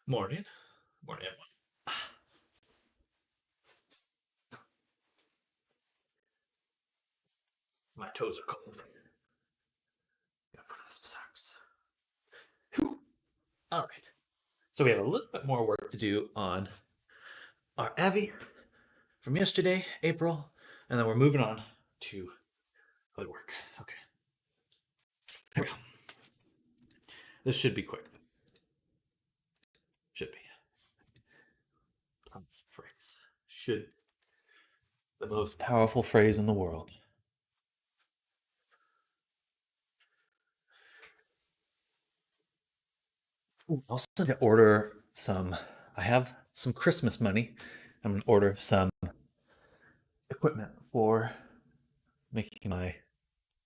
Morning. Morning, everyone. My toes are cold. Gotta put on some socks. All right. So we have a little bit more work to do on our Avi from yesterday, April, and then we're moving on to woodwork. Okay. Here we go. This should be quick. Should be. Phrase. Should. The most powerful phrase in the world. Also, to order some. I have some Christmas money. I'm gonna order some equipment for making my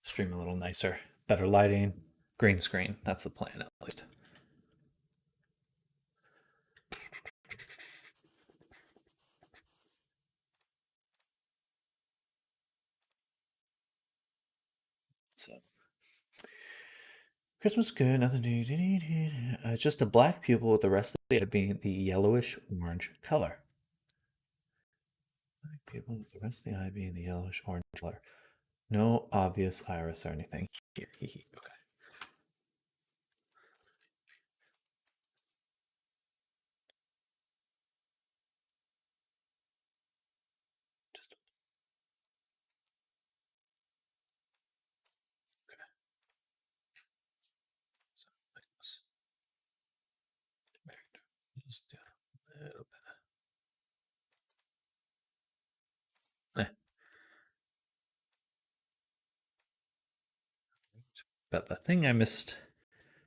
stream a little nicer. Better lighting, green screen. That's the plan, at least. So, Christmas good, nothing to do. It's just a black pupil with the rest of it being the yellowish orange color. Black pupil with the rest of the eye being the yellowish orange color. No obvious iris or anything here. Okay. Just okay. So like this. Just do a little bit. But the thing I missed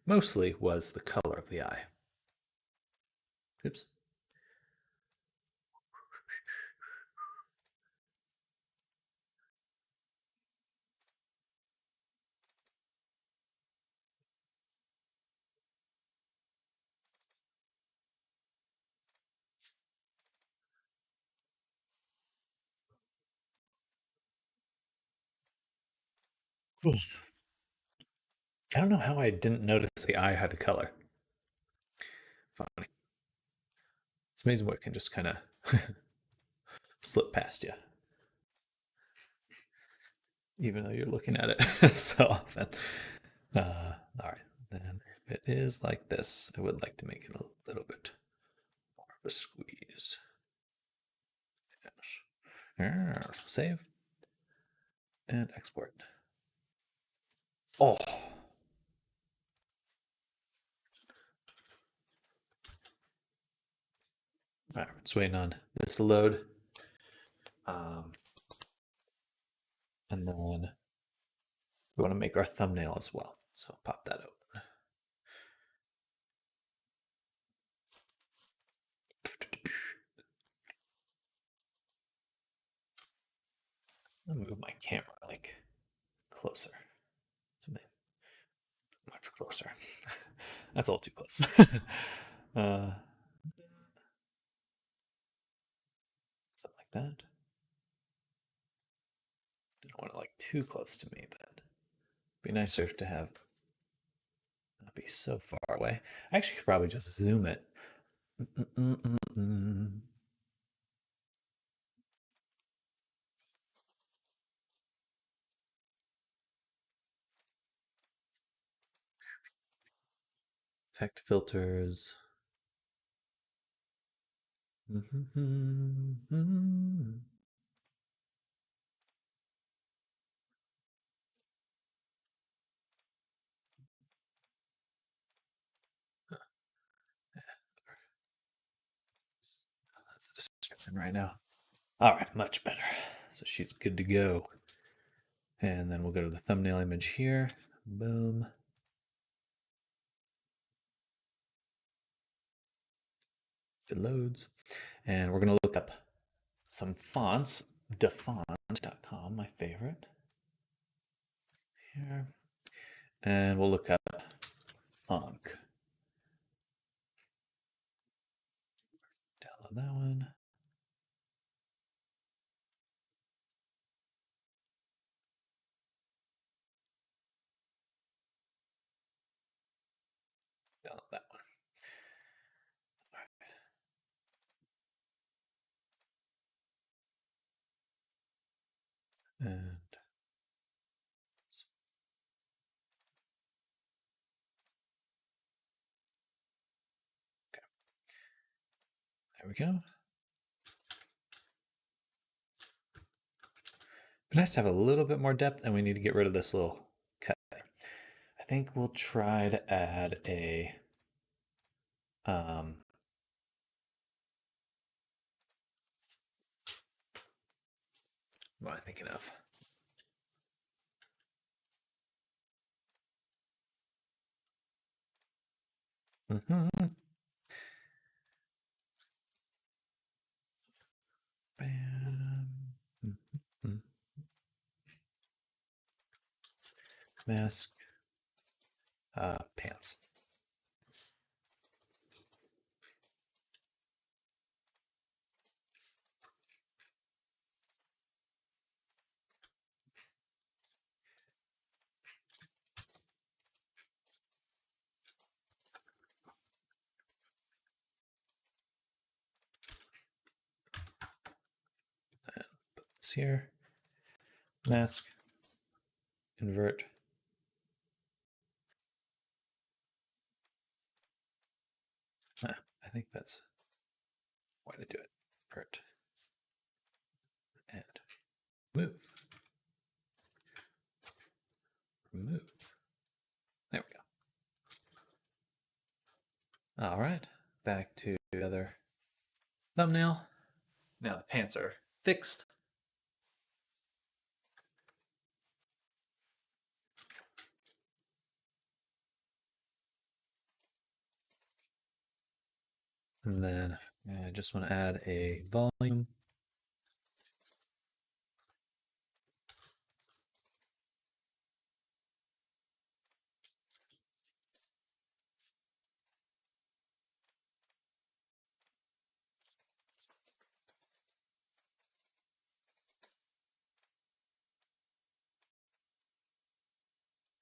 mostly was the color of the eye. Oops. I don't know how I didn't notice the eye had a color. Funny. It's amazing what can just kind of slip past you, even though you're looking at it so often. All right. Then if it is like this, I would like to make it a little bit more of a squeeze. Yes. Save and export. Oh. All right, just waiting on this to load. Um, and then we want to make our thumbnail as well. So pop that open. I'll move my camera like closer. Something much closer. That's a little too close. uh, something like that. Don't want it like too close to me, but it'd be nicer to have not be so far away. I actually could probably just zoom it. Effect filters. That's a description right now. All right, much better. So she's good to go. And then we'll go to the thumbnail image here. Boom. It loads. And we're going to look up some fonts. Dafont.com, my favorite. Here. And we'll look up Ankh. Download that one. Download that one. we go. Be nice to have a little bit more depth, and we need to get rid of this little cut. I think we'll try to add a what am I thinking of? Bam. Mask. Pants. And put this here. Mask. Invert. I think that's why to do it. Invert. And move. Remove. There we go. All right, back to the other thumbnail. Now the pants are fixed. And then I just want to add a volume.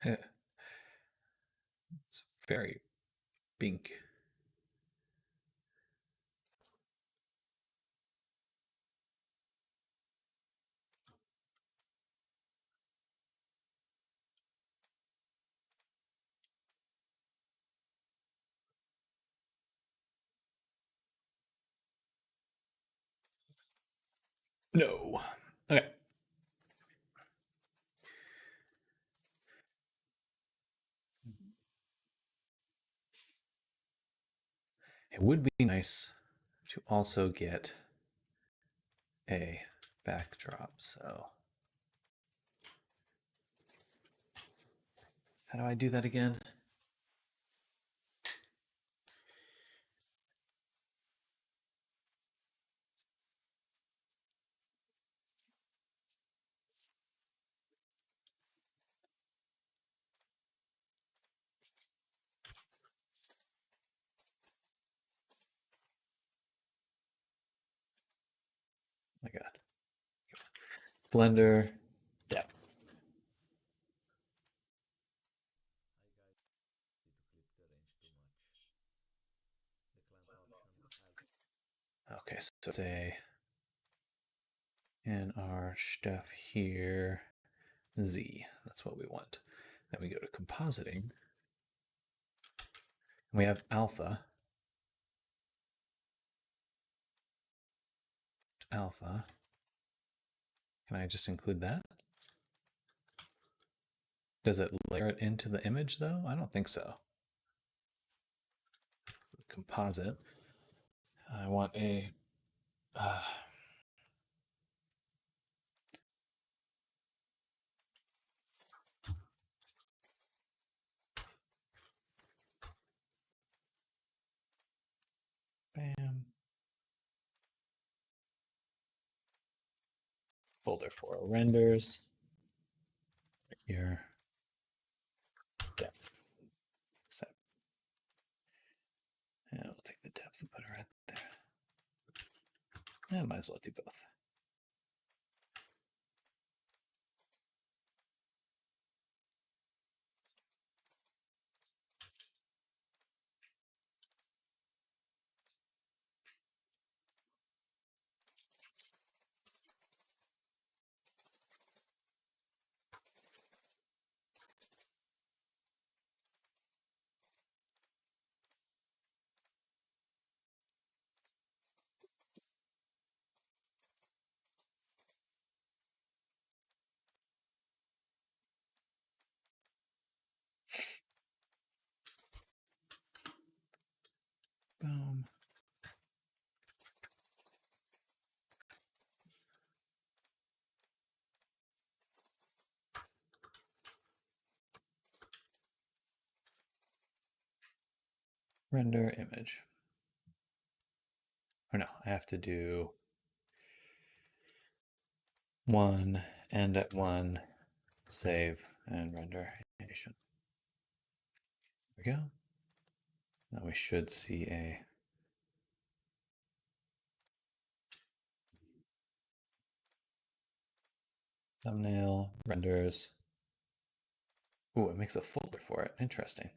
It's very pink. No. Okay. It would be nice to also get a backdrop. So how do I do that again? My God. Blender depth. Okay, so say in our stuff here, Z. That's what we want. Then we go to compositing. We have alpha. Alpha. Can I just include that? Does it layer it into the image though? I don't think so. Composite. I want a bam. Folder for renders. Here. Depth. Accept. And we'll take the depth and put it right there. Yeah, might as well do both. Render image. Or no, I have to do 1, end at 1, save, and render animation. There we go. Now we should see a thumbnail, renders. Ooh, it makes a folder for it. Interesting.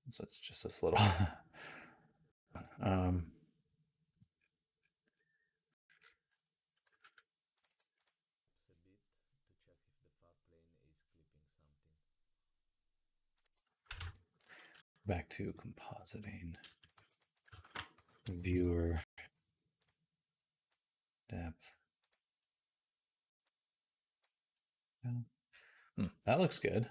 So it's just this little back to compositing, viewer, depth. That looks good.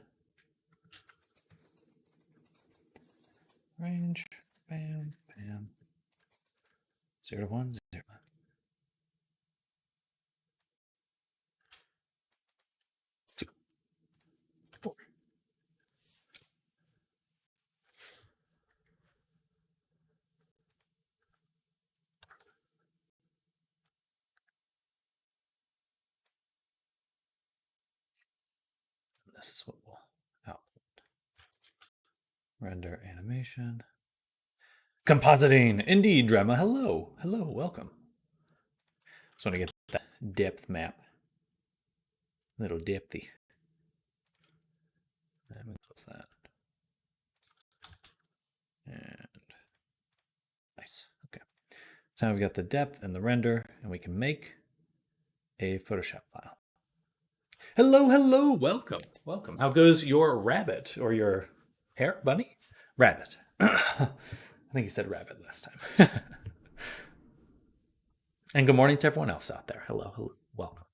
Range, bam, bam. 0 to 1, 0 to 1. Two, 4. And this is what we'll output. Render animation. Compositing, indeed, Drama. Hello, hello, welcome. Just want to get that depth map. Little depthy. Let me close that. And nice. Okay. So now we've got the depth and the render, and we can make a Photoshop file. Hello, hello, welcome, welcome. How goes your rabbit or your hare, bunny? Rabbit. I think you said rabbit last time. And good morning to everyone else out there. Hello, hello, welcome.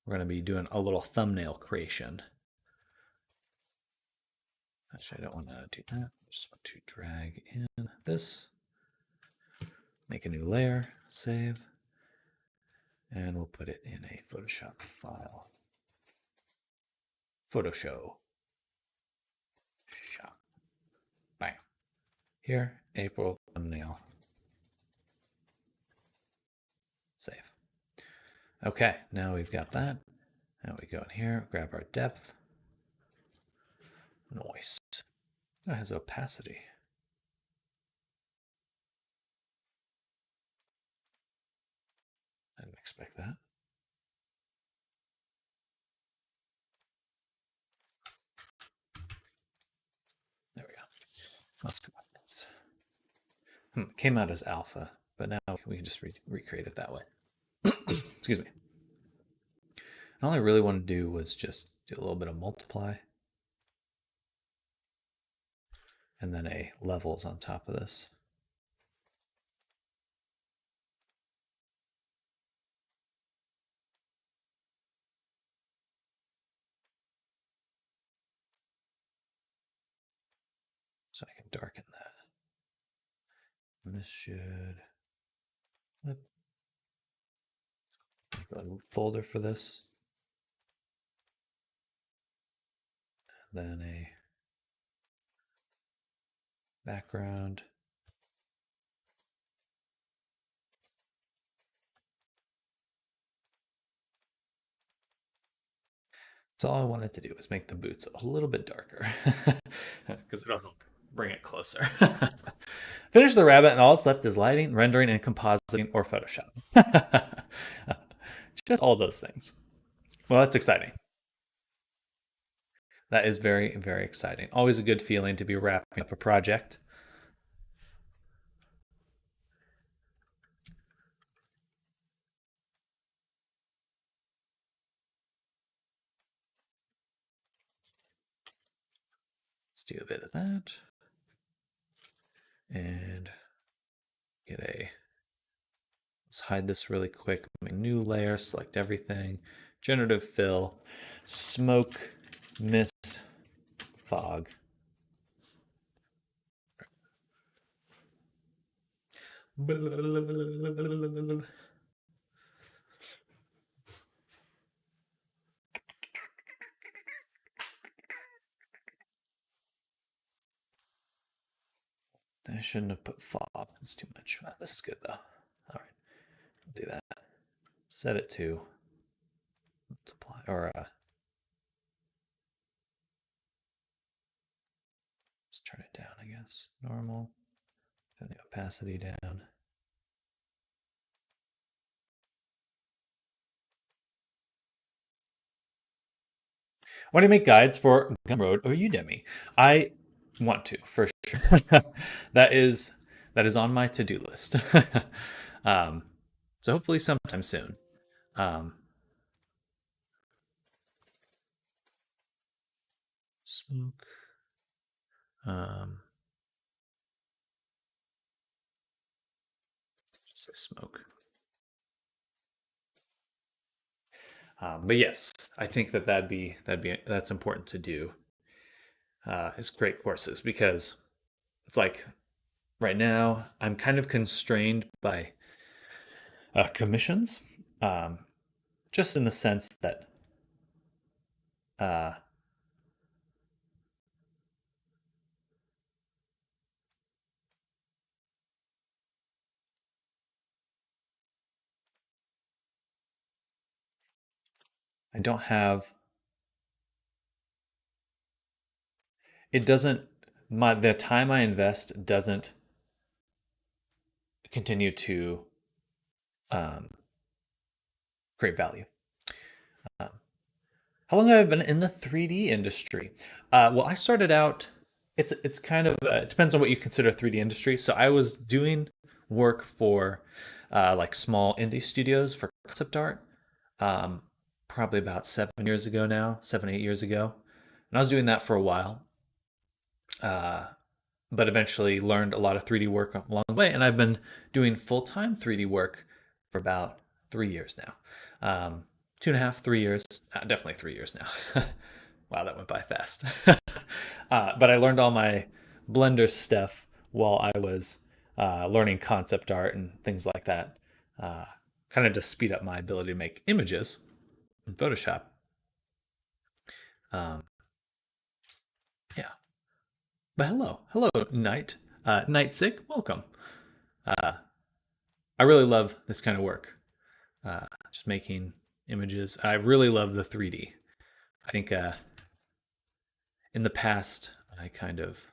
We're going to be doing a little thumbnail creation. Actually, I don't want to do that. I just want to drag in this, make a new layer, save, and we'll put it in a Photoshop file. Photoshop. Shop. Bam. Here, April thumbnail. Save. Okay, now we've got that. Now we go in here, grab our depth. Noise. That has opacity. I didn't expect that. There we go. Let's go with this. Came out as alpha, but now we can just recreate it that way. Excuse me. All I really want to do was just do a little bit of multiply. And then a levels on top of this. So I can darken that. And this should flip. Make a folder for this. And then a background. So all I wanted to do was make the boots a little bit darker because it'll bring it closer. Finish the rabbit and all that's left is lighting, rendering, and compositing or Photoshop. Just all those things. Well, that's exciting. That is very, very exciting. Always a good feeling to be wrapping up a project. Let's do a bit of that. And let's hide this really quick. Make a new layer, select everything. Generative fill, smoke, mist, fog. I shouldn't have put fob. It's too much. This is good though. All right, do that. Set it to multiply or let's turn it down. I guess normal. Turn the opacity down. Why do you make guides for Gumroad or Udemy? I want to for sure. that is on my to-do list. um, so hopefully sometime soon. Um, smoke. Just say smoke. But yes, I think that's important to do. Is create courses because it's like right now I'm kind of constrained by commissions, um, just in the sense that uh, I don't have it doesn't my the time I invest doesn't continue to um, create value. Um, how long have I been in the 3D industry? Well, I started out. It's kind of it depends on what you consider 3D industry. So I was doing work for like small indie studios for concept art, um, probably about 7 years ago now, 7 8 years ago, and I was doing that for a while. Uh, but eventually learned a lot of 3D work along the way, and I've been doing full time 3D work for about 3 years now. 2.5, 3 years, definitely 3 years now. Wow, that went by fast. But I learned all my Blender stuff while I was learning concept art and things like that, uh, kind of to speed up my ability to make images in Photoshop. Um, yeah. But hello, Night. Night Sick, welcome. Uh, I really love this kind of work. Just making images. I really love the 3D. I think in the past, I kind of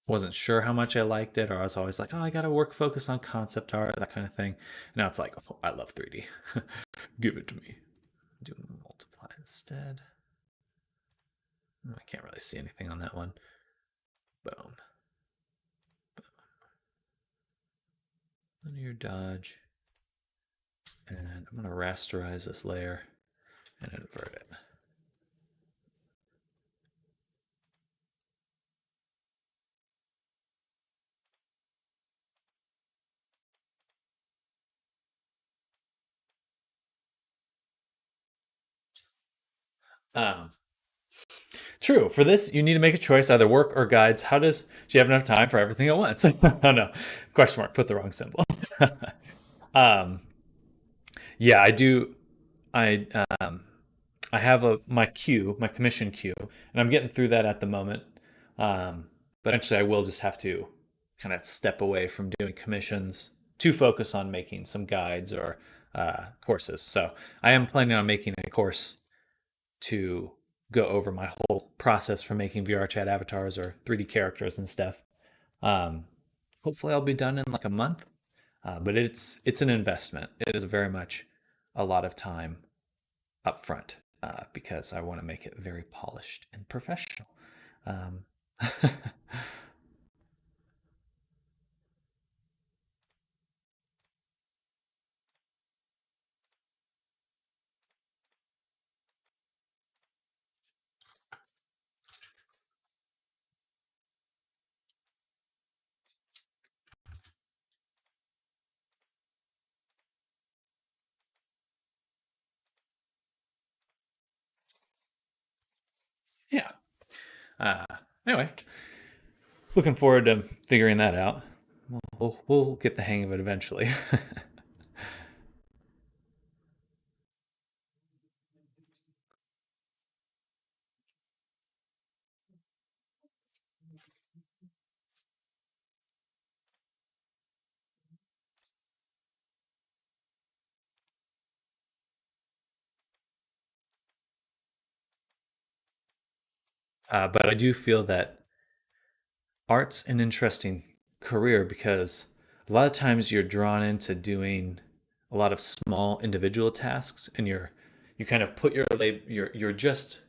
wasn't sure how much I liked it, or I was always like, oh, I got to focus on concept art, that kind of thing. Now it's like, oh, I love 3D. Give it to me. Do multiply instead. I can't really see anything on that one. Boom. Linear dodge. And I'm going to rasterize this layer and invert it. Um, True. For this, you need to make a choice, either work or guides. Do you have enough time for everything at once? Oh no. Question mark. Put the wrong symbol. um, yeah, I do. I I have my queue, my commission queue, and I'm getting through that at the moment. But eventually, I will just have to kind of step away from doing commissions to focus on making some guides or courses. So I am planning on making a course to go over my whole process for making VR chat avatars or 3D characters and stuff. Um, Hopefully, I'll be done in like a month. But it's an investment. It is very much a lot of time up front because I want to make it very polished and professional. Um, yeah. Uh, anyway, looking forward to figuring that out. We'll get the hang of it eventually. But I do feel that art's an interesting career because a lot of times you're drawn into doing a lot of small individual tasks, and you kind of put your labor, you're just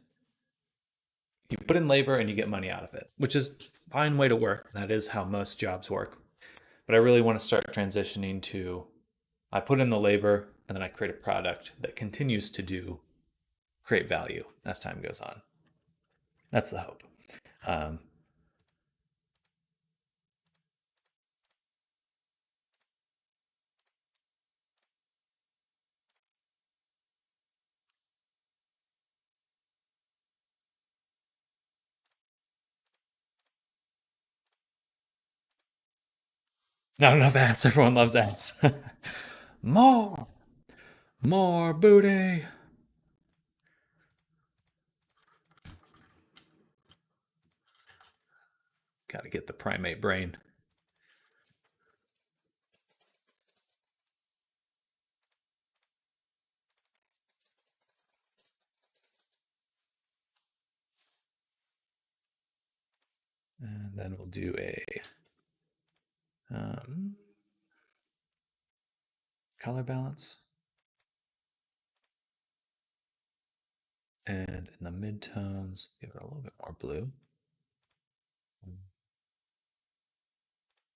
you put in labor and you get money out of it, which is a fine way to work. That is how most jobs work. But I really want to start transitioning to I put in the labor and then I create a product that continues to do create value as time goes on. That's the hope. Um, Not enough ass. Everyone loves ass. more, more booty. Got to get the primate brain. And then we'll do a um, color balance. And in the midtones, give it a little bit more blue.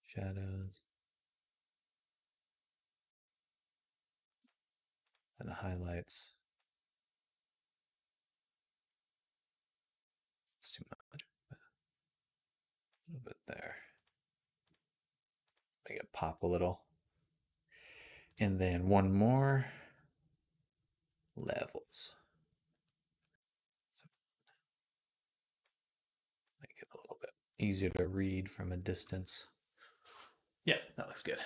Shadows. And highlights. It's too much. A little bit there. Make it pop a little. And then one more. Levels. Make it a little bit easier to read from a distance. Yeah, that looks good.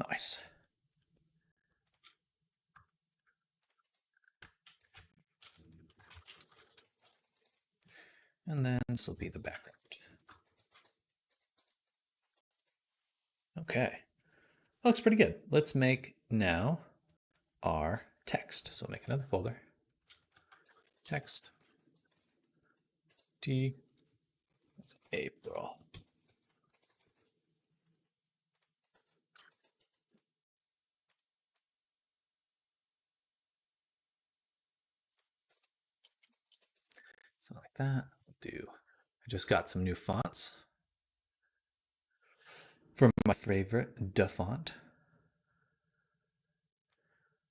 Nice. And then this will be the background. Okay. That looks pretty good. Let's make now our text. So we'll make another folder. Text. T. That's April. Something like that. I just got some new fonts from my favorite DaFont.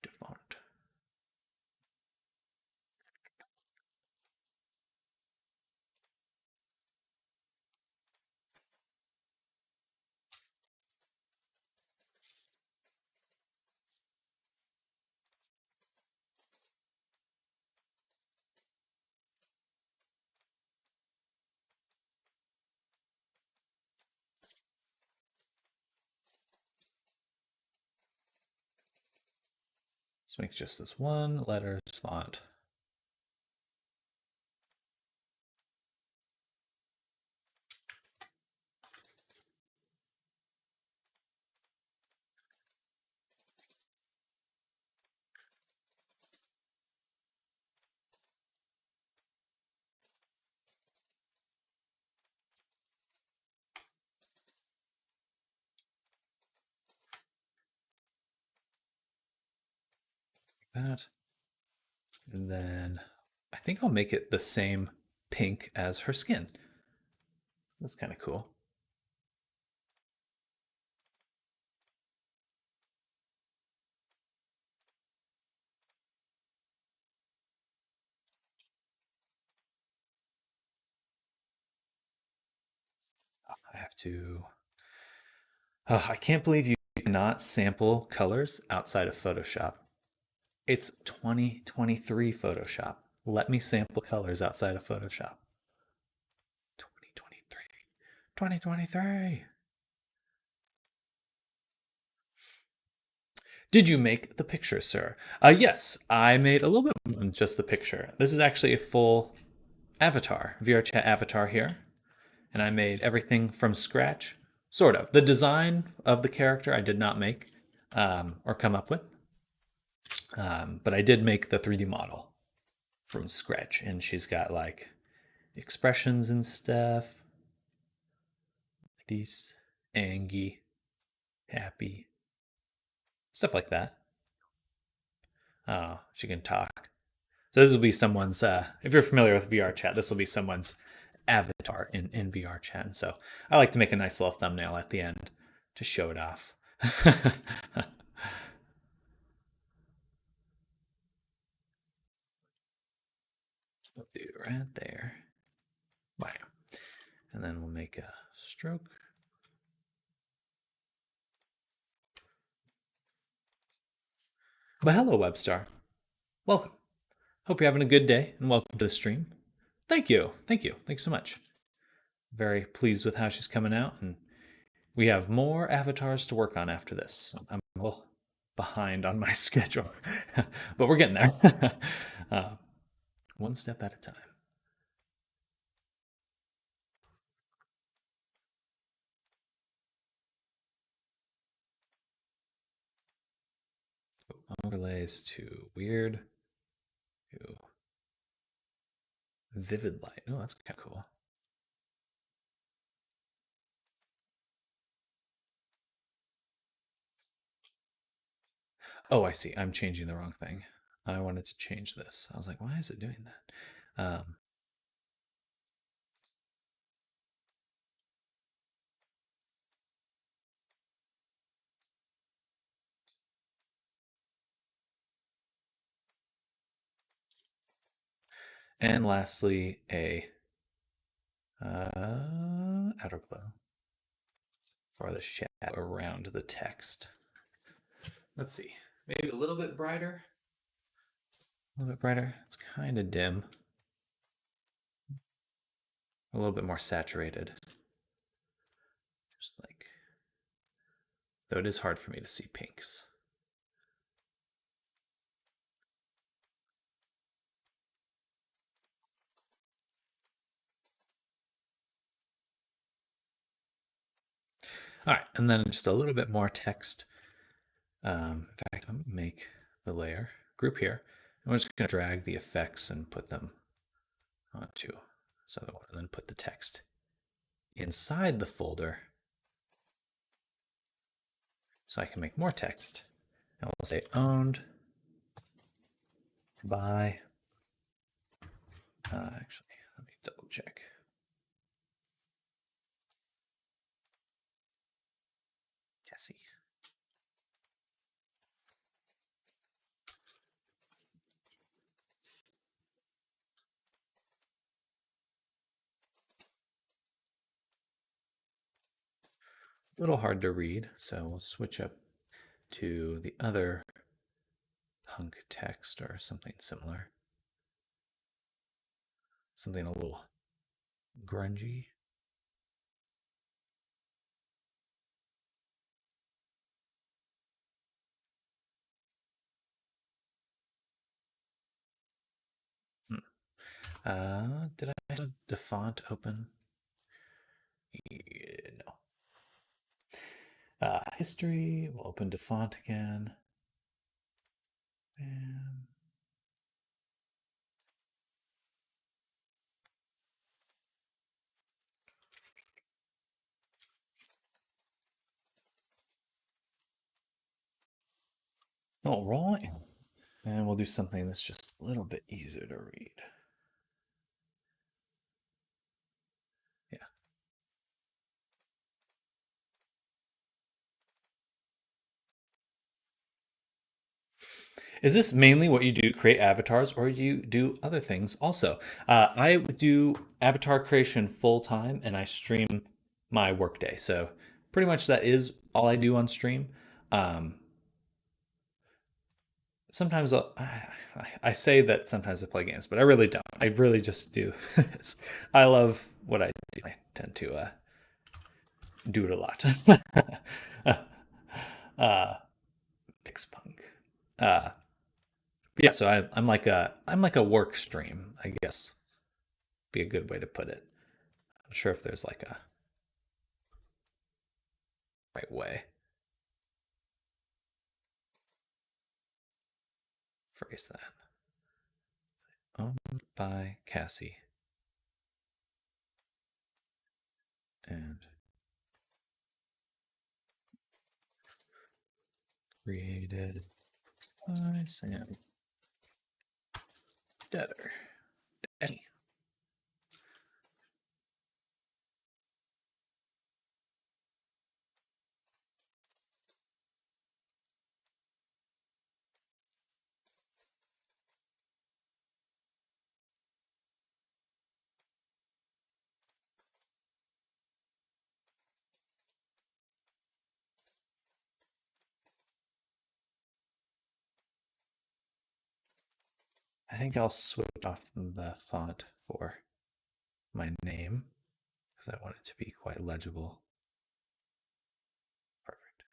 DaFont. So make just this one letters font. Like that. And then I think I'll make it the same pink as her skin. That's kind of cool. I have to. Oh, I can't believe you cannot sample colors outside of Photoshop. It's 2023 Photoshop. Let me sample colors outside of Photoshop. 2023. 2023. Did you make the picture, sir? Yes, I made a little bit more than just the picture. This is actually a full avatar, VRChat avatar here. And I made everything from scratch, sort of. The design of the character I did not make or come up with, but I did make the 3D model from scratch. And she's got like expressions and stuff. These angry, happy, stuff like that. Oh, she can talk. So this will be someone's. If you're familiar with VR chat, this will be someone's avatar in VR chat. And so I like to make a nice little thumbnail at the end to show it off. We'll do right there. Bam. And then we'll make a stroke. But hello, Webstar. Welcome. Hope you're having a good day and welcome to the stream. Thank you. Thank you. Thanks so much. Very pleased with how she's coming out. And we have more avatars to work on after this. I'm a little behind on my schedule, but we're getting there. One step at a time. Overlays to weird to vivid light. Oh, that's kind of cool. Oh, I see. I'm changing the wrong thing. I wanted to change this. I was like, why is it doing that? And lastly, a outer glow for the shadow around the text. Let's see. Maybe a little bit brighter. A little bit brighter. It's kind of dim. A little bit more saturated. Just like, though it is hard for me to see pinks. All right, and then just a little bit more text. In fact, I'm gonna make the layer group here. And we're just gonna drag the effects and put them onto this other one, and then put the text inside the folder so I can make more text. And we'll say owned by, actually, let me double check. Cassie. A little hard to read, so we'll switch up to the other punk text or something similar. Something a little grungy. Did I have the font open? Yeah, no. History, we'll open DeFont again. And all right. And we'll do something that's just a little bit easier to read. Yeah. Is this mainly what you do, create avatars, or you do other things also? I do avatar creation full time and I stream my workday. So pretty much that is all I do on stream. Sometimes I say that sometimes I play games, but I really don't. I really just do. I love what I do. I tend to do it a lot. Pixpunk. Yeah, so I'm like a work stream, I guess. Be a good way to put it. I'm not sure if there's like a right way. Phrase that. Owned by Cassie. And created by Sam Detter. I think I'll switch off the font for my name because I want it to be quite legible. Perfect.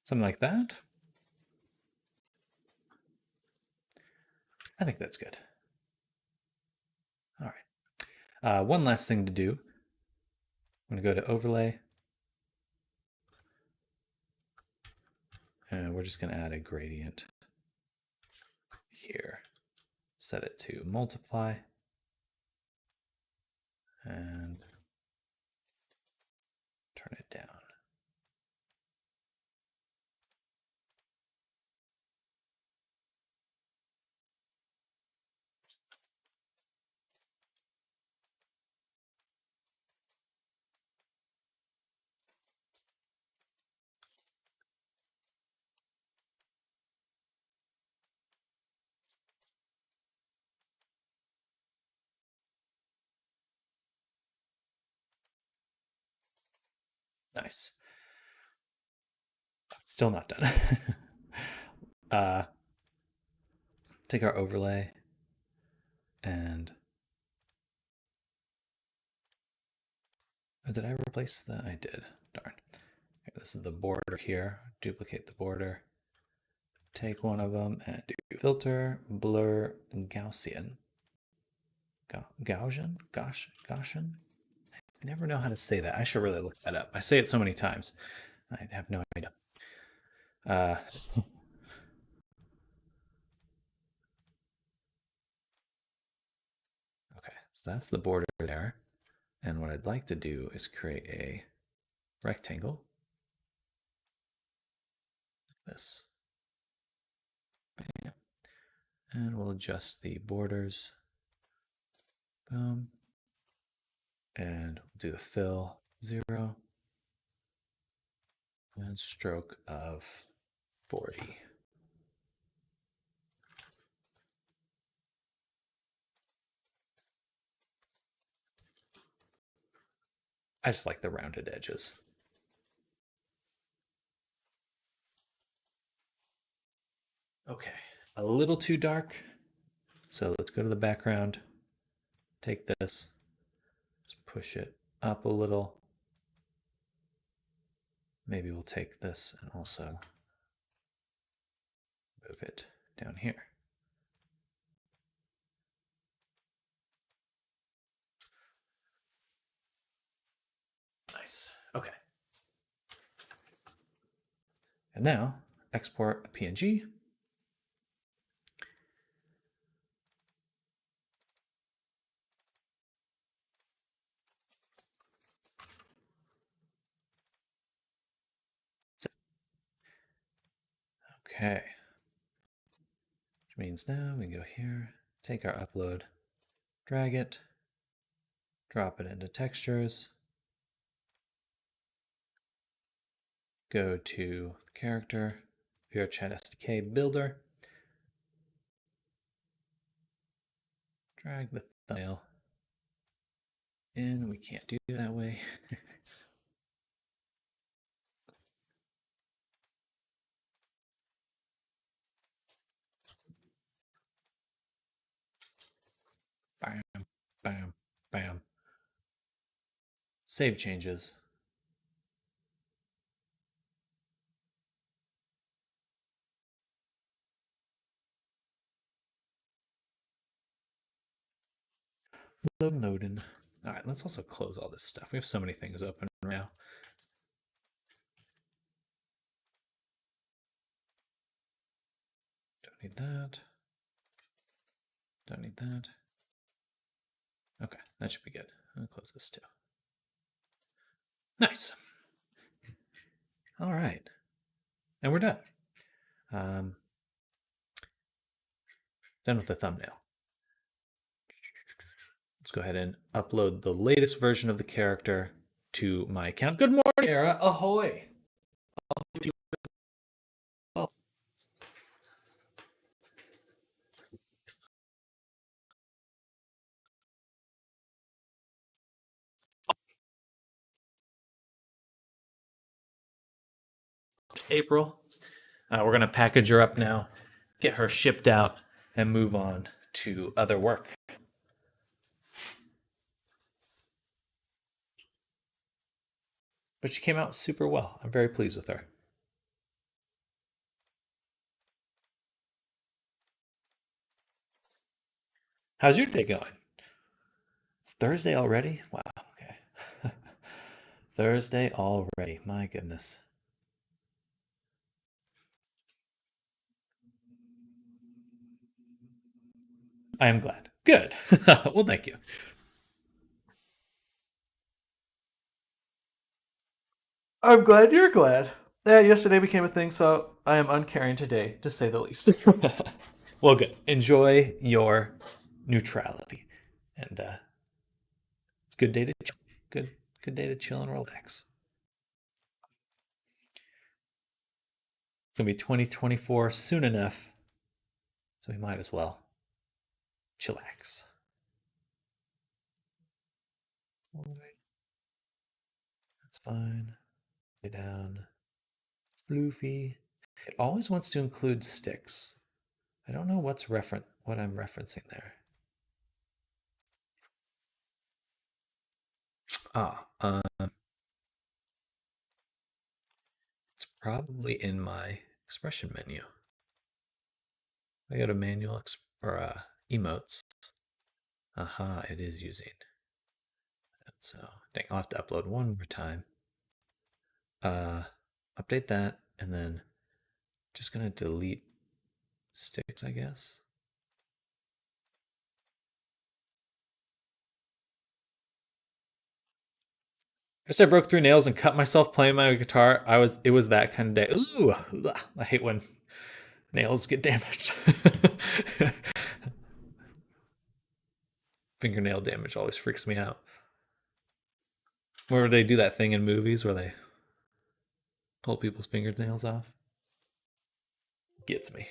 Something like that. I think that's good. All right. One last thing to do. I'm going to go to overlay. And we're just going to add a gradient here. Set it to multiply. And turn it down. Nice. Still not done. Take our overlay and did I replace that? I did. Darn. Okay, this is the border here. Duplicate the border. Take one of them and do filter, blur, Gaussian. Gaussian? Gaussian? I never know how to say that. I should really look that up. I say it so many times. I have no idea. Okay, so that's the border there. And what I'd like to do is create a rectangle like this. Bam. And we'll adjust the borders. Boom. And we'll do the fill 0 and stroke of 40. I just like the rounded edges. Okay, a little too dark. So let's go to the background. Take this, just push it up a little. Maybe we'll take this and also move it down here. Nice. Okay. And now export a PNG. Okay. Which means now we can go here, take our upload, drag it, drop it into textures, go to character, VRChat SDK builder, drag the thumbnail in. We can't do it that way. Save changes. Loading. All right, let's also close all this stuff. We have so many things open right now. Don't need that. Don't need that. Okay, that should be good. I'll close this too. Nice. All right. And we're done. Done with the thumbnail. Let's go ahead and upload the latest version of the character to my account. Good morning, Era. Ahoy. April. We're going to package her up now, get her shipped out, and move on to other work. But she came out super well. I'm very pleased with her. How's your day going? It's Thursday already? Wow, okay. Thursday already. My goodness. I am glad. Good. Well, thank you. I'm glad you're glad. Yeah, yesterday became a thing, so I am uncaring today, to say the least. Well, good. Enjoy your neutrality, and it's a good day to chill. Good day to chill and relax. It's gonna be 2024 soon enough, so we might as well chillax. That's fine. Lay down. Floofy. It always wants to include sticks. I don't know what I'm referencing there. It's probably in my expression menu. I go to manual or emotes. Aha, it is using. And so dang, I'll have to upload one more time. Update that, and then just gonna delete sticks, I guess. First, I broke 3 nails and cut myself playing my guitar. It was that kind of day. Ooh, I hate when nails get damaged. Fingernail damage always freaks me out. Where they do that thing in movies where they pull people's fingernails off. Gets me.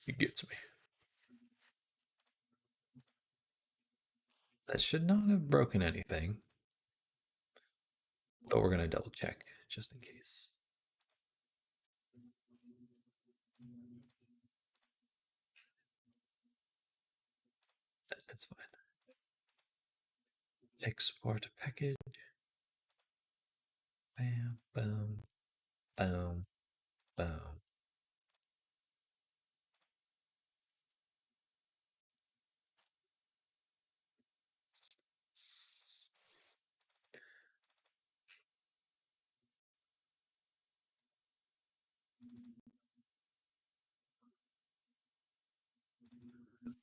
It gets me. That should not have broken anything. But we're going to double check just in case. That's fine. Export package. Bam, boom, boom, boom.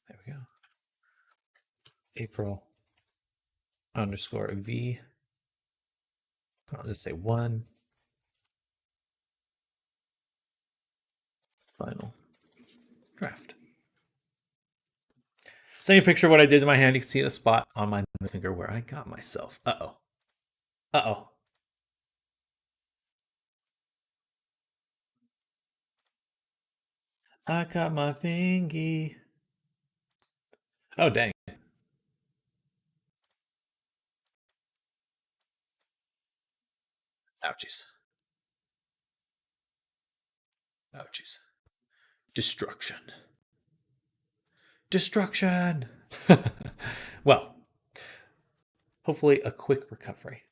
There we go. April underscore V. I'll just say 1. Final draft. Send you a picture of what I did to my hand. You can see the spot on my finger where I got myself. Uh-oh. Uh-oh. I got my fingy. Oh, dang. Ouchies. Ouchies. Destruction. Destruction! Well, hopefully a quick recovery.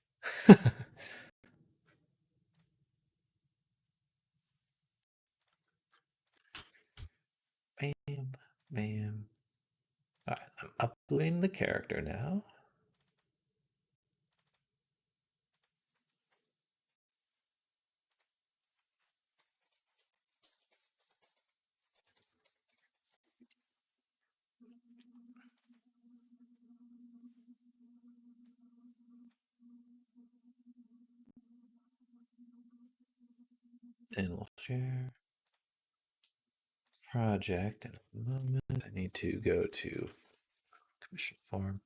Bam, bam. All right, I'm uploading the character now. And we'll share project in a moment. I need to go to commission form.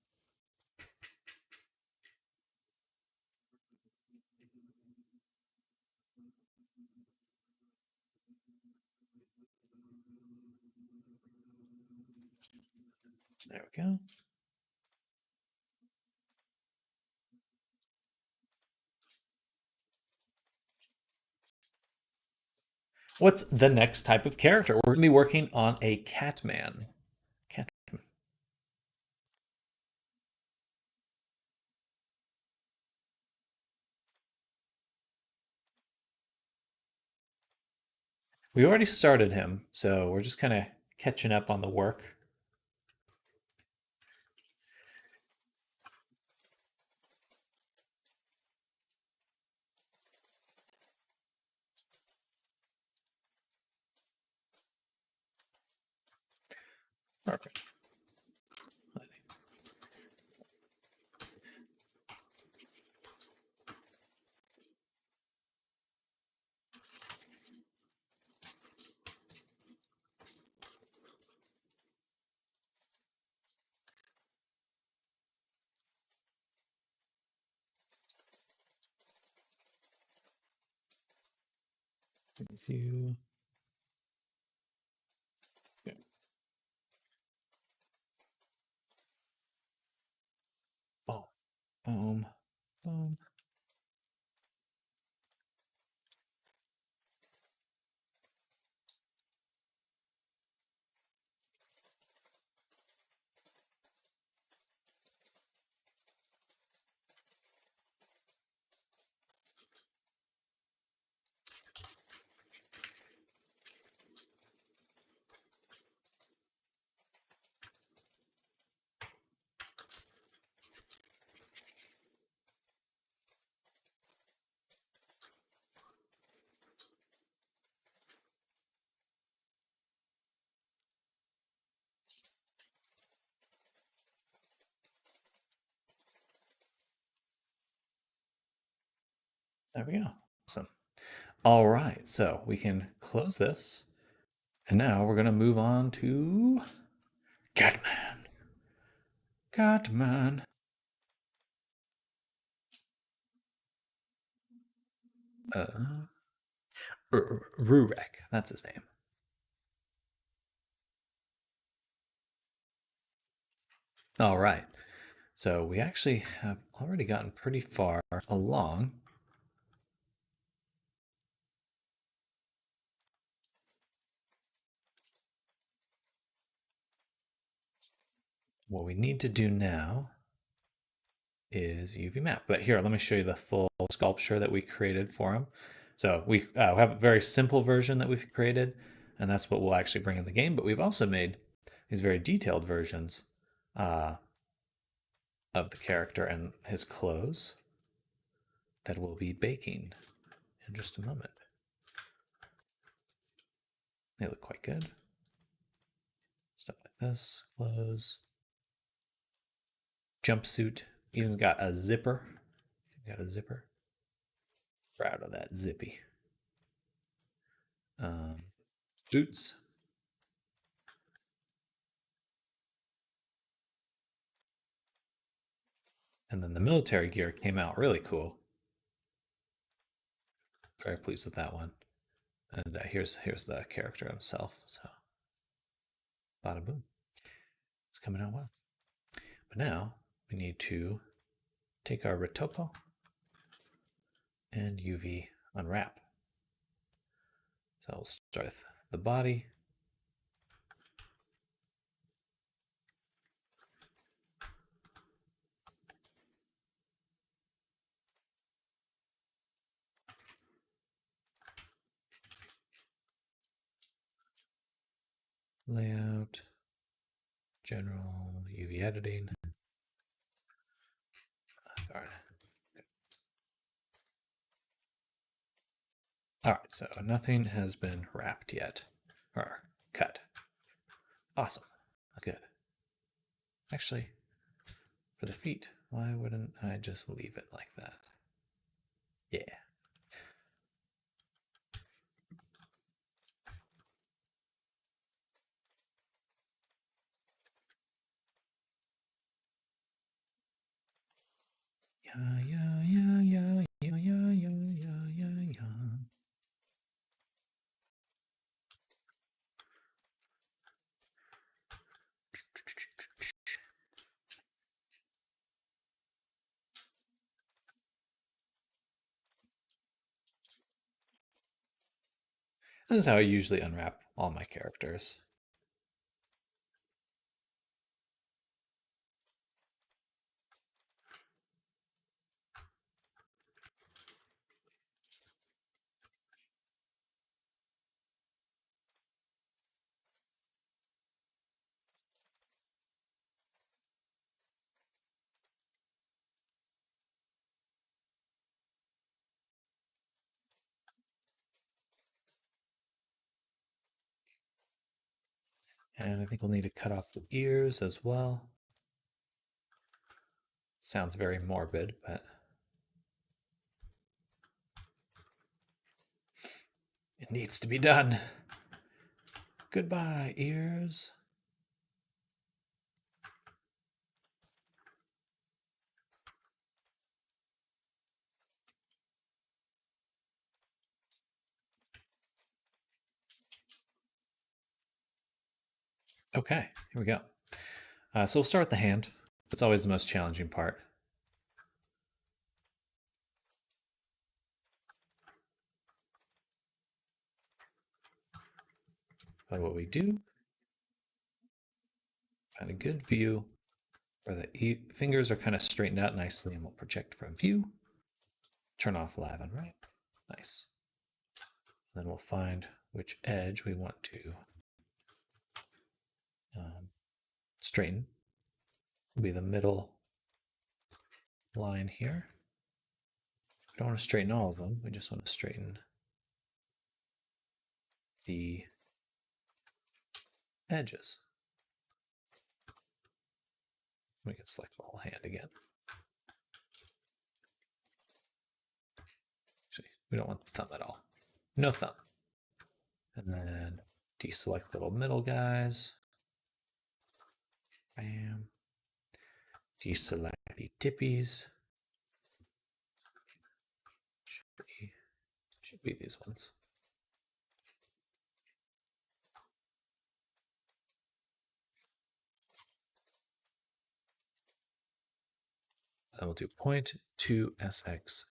There we go. What's the next type of character? We're going to be working on a Catman. Catman. We already started him, so we're just kind of catching up on the work. Perfect. You. Yeah. Boom, boom, boom. There we go. Awesome. All right, so we can close this. And now we're going to move on to Catman. Catman. Rurek, that's his name. All right. So we actually have already gotten pretty far along. What we need to do now is UV map. But here, let me show you the full sculpture that we created for him. So we have a very simple version that we've created, and that's what we'll actually bring in the game. But we've also made these very detailed versions of the character and his clothes that we'll be baking in just a moment. They look quite good. Stuff like this, clothes, jumpsuit. Even got a zipper. Got a zipper. Proud of that zippy. Boots. And then the military gear came out really cool. Very pleased with that one. And here's the character himself. So, bada boom. It's coming out well. But now we need to take our Retopo and UV unwrap. So we'll start with the body. layout, general, UV editing. Darn. All right, so nothing has been wrapped yet, or cut. Awesome, good. Actually, for the feet, why wouldn't I just leave it like that? Yeah. Yeah, yeah, yeah, yeah, yeah, yeah, yeah, yeah, yeah. This is how I usually unwrap all my characters. And I think we'll need to cut off the ears as well. Sounds very morbid, but it needs to be done. Goodbye, ears. Okay, here we go. So we'll start with the hand. It's always the most challenging part. But what we do, find a good view where the fingers are kind of straightened out nicely, and we'll project from view. Turn off live and right. Nice. Then we'll find which edge we want to straighten. Will be the middle line here. We don't want to straighten all of them. We just want to straighten the edges. We can select the whole hand again. Actually, we don't want the thumb at all. No thumb. And then deselect little middle guys. Bam. Deselect the tippies. Should be these ones. And we'll do 0.2 SX0.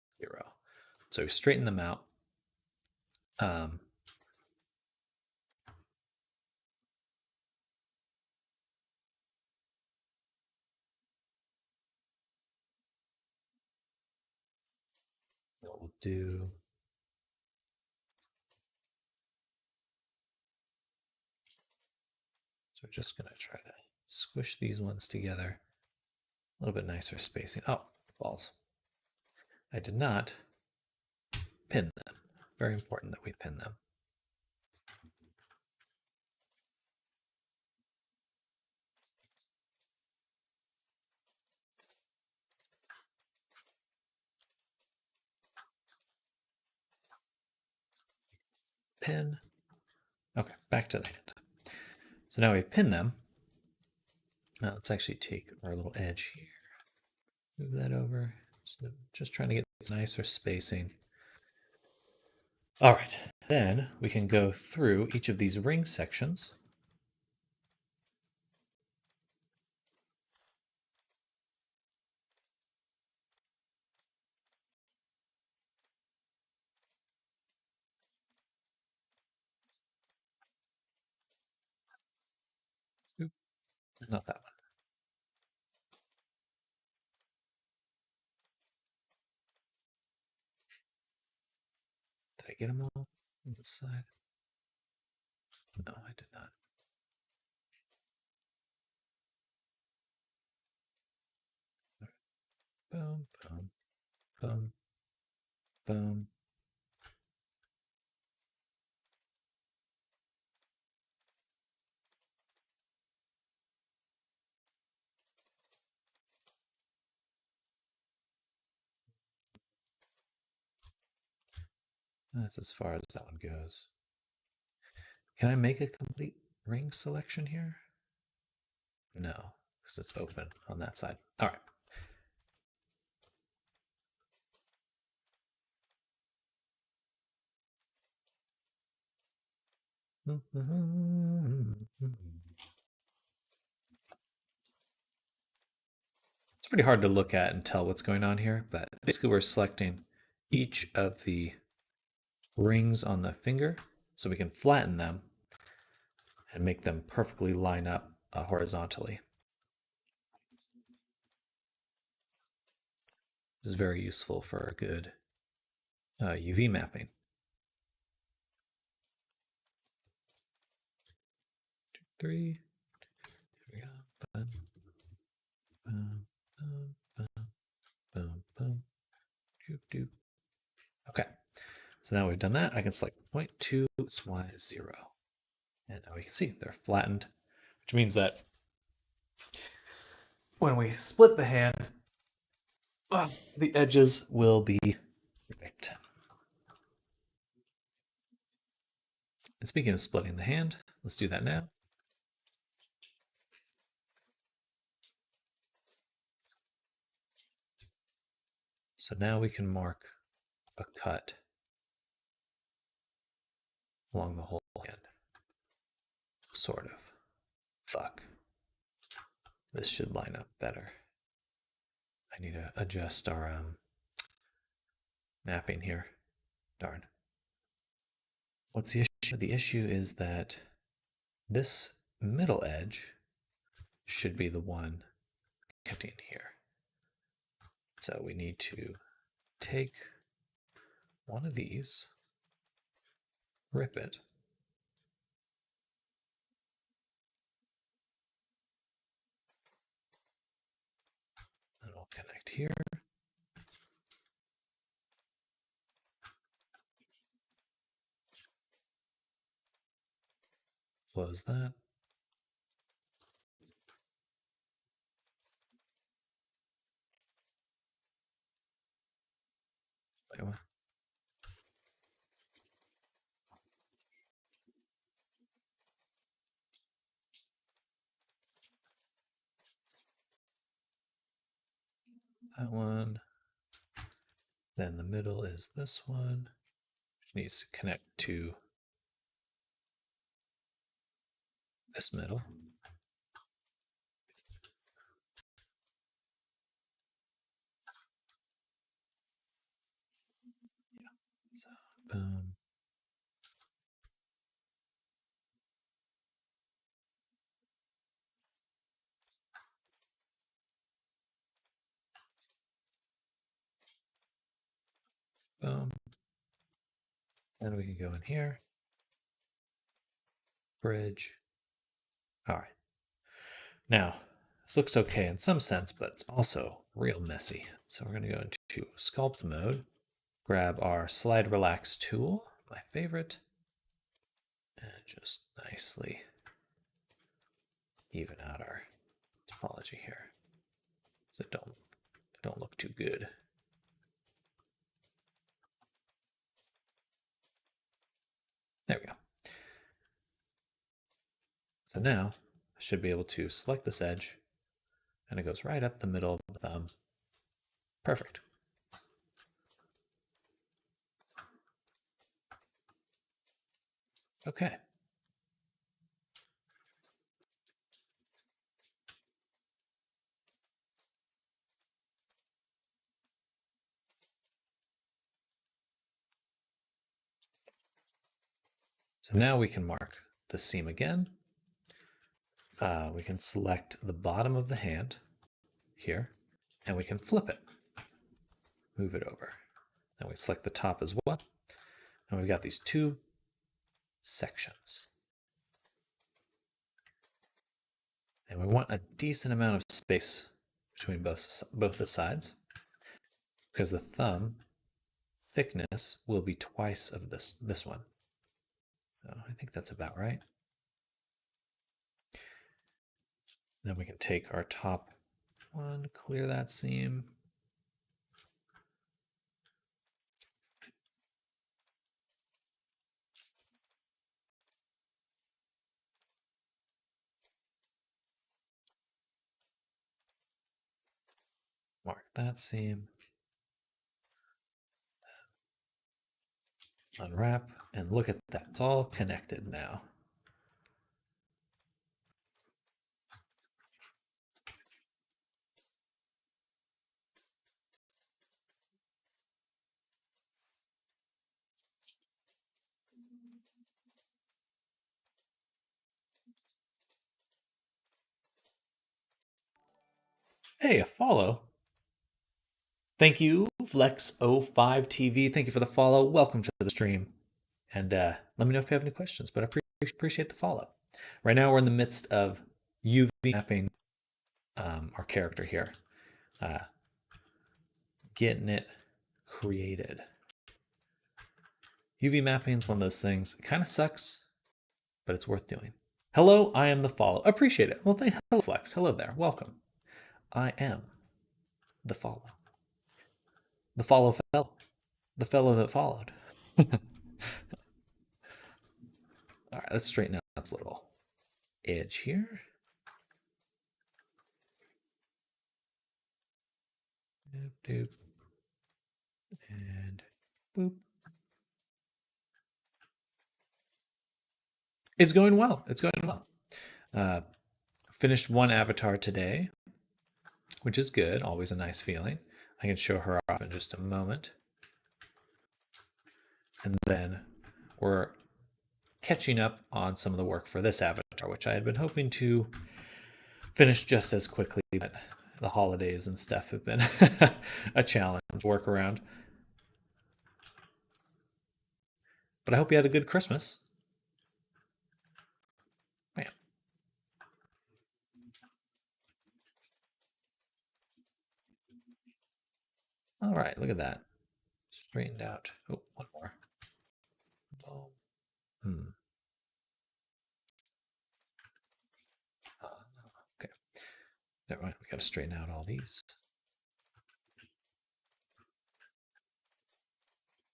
So we straighten them out. What we'll do. So we're just going to try to squish these ones together. A little bit nicer spacing. Oh, balls. I did not pin them. Very important that we pin them. Pin. Okay, back to the hand. So now we pin them. Now let's actually take our little edge here. Move that over. So just trying to get nicer spacing. All right, then we can go through each of these ring sections. Oop, not that one. Did I get them all on this side? No, I did not. boom, boom, boom, boom. That's as far as that one goes. Can I make a complete ring selection here? No, because it's open on that side. All right. It's pretty hard to look at and tell what's going on here, but basically we're selecting each of the rings on the finger so we can flatten them and make them perfectly line up horizontally. This is very useful for a good UV mapping. 2, 3. Here we go. Boom, boom, boom, boom, boom, boom. Doop, doop. Okay. So now we've done that. I can select 0.2 y0. And now we can see they're flattened, which means that when we split the hand, the edges will be perfect. And speaking of splitting the hand, let's do that now. So now we can mark a cut along the whole hand. Sort of. Fuck. This should line up better. I need to adjust our mapping here. Darn. What's the issue? The issue is that this middle edge should be the one cutting here. So we need to take one of these, rip it, and we'll connect here. Close that. Wait, what? That one. Then the middle is this one, which needs to connect to this middle. So, boom. Boom. Then we can go in here. Bridge. All right. Now, this looks okay in some sense, but it's also real messy. So we're going to go into sculpt mode, grab our slide relax tool, my favorite, and just nicely even out our topology here. So it don't look too good. There we go. So now I should be able to select this edge and it goes right up the middle of the thumb. Perfect. Okay. So now we can mark the seam again. We can select the bottom of the hand here, and we can flip it, move it over. Then we select the top as well, and we've got these two sections. And we want a decent amount of space between both the sides. because the thumb thickness will be twice of this one. So I think that's about right. Then we can take our top one, clear that seam. Mark that seam. Unwrap, and look at that. It's all connected now. Hey, a follow. Thank you, Flex05TV. Thank you for the follow. Welcome to the stream. And let me know if you have any questions, but I appreciate the follow. Right now, we're in the midst of UV mapping our character here, getting it created. UV mapping is one of those things. It kind of sucks, but it's worth doing. Hello, I am the follow. Appreciate it. Well, hello, Flex. Hello there. Welcome. I am the follow. The follow fellow. The fellow that followed. All right, let's straighten out this little edge here. Doop, doop. And boop. It's going well. It's going well. Finished one avatar today, which is good. Always a nice feeling. I can show her off in just a moment. And then we're catching up on some of the work for this avatar, which I had been hoping to finish just as quickly, but the holidays and stuff have been a challenge to work around. But I hope you had a good Christmas. Man. All right, look at that. Straightened out. Oh, one more. Okay. Never mind. We got to straighten out all these.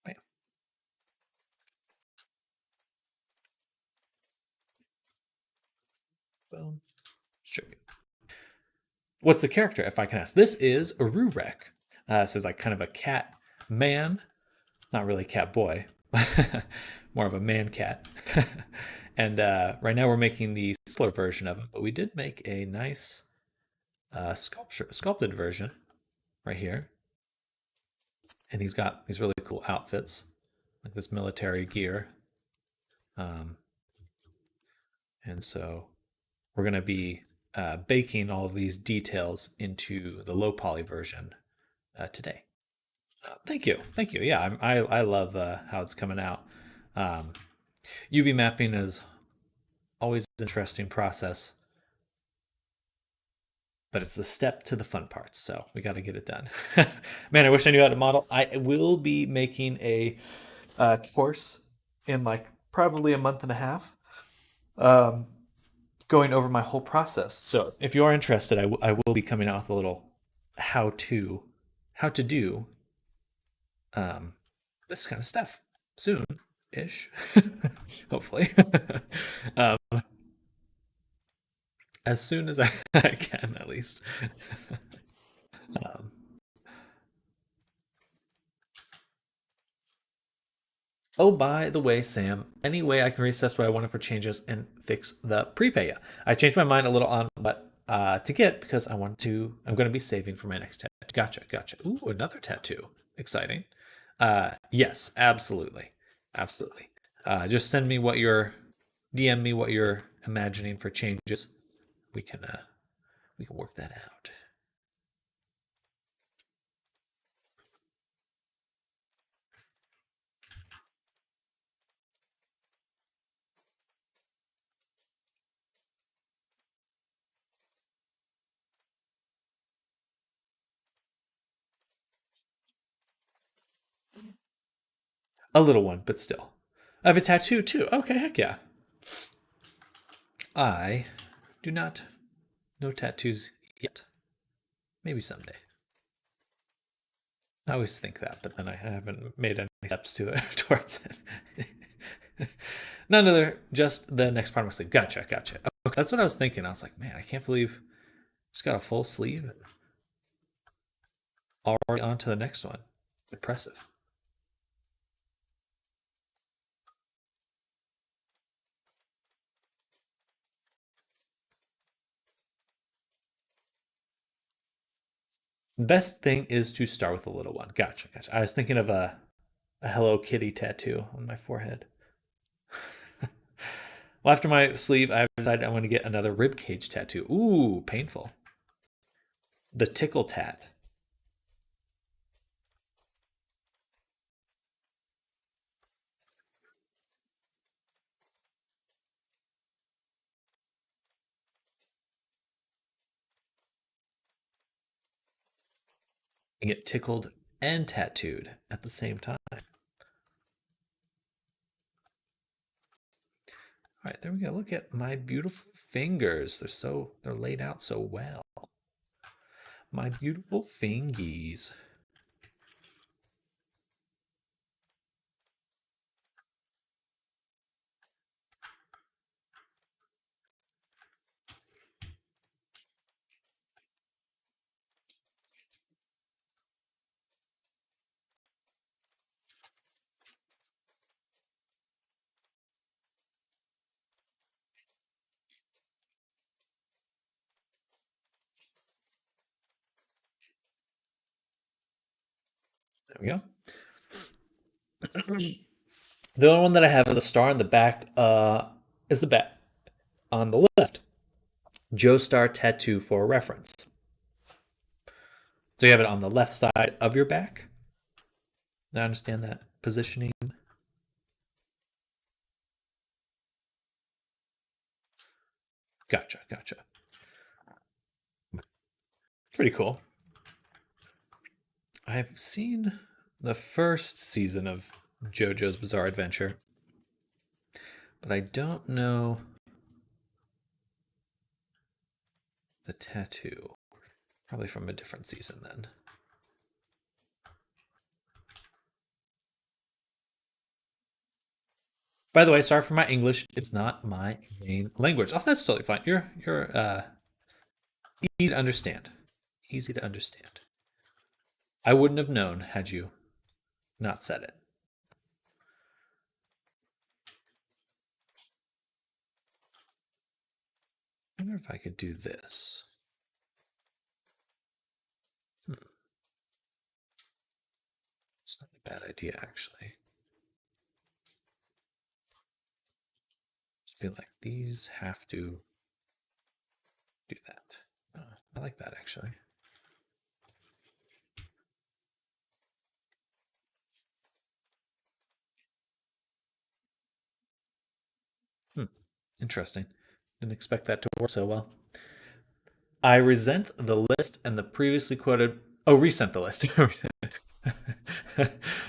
Bam. Boom. Straight. What's the character, if I can ask? This is Ururek. So it's like kind of a cat man, not really cat boy, more of a man cat. And right now we're making the simpler version of him, but we did make a nice sculpted version right here. And he's got these really cool outfits, like this military gear. And so we're going to be baking all of these details into the low poly version today. Thank you. Yeah, I love how it's coming out. UV mapping is always an interesting process, but it's the step to the fun parts, so we got to get it done. Man, I wish I knew how to model. I will be making a course in like probably a month and a half, going over my whole process. So if you are interested, I will be coming out with a little how to do this kind of stuff soon-ish, hopefully. As soon as I can, at least. Oh, by the way, Sam, any way I can reassess what I wanted for changes and fix the prepay? Yeah, I changed my mind a little on what to get because I'm going to be saving for my next tattoo. Gotcha. Ooh, another tattoo. Exciting. Yes, absolutely. Just send me DM me what you're imagining for changes. We can work that out. A little one, but still. I have a tattoo too. Okay, heck yeah. I do not no tattoos yet. Maybe someday. I always think that, but then I haven't made any steps to it towards it. None other, just the next part of my sleeve. Gotcha, gotcha. Okay, that's what I was thinking. I was like, man, I can't believe it's got a full sleeve. Already on to the next one. Impressive. Best thing is to start with a little one. Gotcha, gotcha. I was thinking of a Hello Kitty tattoo on my forehead. Well, after my sleeve, I decided I want to get another rib cage tattoo. Ooh, painful. The tickle tat. You get tickled and tattooed at the same time. All right, there we go. Look at my beautiful fingers. They're laid out so well. My beautiful fingies. There we go. The only one that I have is a star on the back. Is the back on the left. Joestar tattoo for reference. So you have it on the left side of your back. I understand that positioning. Gotcha, gotcha. Pretty cool. I've seen the first season of JoJo's Bizarre Adventure, but I don't know the tattoo. Probably from a different season then. By the way, sorry for my English. It's not my main language. Oh, that's totally fine. You're easy to understand. Easy to understand. I wouldn't have known had you not said it. I wonder if I could do this. It's not a bad idea, actually. Just feel like these have to do that. I like that, actually. Interesting. Didn't expect that to work so well. I resent the list and the previously quoted. Oh, resent the list.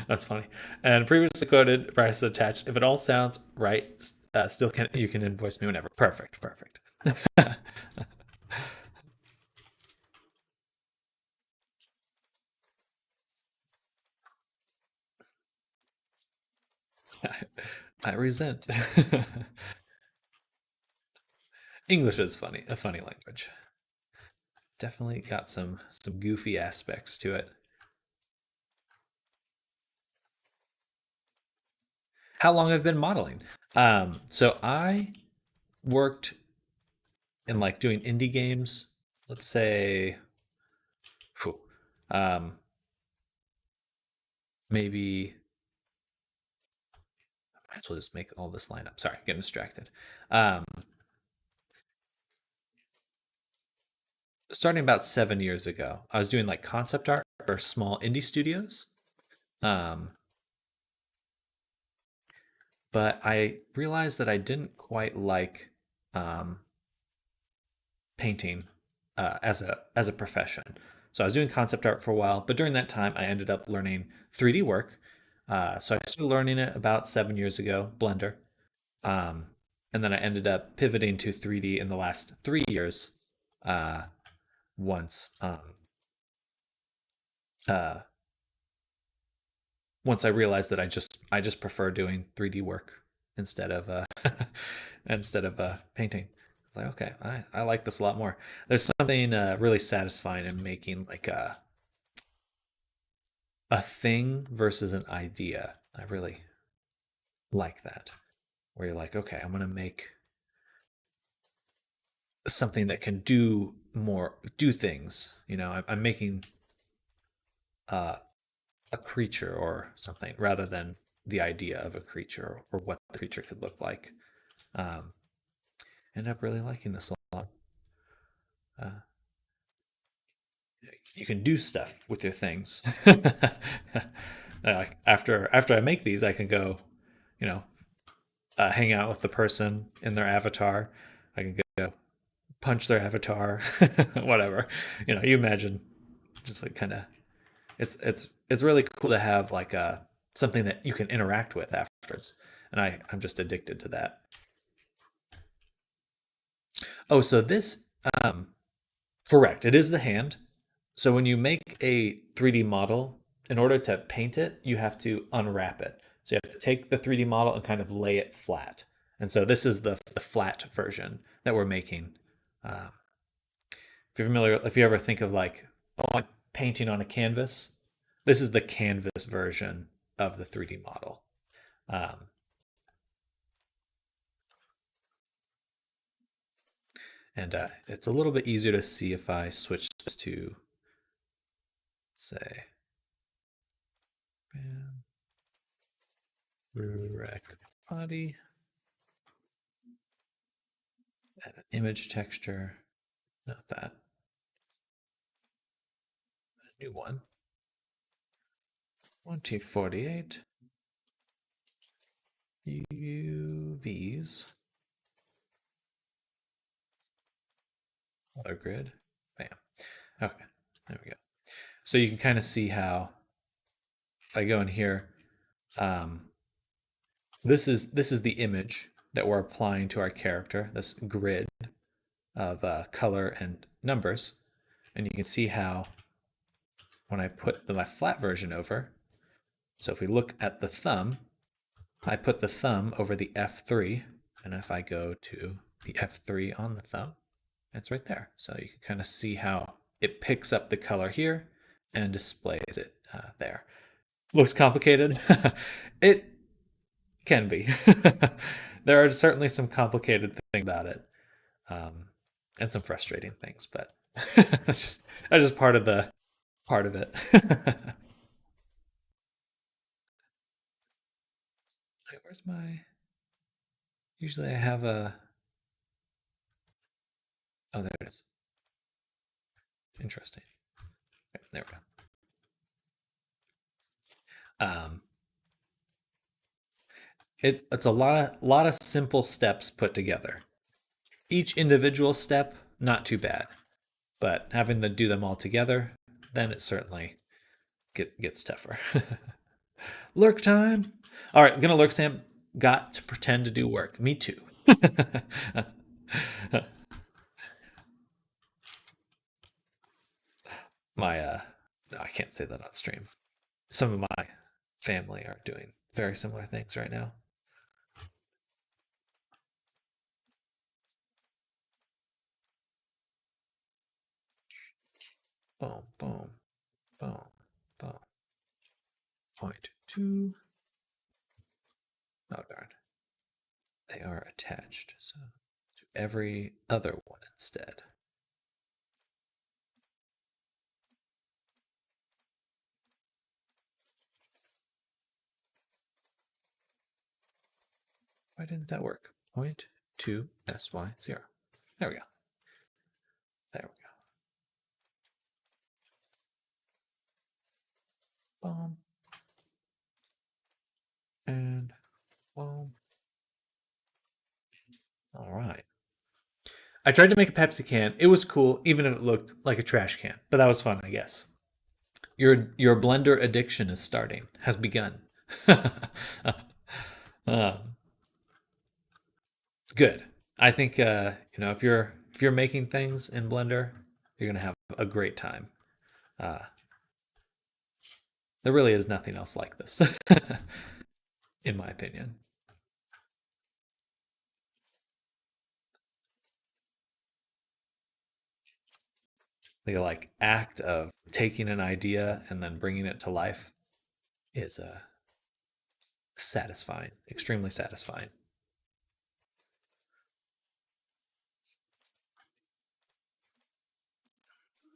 That's funny. And previously quoted prices attached. If it all sounds right, still can you can invoice me whenever. Perfect. Perfect. I resent. English is funny, a funny language. Definitely got some goofy aspects to it. How long I've been modeling? So I worked in like doing indie games. Let's say, phew, um, maybe I might as well just make all this line up. Sorry, getting distracted. Um, Starting about 7 years ago, I was doing like concept art for small indie studios. Um, but I realized that I didn't quite like um, painting as a profession. So I was doing concept art for a while, but during that time, I ended up learning 3D work. So I started learning it about 7 years ago, Blender. Um, and then I ended up pivoting to 3D in the last 3 years. Uh, once uh, once I realized that I just prefer doing 3D work instead of instead of painting. It's like, okay, I like this a lot more. There's something really satisfying in making like a thing versus an idea. I really like that. Where you're like, okay, I'm gonna make something that can do things. I'm making uh, a creature or something rather than the idea of a creature or what the creature could look like. Um, End up really liking this a lot. Uh, you can do stuff with your things. After I make these, I can go, you know, hang out with the person in their avatar. I can go punch their avatar, whatever. You imagine, just like kind of. It's really cool to have like something that you can interact with afterwards, and I'm just addicted to that. Oh, so this um, correct. It is the hand. So when you make a 3D model, in order to paint it, you have to unwrap it. So you have to take the 3D model and kind of lay it flat. And so this is the flat version that we're making. Um, if you're familiar, if you ever think of like, oh, I'm painting on a canvas, this is the canvas version of the 3D model. Um, and it's a little bit easier to see if I switch this to, say, rec body, add an image texture, not that, a new one, 2048, UVs, color grid, bam. Okay, there we go. So you can kind of see how, if I go in here, this is the image that we're applying to our character, this grid of color and numbers. And you can see how when I put my flat version over, so if we look at the thumb, I put the thumb over the F3, and if I go to the F3 on the thumb, it's right there. So you can kind of see how it picks up the color here and displays it there. Looks complicated. It can be. There are certainly some complicated things about it, and some frustrating things, but that's just part of it. Where's my? Usually I have a. Oh, there it is. Interesting. Okay, there we go. It's a lot of simple steps put together. Each individual step, not too bad, but having to do them all together, then it certainly gets tougher. Lurk time. All right, I'm gonna lurk, Sam. Got to pretend to do work. Me too. My no, I can't say that on stream. Some of my family are doing very similar things right now. Boom, boom, boom, boom. Point two. Oh darn. They are attached, so to every other one instead. Why didn't that work? Point two SY0. There we go. There we go. Boom. And boom. All right. I tried to make a Pepsi can. It was cool, even if it looked like a trash can. But that was fun, I guess. Your blender addiction is starting, has begun. um, good. I think if you're making things in Blender, you're gonna have a great time. Uh, there really is nothing else like this, in my opinion. The like act of taking an idea and then bringing it to life is satisfying, extremely satisfying.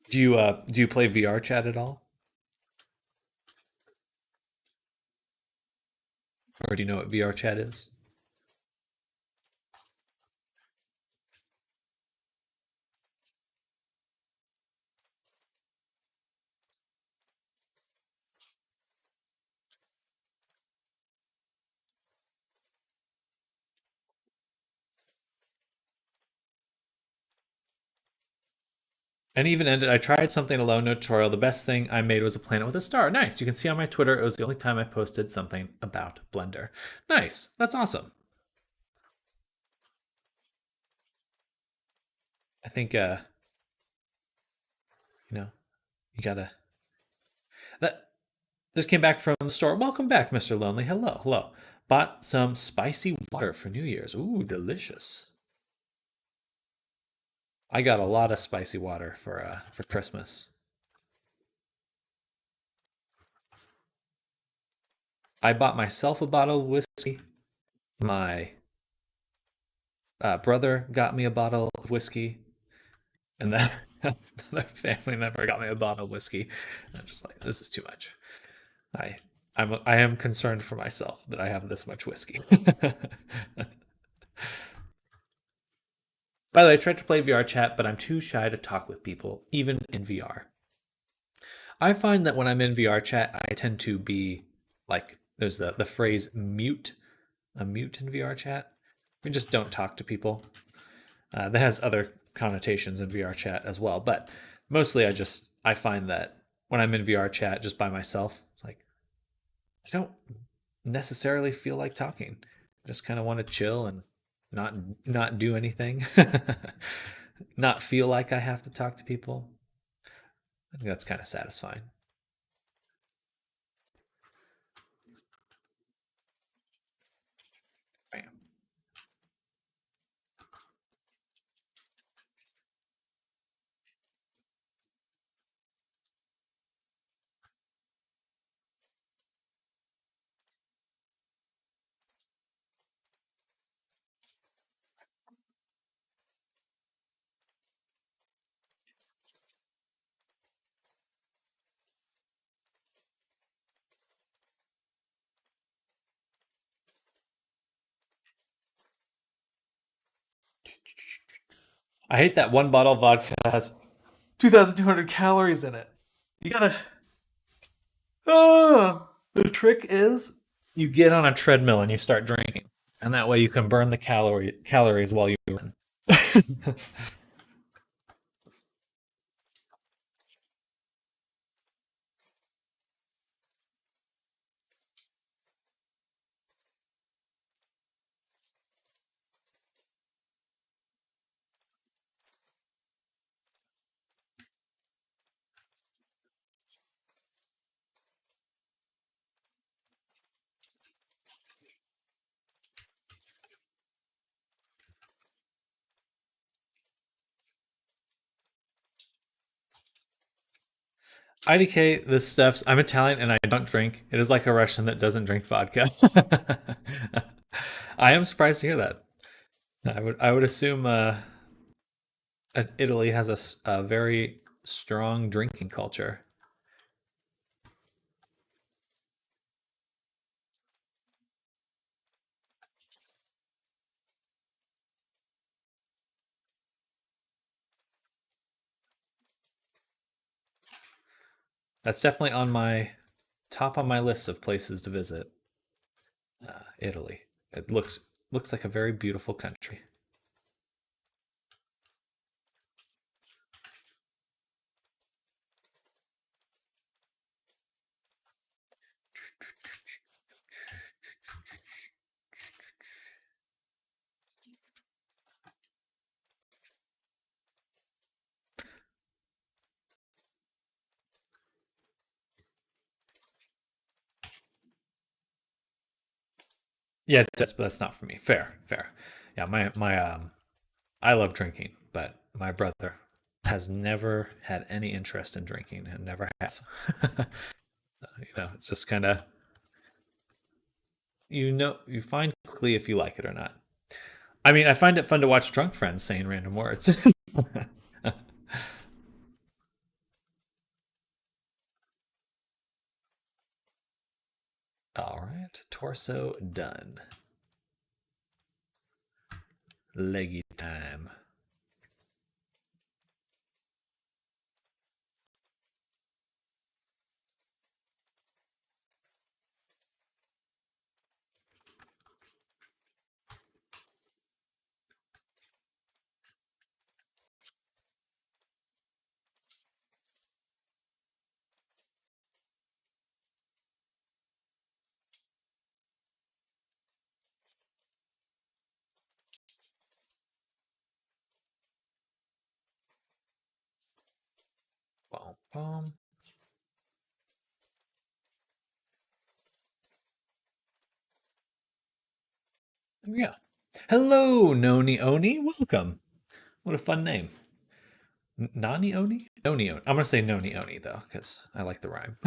Do you play VR chat at all, or do you know what VR chat is? And even ended. I tried something alone, no tutorial. The best thing I made was a planet with a star. Nice. You can see on my Twitter. It was the only time I posted something about Blender. Nice. That's awesome. I think you know you gotta that just came back from the store. Welcome back, Mr. Lonely. Hello, hello. Bought some spicy water for New Year's. Ooh, delicious. I got a lot of spicy water for Christmas. I bought myself a bottle of whiskey. My brother got me a bottle of whiskey, and then another family member got me a bottle of whiskey. And I'm just like, this is too much. I I am concerned for myself that I have this much whiskey. By the way, I tried to play VR chat, but I'm too shy to talk with people, even in VR. I find that when I'm in VR chat, I tend to be like, there's the phrase mute, a mute in VR chat. We just don't talk to people. That has other connotations in VR chat as well, but mostly I find that when I'm in VR chat just by myself, it's like I don't necessarily feel like talking. I just kind of want to chill and not not do anything, not feel like I have to talk to people. I think that's kind of satisfying. Bam. I hate that one bottle of vodka has 2,200 calories in it. You gotta. The trick is you get on a treadmill and you start drinking, and that way you can burn the calories while you run. IDK, this stuff's. I'm Italian and I don't drink. It is like a Russian that doesn't drink vodka. I am surprised to hear that. I would assume Italy has a very strong drinking culture. That's definitely on my top on my list of places to visit. Italy. It looks like a very beautiful country. Yeah, that's not for me. Fair, fair. Yeah, I love drinking, but my brother has never had any interest in drinking and never has. It's just kind of you find quickly if you like it or not. I mean, I find it fun to watch drunk friends saying random words. All right, torso done. Leggy time. Boom, boom. Yeah. Hello, Noni Oni. Welcome. What a fun name. Nani Oni? Noni Oni. I'm going to say Noni Oni, though, because I like the rhyme.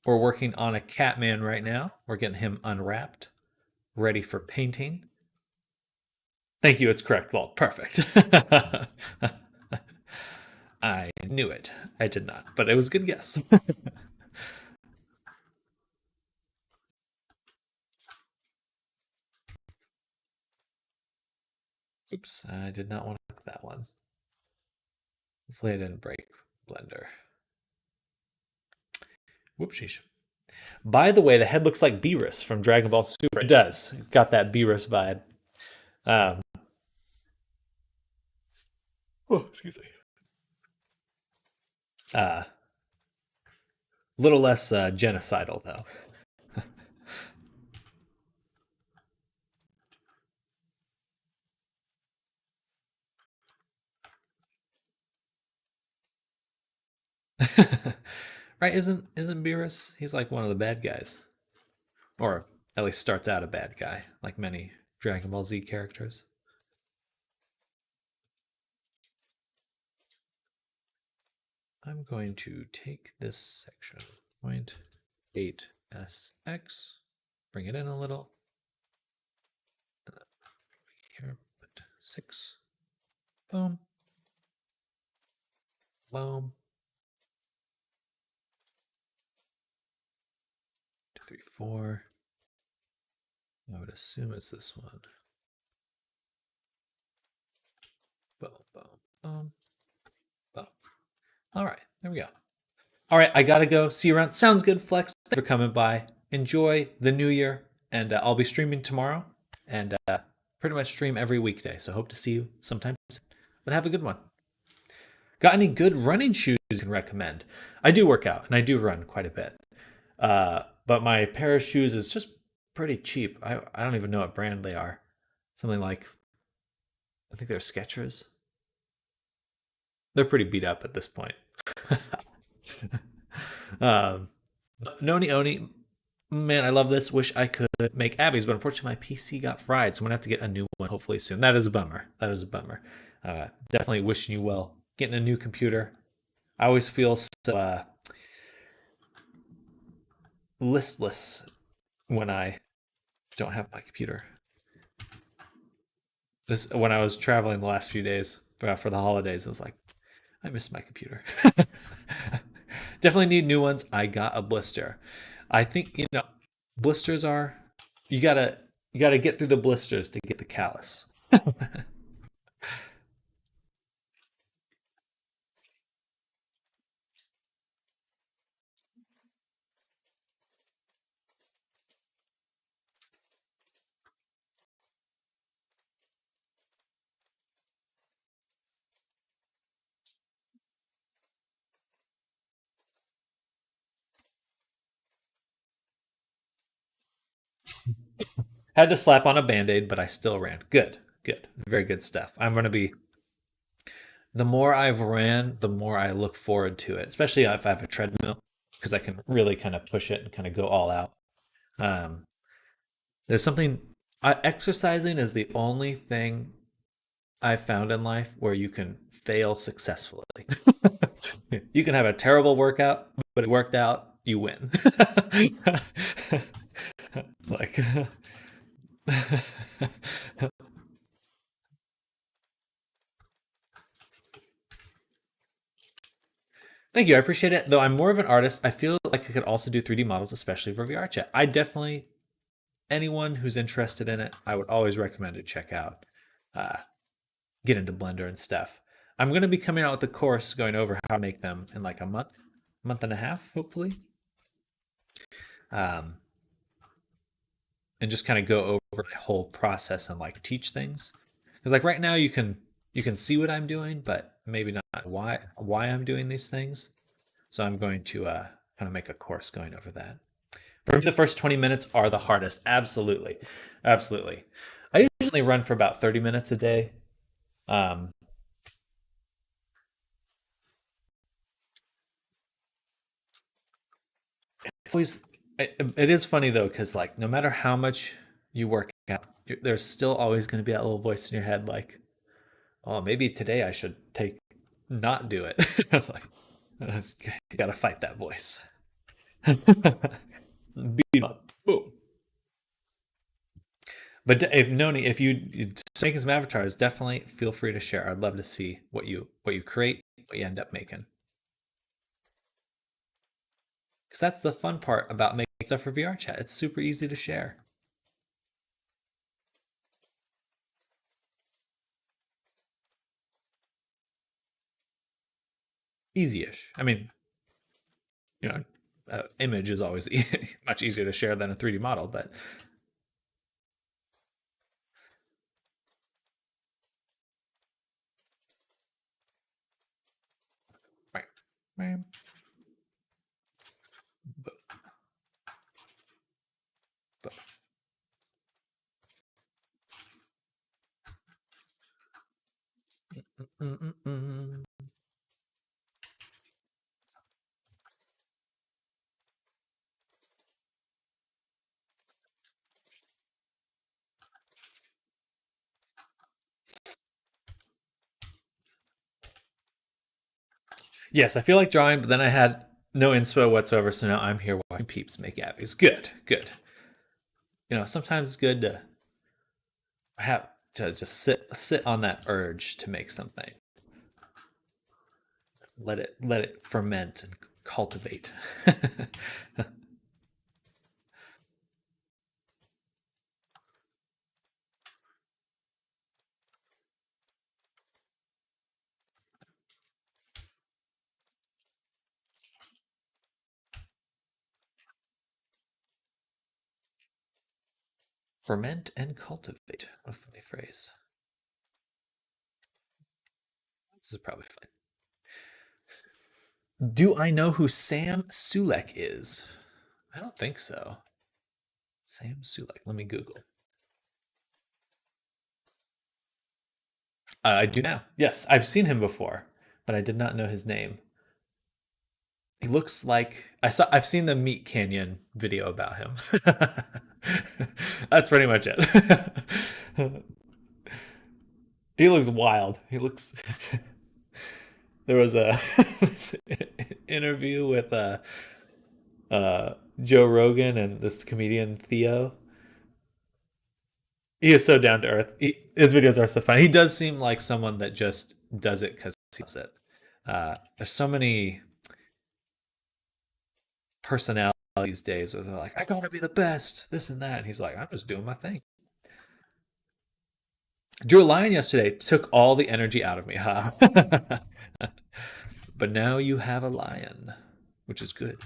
We're working on a Catman right now. We're getting him unwrapped, ready for painting. Thank you. It's correct, Lol. Perfect. I knew it. I did not, but it was a good guess. Oops, I did not want to click that one. Hopefully I didn't break Blender. Whoopsies. By the way, the head looks like Beerus from Dragon Ball Super. It does. It's got that Beerus vibe. Um, oh, excuse me. Uh, little less genocidal, though. Right? Isn't Beerus? He's like one of the bad guys, or at least starts out a bad guy, like many Dragon Ball Z characters. I'm going to take this section, 0.8sx, bring it in a little. Here, put 6. Boom. Boom. 2, 3, 4. I would assume it's this one. Boom, boom, boom, boom. All right, there we go. All right, I gotta go. See you around. Sounds good, Flex. Thanks for coming by. Enjoy the new year, and I'll be streaming tomorrow, and pretty much stream every weekday. So hope to see you sometime soon. But have a good one. Got any good running shoes you can recommend? I do work out and I do run quite a bit, but my pair of shoes is just pretty cheap. I don't even know what brand they are. Something like I think they're Skechers. They're pretty beat up at this point. um, Noni Oni, man, I love this. Wish I could make Abby's, but unfortunately my PC got fried, so I'm gonna have to get a new one hopefully soon. That is a bummer. That is a bummer. Definitely wishing you well getting a new computer. I always feel so listless when I don't have my computer. This when I was traveling the last few days for the holidays, I was like, I miss my computer. Definitely need new ones. I got a blister. I think blisters are you gotta get through the blisters to get the callus. Had to slap on a band-aid, but I still ran. Good, good, very good stuff. I'm gonna be the more I've ran, the more I look forward to it, especially if I have a treadmill. because I can really kind of push it and kind of go all out. Um, there's something, exercising is the only thing I've found in life where you can fail successfully. You can have a terrible workout, but it worked out, you win. Like, thank you. I appreciate it. Though I'm more of an artist, I feel like I could also do 3D models, especially for VR chat. I definitely, anyone who's interested in it, I would always recommend to check out, uh, get into Blender and stuff. I'm going to be coming out with a course going over how to make them in like a month and a half, hopefully. Um, and just kind of go over my whole process and like teach things. Because like right now you can see what I'm doing, but maybe not why I'm doing these things. So I'm going to kind of make a course going over that. For me, the first 20 minutes are the hardest. Absolutely, absolutely. I usually run for about 30 minutes a day. Um, it's always it is funny though because like no matter how much you work out, there's still always going to be that little voice in your head like, oh, maybe today I should take not do it. It's like you gotta fight that voice. Beat up, boom. But if Noni, if you making some avatars, definitely feel free to share. I'd love to see what you create, what you end up making. Because that's the fun part about making stuff for VR chat. It's super easy to share. Easy-ish. I mean, you know, image is always much easier to share than a 3D model, but right. Right. But, but. Mm, mm, mm. Yes, I feel like drawing, but then I had no inspo whatsoever, so now I'm here watching peeps make abbeys. Good, good. Sometimes it's good to have to just sit on that urge to make something. Let it ferment and cultivate. Ferment and cultivate. What a funny phrase. This is probably fun. Do I know who Sam Sulek is? I don't think so. Sam Sulek. Let me Google. I do now. Yes, I've seen him before, but I did not know his name. He looks like I've seen the Meat Canyon video about him. That's pretty much it. He looks wild. He looks there was a interview with Joe Rogan and this comedian Theo. He is so down to earth. His videos are so funny. He does seem like someone that just does it because he loves it. There's so many personalities these days where they're like, I gotta be the best, this and that. And he's like, I'm just doing my thing. Drew a lion yesterday, took all the energy out of me, huh? But now you have a lion, which is good.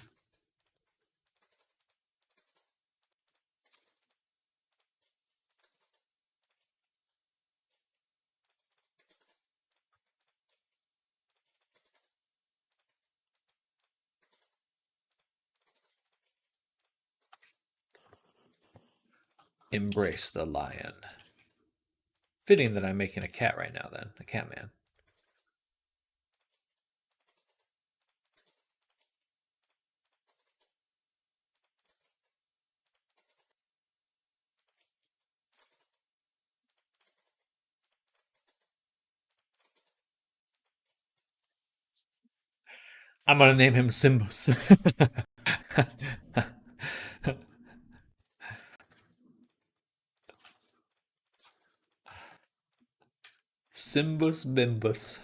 Embrace the lion. Fitting that I'm making a cat right now, then. A cat man. I'm gonna name him Simbus. Simbus Bimbus.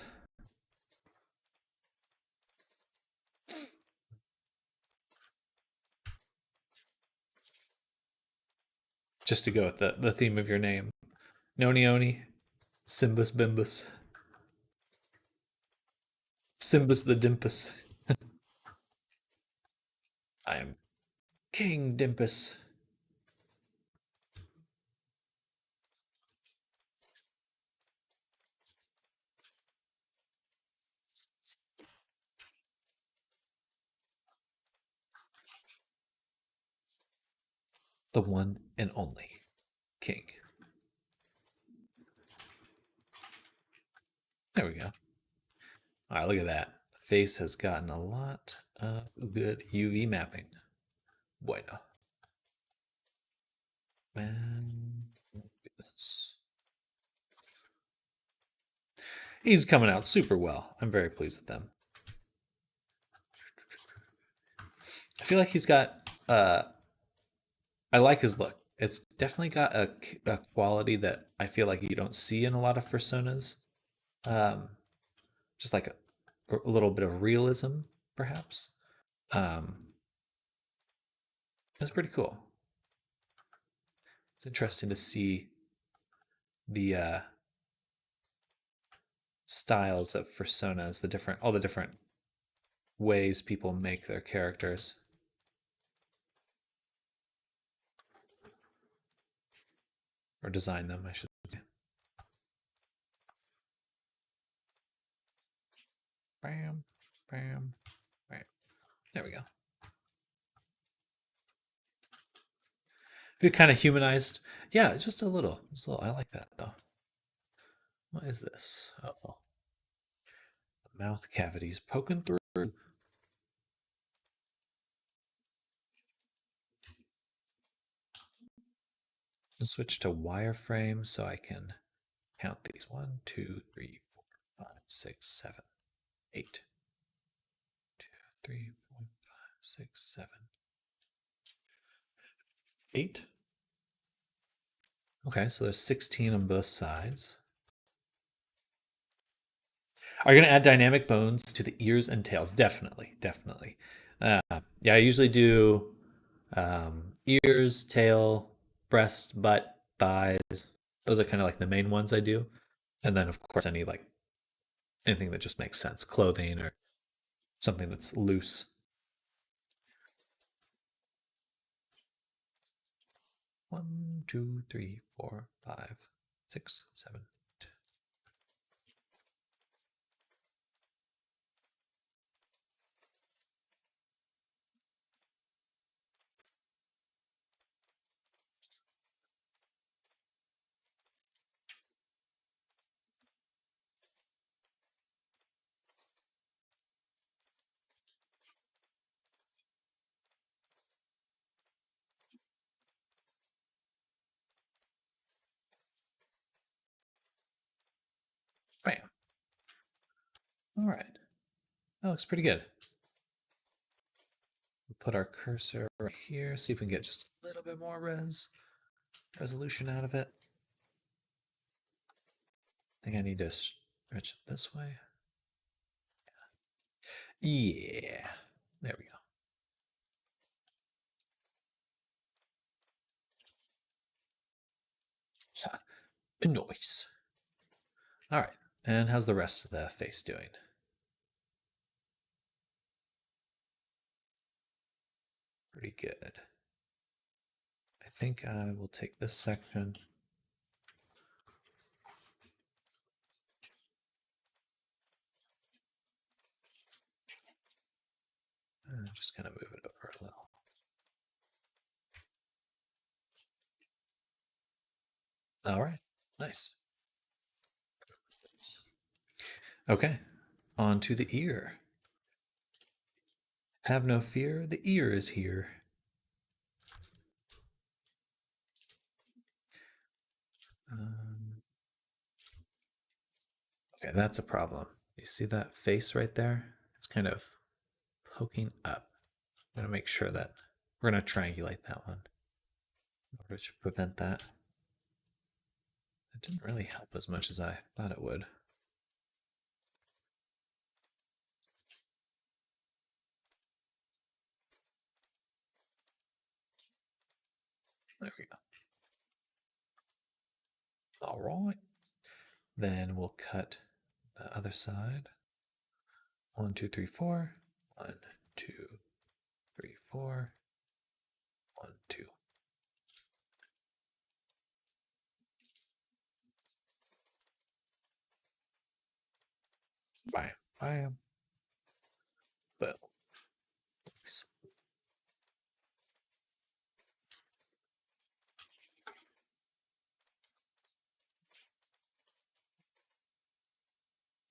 Just to go with the theme of your name. Noni Oni. Simbus Bimbus. Simbus the Dimpus. I am King Dimpus. The one and only king. There we go. All right, look at that. The face has gotten a lot of good UV mapping. Bueno. And look at this. He's coming out super well. I'm very pleased with them. I feel like he's got I like his look. It's definitely got a quality that I feel like you don't see in a lot of personas. Um, just like a little bit of realism, perhaps. Um, it's pretty cool. It's interesting to see the styles of personas, all the different ways people make their characters. Or design them, I should say. Bam, bam. Right. There we go. If you kind of humanized, yeah, just a little. Just a little. I like that though. What is this? Oh, the mouth cavities poking through. And switch to wireframe so I can count these. 1, 2, 3, 4, 5, 6, 7, 8. 2, 3, 4, 5, 6, 7, 8. Okay, so there's 16 on both sides. Are you going to add dynamic bones to the ears and tails? Definitely, definitely. Yeah, I usually do ears, tail, breast, butt, thighs. Those are kind of like the main ones I do. And then, of course, anything that just makes sense, clothing or something that's loose. One, two, three, four, five, 6, 7. Bam. All right. That looks pretty good. We'll put our cursor right here, see if we can get just a little bit more resolution out of it. I think I need to stretch it this way. Yeah. There we go. Nice. All right. And how's the rest of the face doing? Pretty good. I think I will take this section. And just kind of move it over a little. All right. Nice. Okay. On to the ear. Have no fear, the ear is here. Okay, that's a problem. You see that face right there? It's kind of poking up. I'm going to make sure that we're going to triangulate that one in order to prevent that. It didn't really help as much as I thought it would. There we go. All right. Then we'll cut the other side. 1, 2, 3, 4. 1, 2, 3, 4. 1, 2. Bam, bam. Boom. Oops.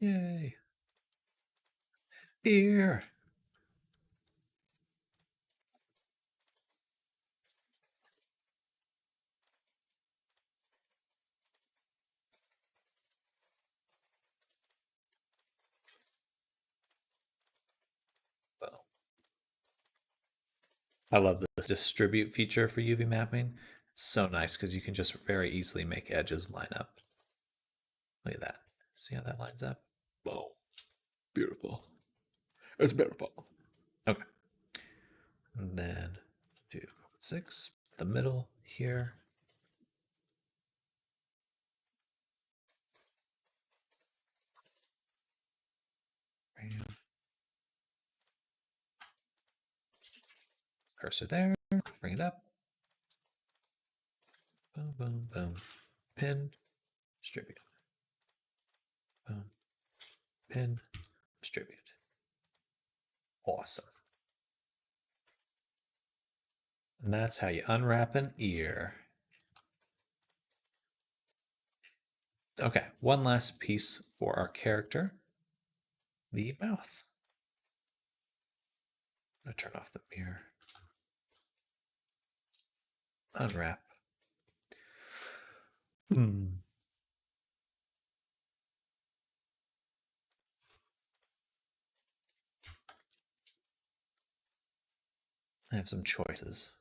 Yay. Ear. Well, I love this distribute feature for UV mapping. It's so nice because you can just very easily make edges line up. Look at that. See how that lines up? Boom. Beautiful. It's beautiful. Okay. And then do 6, the middle here. Bam. Cursor there. Bring it up. Boom, boom, boom. Pin. Distribute. Boom. Pin. Distribute. Awesome. And that's how you unwrap an ear. Okay, one last piece for our character. The mouth. I'm going to turn off the mirror. Unwrap. I have some choices.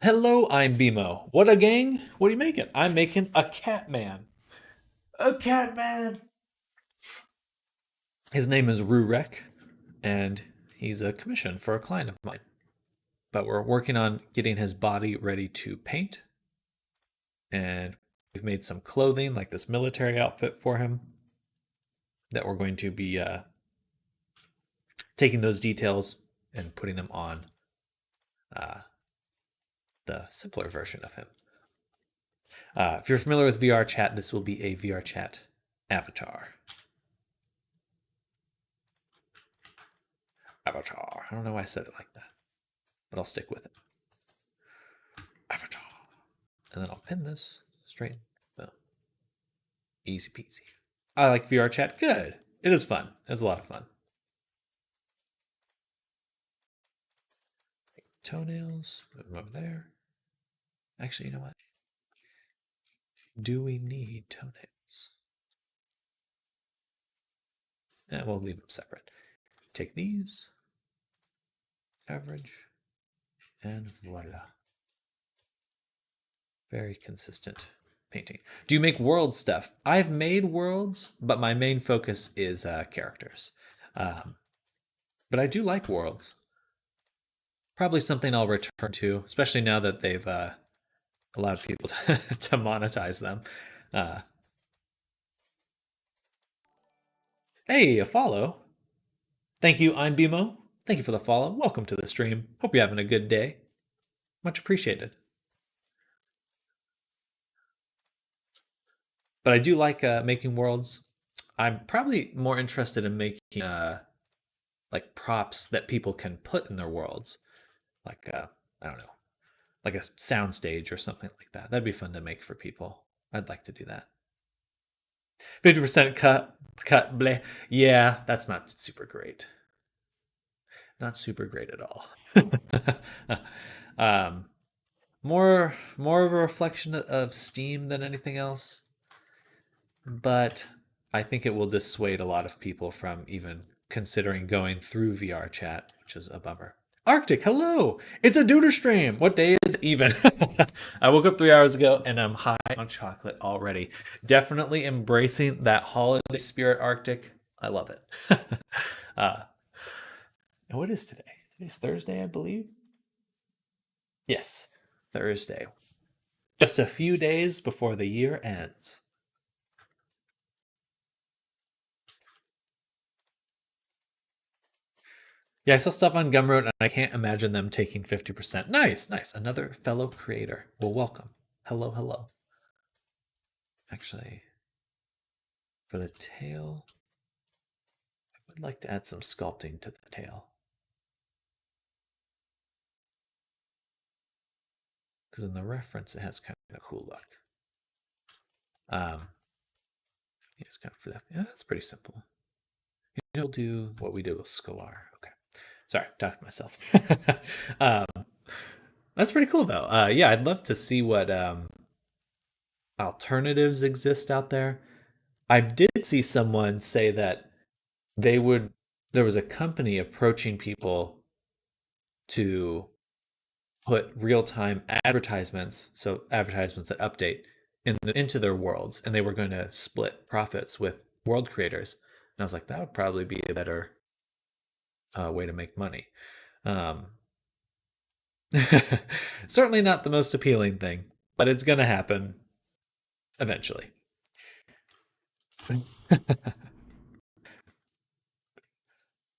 Hello, I'm BMO. What a gang? What are you making? I'm making a cat man. A cat man. His name is Rurek, and he's a commission for a client of mine. But we're working on getting his body ready to paint. And we've made some clothing, like this military outfit for him, that we're going to be taking those details and putting them on the simpler version of him. If you're familiar with VR chat, this will be a VR chat avatar. Avatar. I don't know why I said it like that, but I'll stick with it. Avatar. And then I'll pin this straight. Boom. Easy peasy. I like VR chat. Good. It is fun. It's a lot of fun. Toenails. Put them over there. Actually, you know what? Do we need toenails? We'll leave them separate. Take these. Average. And voila. Very consistent painting. Do you make world stuff? I've made worlds, but my main focus is characters. But I do like worlds. Probably something I'll return to, especially now that they've allowed people to monetize them. Hey, a follow. Thank you, I'm BMO. Thank you for the follow. Welcome to the stream. Hope you're having a good day. Much appreciated. But I do like making worlds. I'm probably more interested in making like props that people can put in their worlds. Like, I don't know, like a soundstage or something like that. That'd be fun to make for people. I'd like to do that. 50% cut, bleh. Yeah, that's not super great. Not super great at all. More of a reflection of Steam than anything else. But I think it will dissuade a lot of people from even considering going through VR chat, which is a bummer. Arctic, hello! It's a Duder stream! What day is it even? I woke up 3 hours ago and I'm high on chocolate already. Definitely embracing that holiday spirit, Arctic. I love it. uh, and what is today? Today's Thursday, I believe. Yes, Thursday. Just a few days before the year ends. Yeah, I saw stuff on Gumroad and I can't imagine them taking 50%. Nice, nice. Another fellow creator. Well, welcome. Hello, hello. Actually, for the tail, I would like to add some sculpting to the tail. Because in the reference, it has kind of a cool look. It's kind of fluffy. Yeah, that's pretty simple. You'll do what we did with Scalar. Okay. Sorry, talking to myself. That's pretty cool, though. Yeah, I'd love to see what alternatives exist out there. I did see someone say that there was a company approaching people to put real-time advertisements, so advertisements that update into their worlds, and they were going to split profits with world creators. And I was like, that would probably be a better way to make money. Certainly not the most appealing thing, but it's going to happen eventually.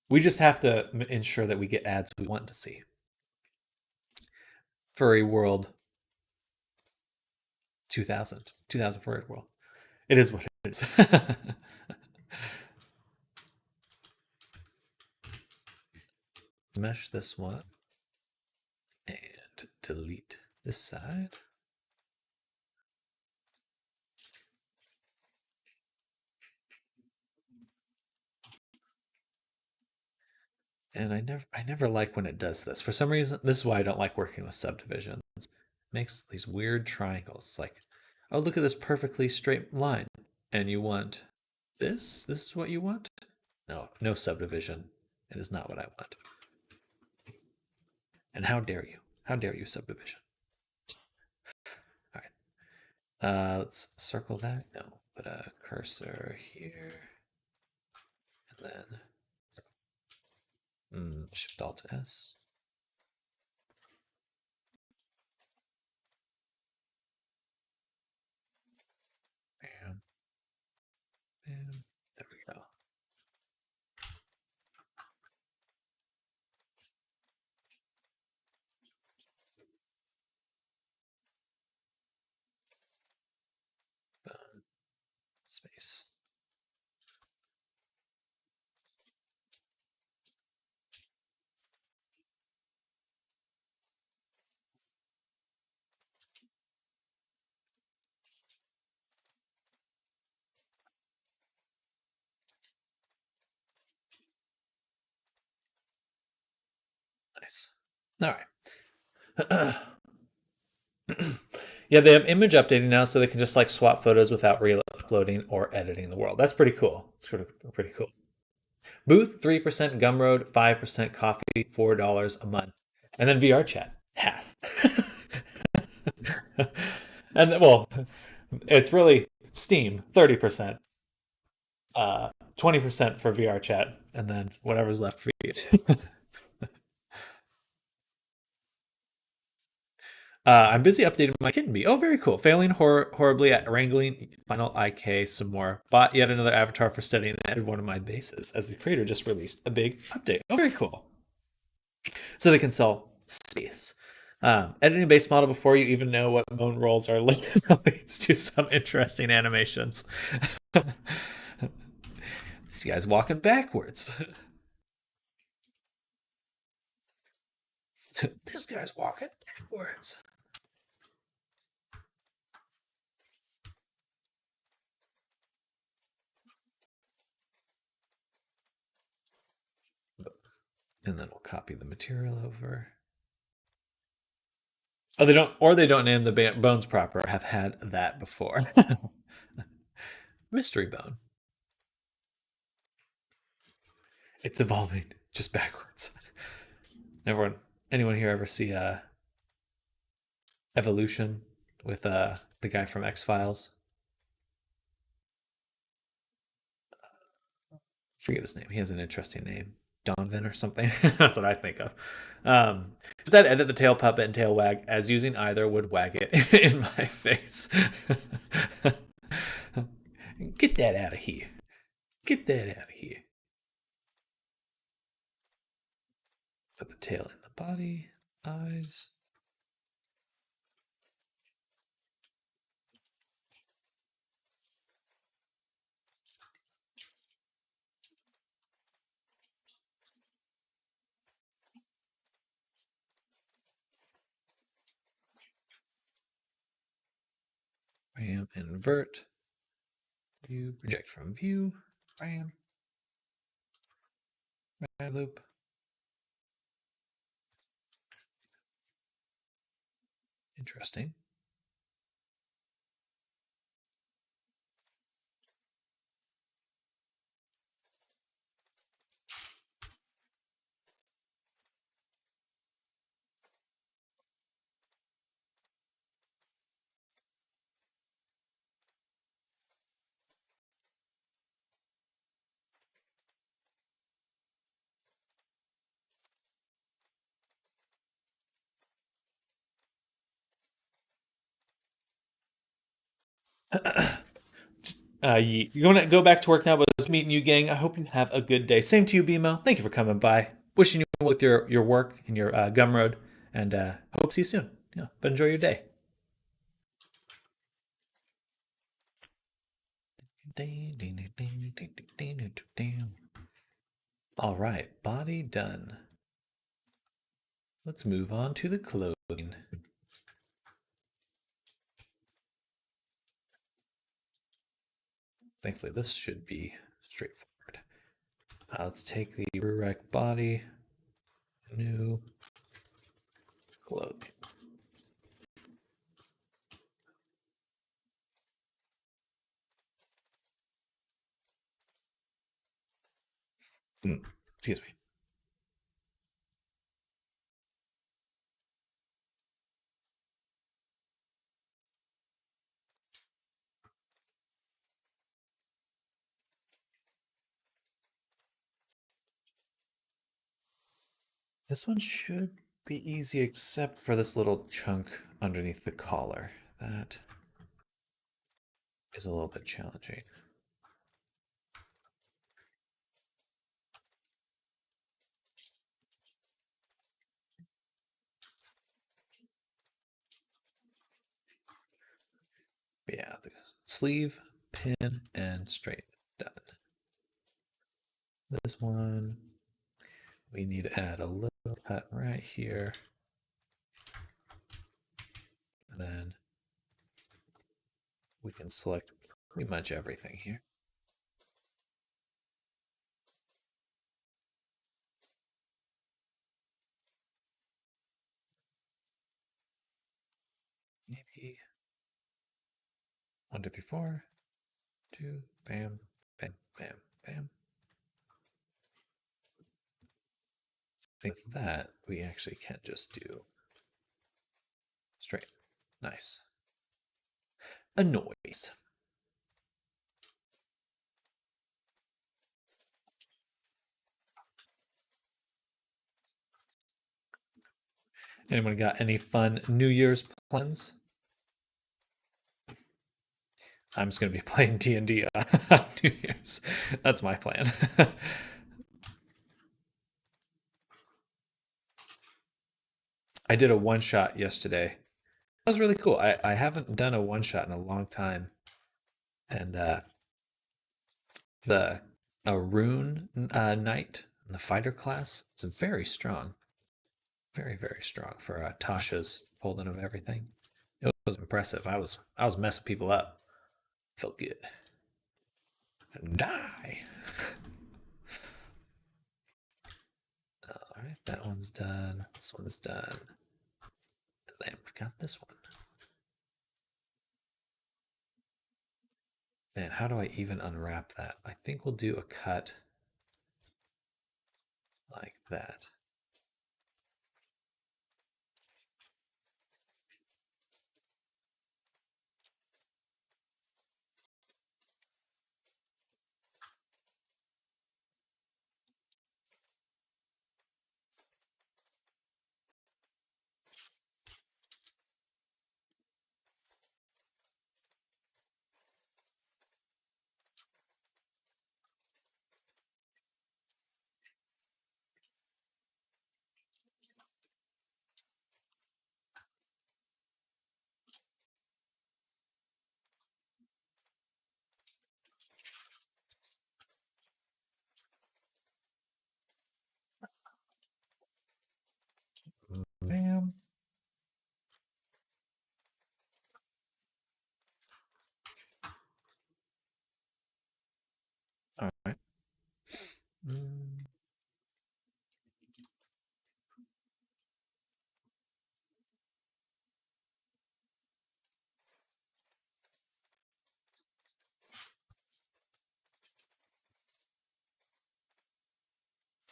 We just have to ensure that we get ads we want to see. Furry World 2000 Furry World. It is what it is. Mesh this one and delete this side. And I never like when it does this. For some reason, this is why I don't like working with subdivisions. It makes these weird triangles. It's like, oh, look at this perfectly straight line. And you want this? This is what you want? No, no subdivision. It is not what I want. And how dare you? How dare you, subdivision? All right. Let's circle that. No, put a cursor here. And then Shift Alt S. Bam. Bam. There we go. Space. Nice. All right. Yeah, they have image updating now, so they can just like swap photos without re-uploading or editing the world. That's pretty cool. It's pretty cool. Booth 3%, Gumroad 5%, coffee $4 a month, and then VR chat half. And well, it's really Steam 30%, 20% for VR chat, and then whatever's left for you. I'm busy updating my kitten bee. Oh, very cool. Failing horribly at wrangling final IK some more. Bought yet another avatar for studying and added one of my bases as the creator just released a big update. Oh, very cool. So they can sell space. Editing a base model before you even know what bone rolls are leads to some interesting animations. This guy's walking backwards. This guy's walking backwards. And then we'll copy the material over. Oh, they don't name the bones proper. Have had that before. Mystery bone. It's evolving just backwards. Anyone here ever see Evolution with the guy from X Files? Forget his name. He has an interesting name, Donovan or something. That's what I think of. Just that edit the tail puppet and tail wag as using either would wag it in my face. Get that out of here. Get that out of here. Put the tail in the body, eyes. Ram, invert. View, project from view. Ram. Ram loop. Interesting. You're going to go back to work now, but it's meeting you, gang. I hope you have a good day. Same to you, BMO. Thank you for coming by. Wishing you well with your work and your Gumroad, and hope to see you soon. Yeah, but enjoy your day. All right, body done. Let's move on to the clothing. Thankfully, this should be straightforward. Let's take the Rurek body, new clothing. Excuse me. This one should be easy except for this little chunk underneath the collar. That is a little bit challenging. But yeah, the sleeve, pin, and straight. Done. This one, we need to add a little cut right here. And then we can select pretty much everything here. Maybe 1, 2, 3, 4, 2, bam, bam, bam, bam. I think that we actually can't just do straight. Nice. A noise. Anyone got any fun New Year's plans? I'm just going to be playing D&D on New Year's. That's my plan. I did a one shot yesterday. That was really cool. I haven't done a one shot in a long time. And the a rune knight in the fighter class, it's very strong. Very, very strong for Tasha's holding of everything. It was impressive. I was messing people up. Felt good. And die. All right, that one's done. This one's done. And then we've got this one. Man, how do I even unwrap that? I think we'll do a cut like that. Bam. All right. Mm.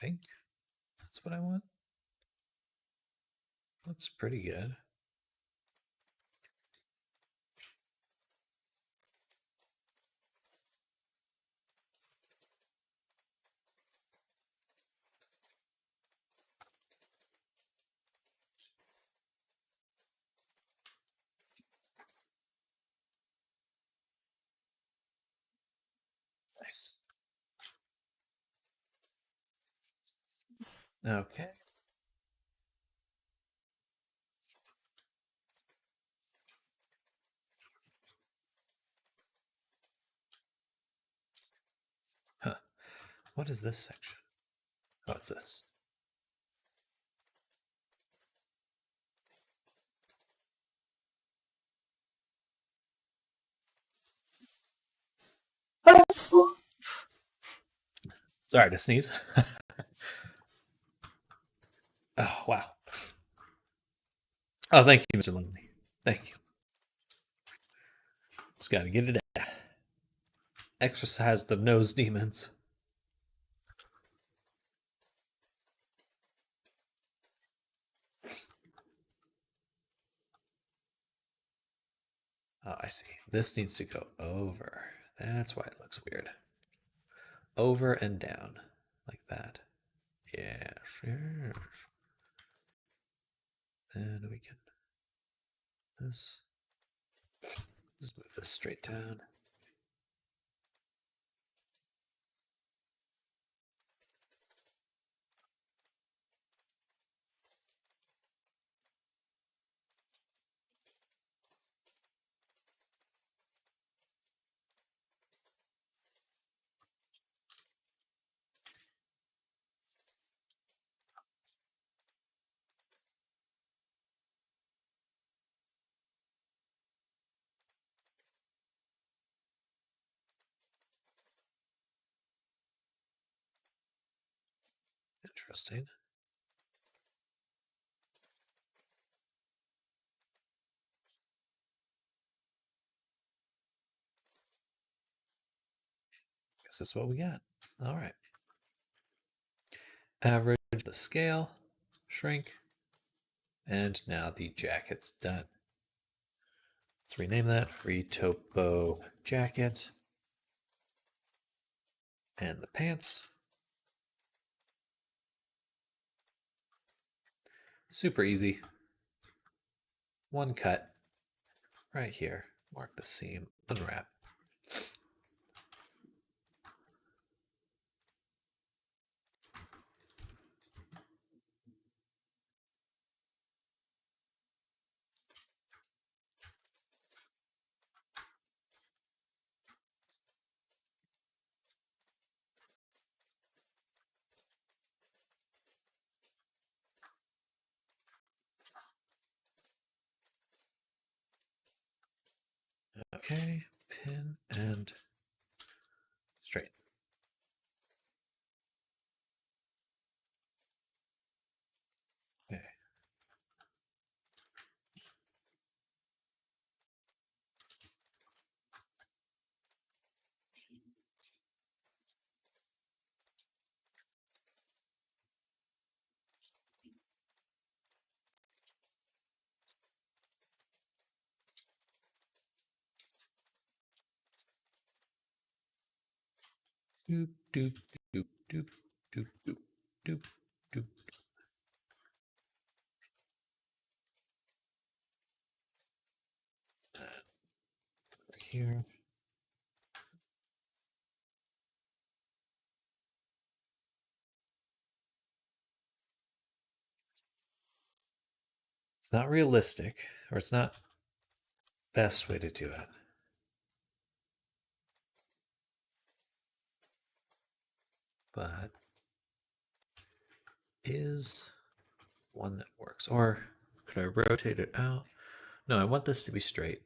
I think that's what I want. Looks pretty good. Nice. Okay. Huh. What is this section? Oh, it's this. Sorry to sneeze. Oh, wow. Oh, thank you, Mr. Lonely. Thank you. Just got to get it out. Exorcise the nose demons. Oh, I see. This needs to go over. That's why it looks weird. Over and down. Like that. Yes, yes. Then we can. This. Just move this straight down. Interesting. Guess that's what we got. All right. Average the scale, shrink, and now the jacket's done. Let's rename that Retopo jacket. And the pants. Super easy. One cut right here. Mark the seam, unwrap. Okay, pin and straight. Okay. Doop, doop, doop, doop, doop, doop, doop, doop. Here. It's not realistic, or it's not best way to do it. But is one that works. Or could I rotate it out? No, I want this to be straight.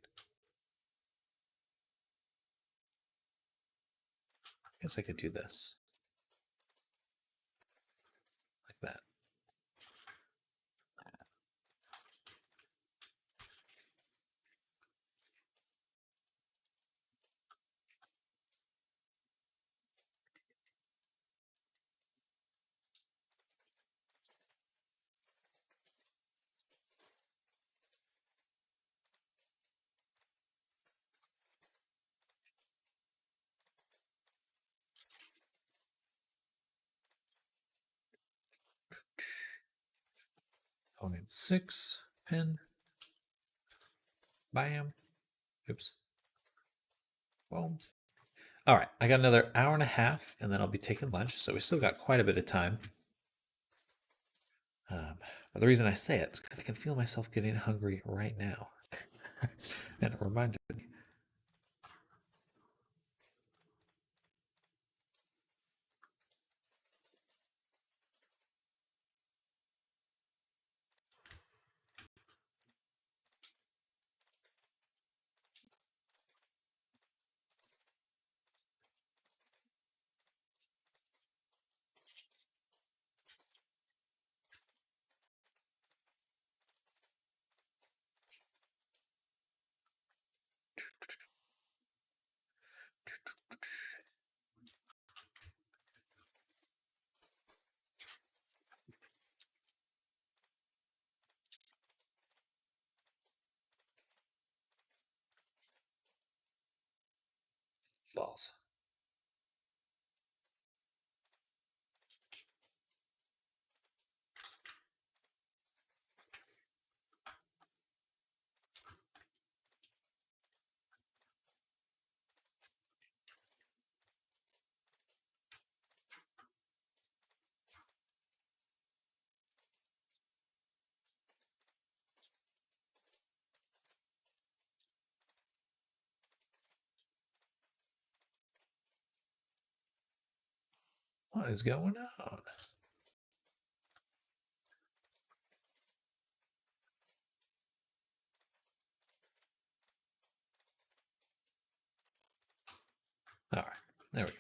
I guess I could do this. Like that. I'll need 6 pin. Bam. Oops. Boom. All right, I got another hour and a half, and then I'll be taking lunch. So we still got quite a bit of time. But the reason I say it is because I can feel myself getting hungry right now. And it reminded me. Balls. What is going on? All right, there we go.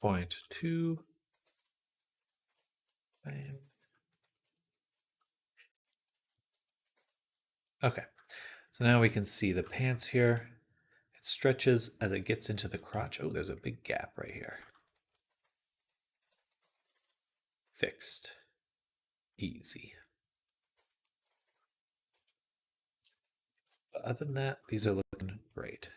0.2. Bam. Okay, so now we can see the pants here. It stretches as it gets into the crotch. Oh, there's a big gap right here. Fixed. Easy. But other than that, these are looking great.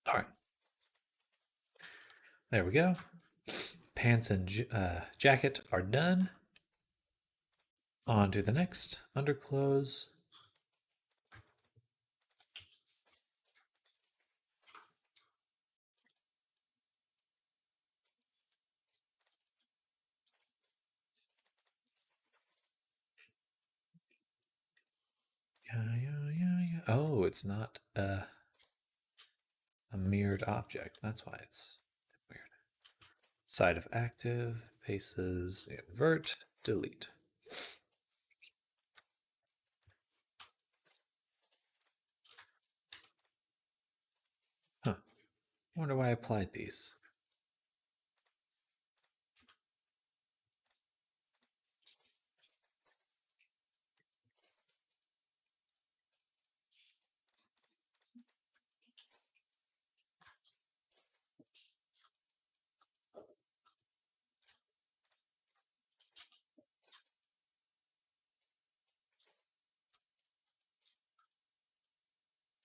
All right. There we go. Pants and jacket are done. On to the next underclothes. Yeah. Oh, it's not a mirrored object. That's why it's weird. Side of active, faces, invert. delete. Huh. I wonder why I applied these.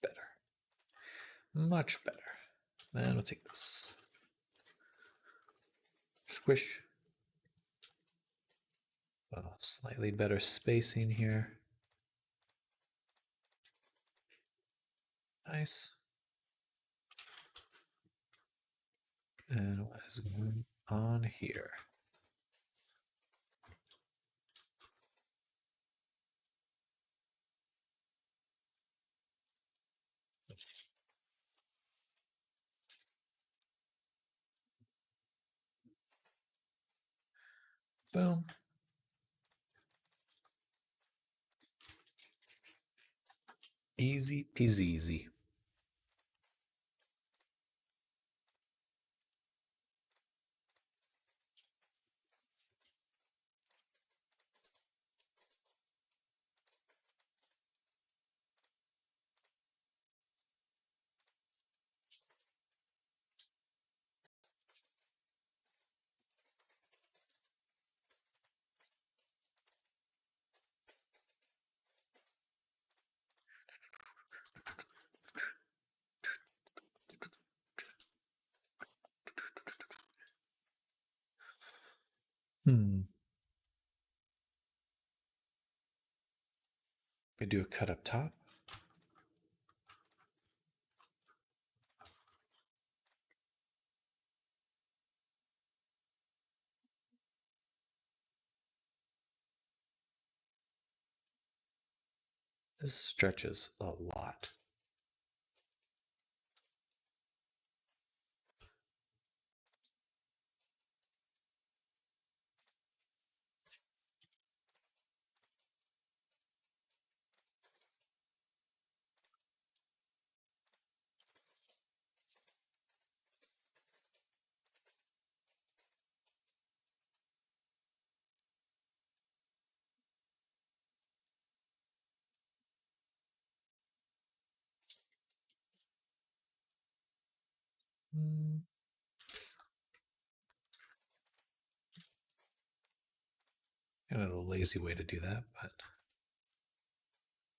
Better. Much better. Then we'll take this. Squish. Slightly better spacing here. Nice. And what is going on here? Boom. Easy peasy. Could do a cut up top. This stretches a lot. Kind of a lazy way to do that, but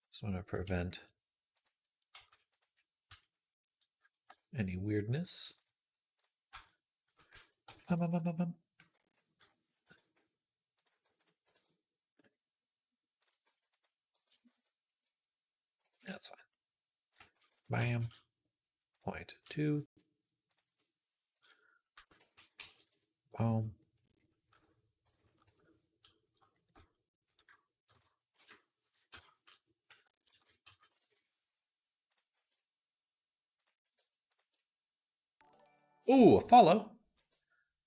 just want to prevent any weirdness. That's fine. Bam. Point 2. Boom. Ooh, a follow.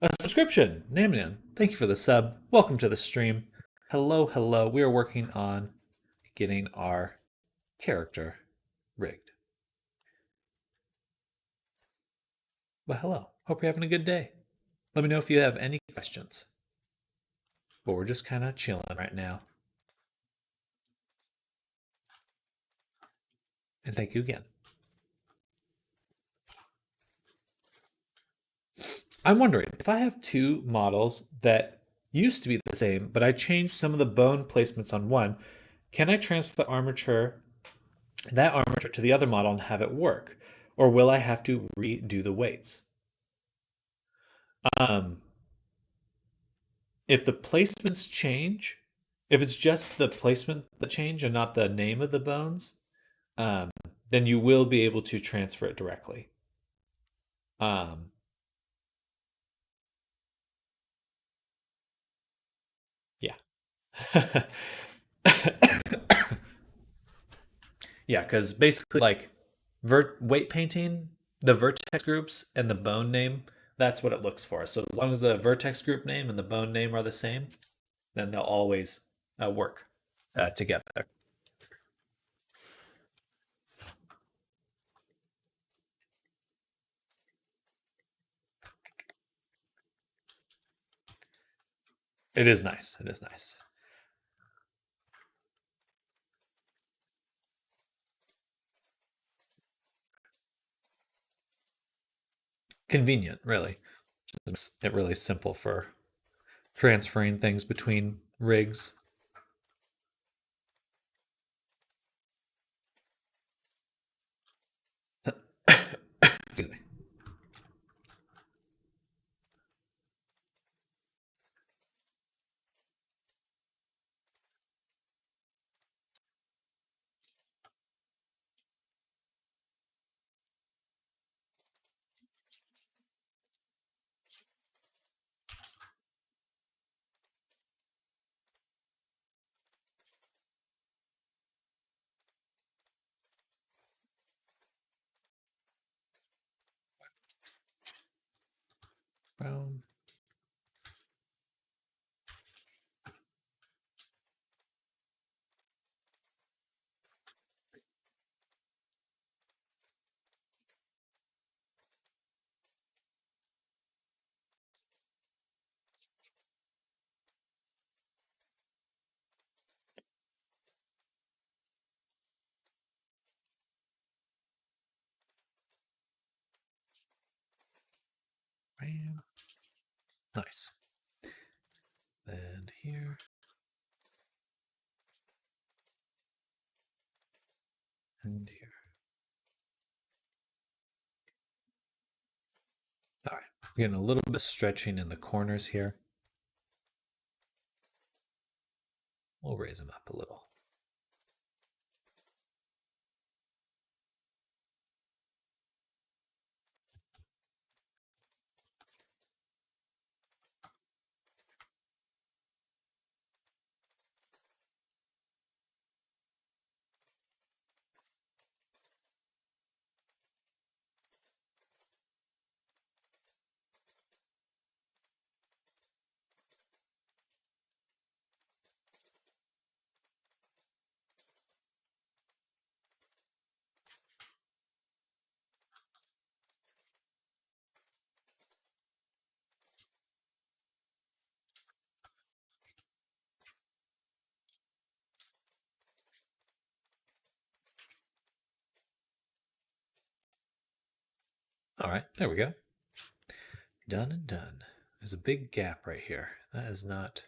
A subscription. Namnian, thank you for the sub. Welcome to the stream. Hello. We are working on getting our character rigged. Well, hello. Hope you're having a good day. Let me know if you have any questions. But we're just kind of chilling right now. And thank you again. I'm wondering if I have two models that used to be the same, but I changed some of the bone placements on one, can I transfer that armature to the other model and have it work? Or will I have to redo the weights? If the placements change, if it's just the placement that change and not the name of the bones, then you will be able to transfer it directly. Yeah. Yeah, because basically, like weight painting, the vertex groups and the bone name, that's what it looks for. So as long as the vertex group name and the bone name are the same, then they'll always work together. It is nice. It is nice. Convenient, really. It's it really simple for transferring things between rigs. Excuse me. Brown. Brown. Nice. And here. And here. All right. We're getting a little bit of stretching in the corners here. We'll raise them up a little. All right, there we go. Done and done. There's a big gap right here. That is not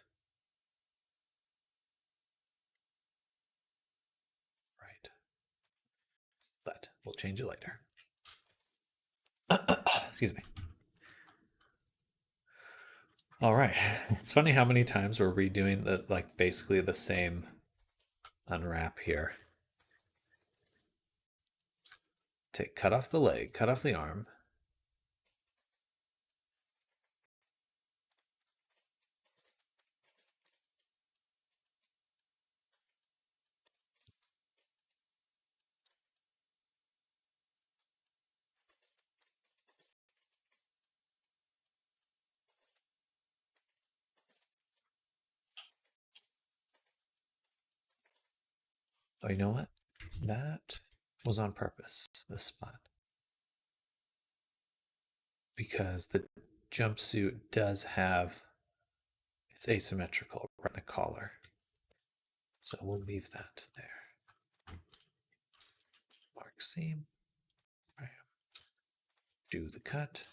right. But we'll change it later. Excuse me. All right. It's funny how many times we're redoing the like basically the same unwrap here. Cut off the leg, cut off the arm. Oh, you know what? That was on purpose, this spot. Because the jumpsuit does have, it's asymmetrical right in the collar. So we'll leave that there. Mark seam. Do the cut.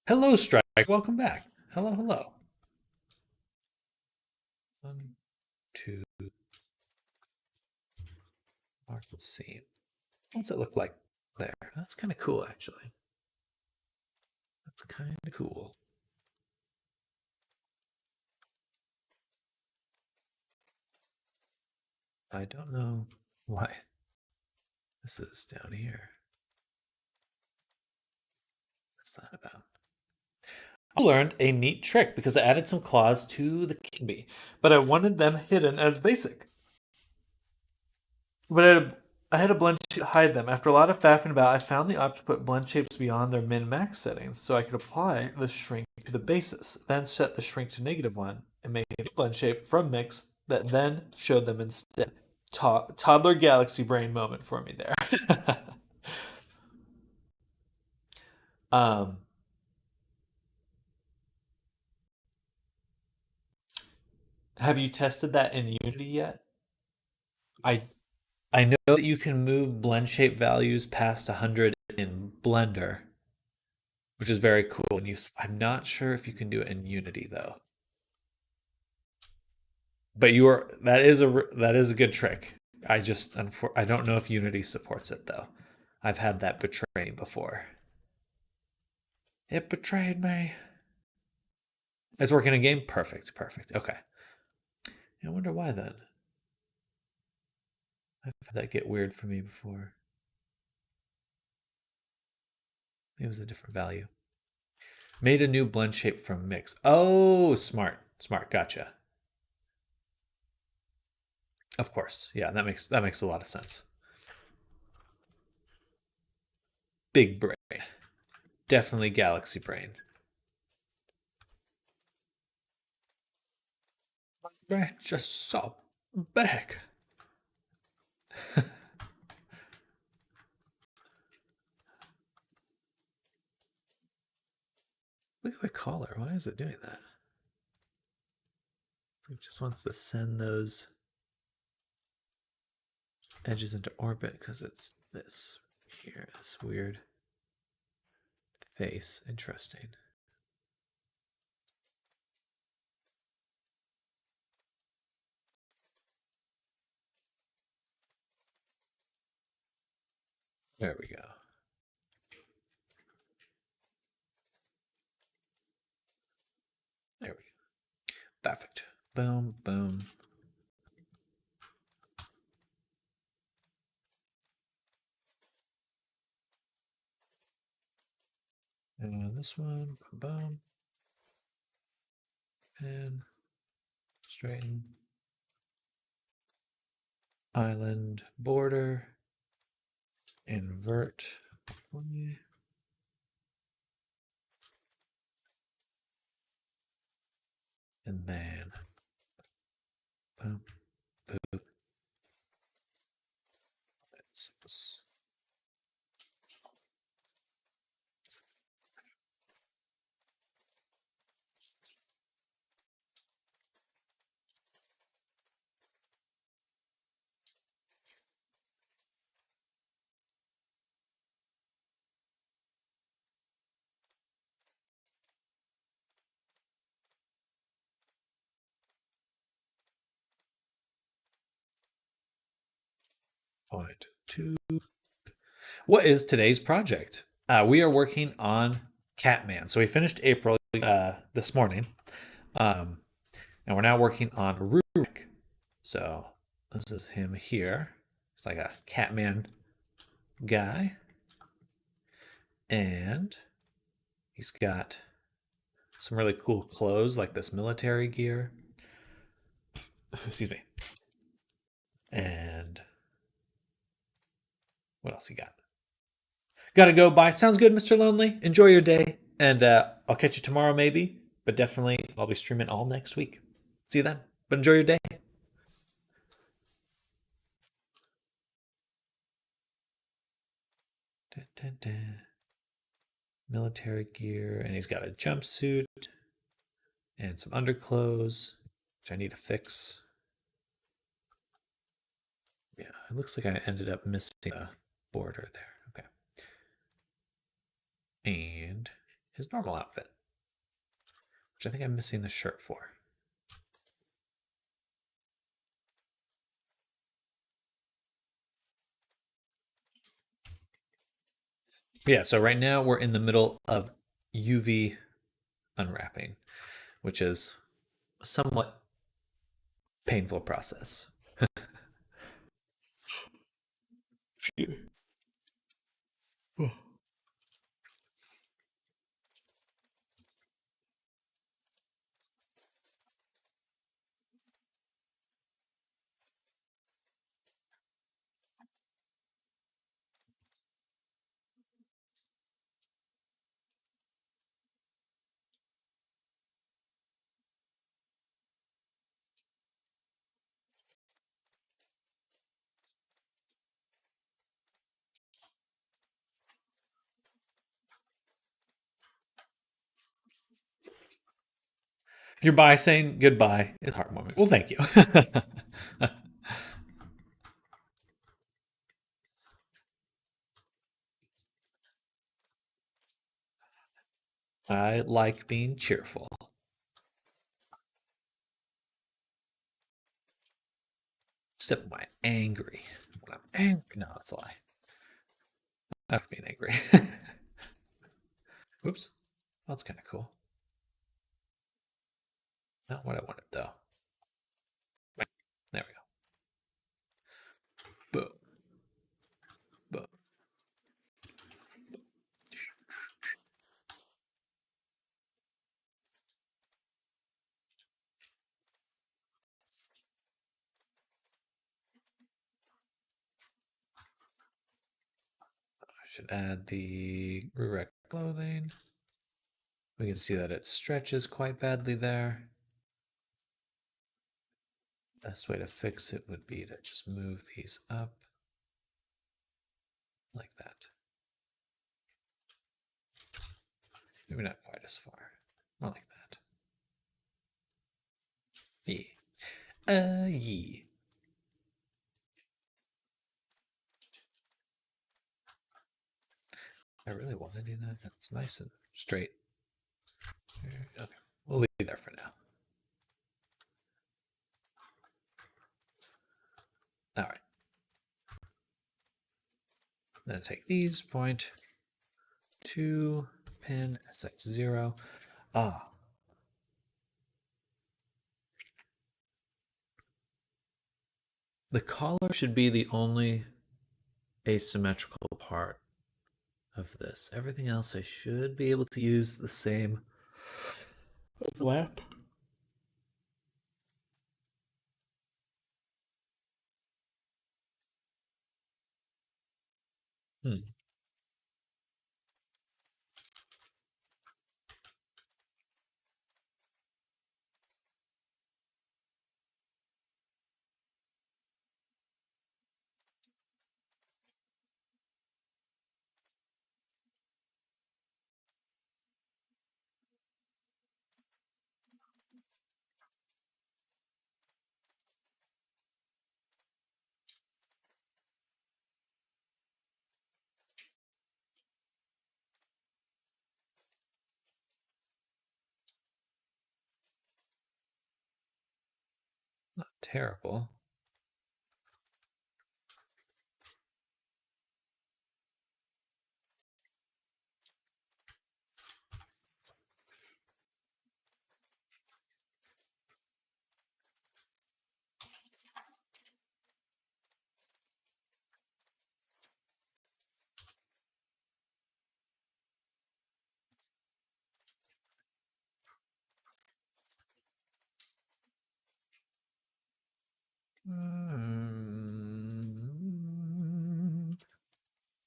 Hello, Strike. Welcome back. Hello, hello. 1, 2. Mark and seam. What's it look like there? That's kind of cool, actually. That's kind of cool. I don't know why this is down here. What's that about? I learned a neat trick because I added some claws to the king bee, but I wanted them hidden as basic. But I had a blend shape to hide them. After a lot of faffing about, I found the option to put blend shapes beyond their min-max settings, so I could apply the shrink to the basis, then set the shrink to -1, and make a new blend shape from mix that then showed them instead. Toddler galaxy brain moment for me there. um, have you tested that in Unity yet? I I know that you can move blend shape values past 100 in Blender, which is very cool. And I'm not sure if you can do it in Unity though. But that is a good trick. I don't know if Unity supports it though. I've had that betray me before. It betrayed me. It's working in game. Perfect. Perfect. Okay. I wonder why then. I've had that get weird for me before. It was a different value. Made a new blend shape from mix. Oh, smart. Smart. Gotcha. Of course. Yeah, that makes a lot of sense. Big brain. Definitely galaxy brain. My brain just so big. Look at the collar. Why is it doing that? It just wants to send those edges into orbit because it's this here, this weird face. Interesting. There we go. There we go. Perfect. Boom, boom. And this one, boom, boom. And straighten. Island border. Invert. And then boom, boom. Point two. What is today's project? We are working on Catman. So we finished April this morning, and we're now working on Rurik. So this is him here. It's like a Catman guy, and he's got some really cool clothes, like this military gear. Excuse me. And what else you got? Gotta go. Bye. Sounds good, Mr. Lonely. Enjoy your day, and I'll catch you tomorrow, maybe. But definitely, I'll be streaming all next week. See you then. But enjoy your day. Dun, dun, dun. Military gear, and he's got a jumpsuit and some underclothes, which I need to fix. Yeah, it looks like I ended up missing a border there. Okay. And his normal outfit, which I think I'm missing the shirt for. Yeah, so right now we're in the middle of UV unwrapping, which is a somewhat painful process. Your bye saying goodbye is heartwarming. Well, thank you. I like being cheerful. Except when I'm angry. When I'm angry. No, that's a lie. Not being angry. Oops. That's kind of cool. Not what I wanted, though. There we go. Boom. Boom. I should add the Rurek clothing. We can see that it stretches quite badly there. Best way to fix it would be to just move these up like that. Maybe not quite as far. More like that. Yee. Yee. I really want to do that. It's nice and straight. Okay, we'll leave there for now. All right. Then take these, point 2, pin SX0. Ah. The collar should be the only asymmetrical part of this. Everything else I should be able to use the same overlap. Hmm. Not terrible.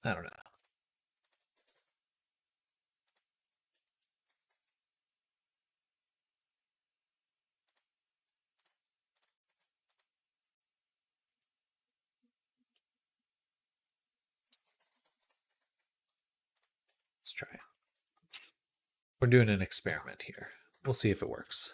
I don't know. Let's try it. We're doing an experiment here. We'll see if it works.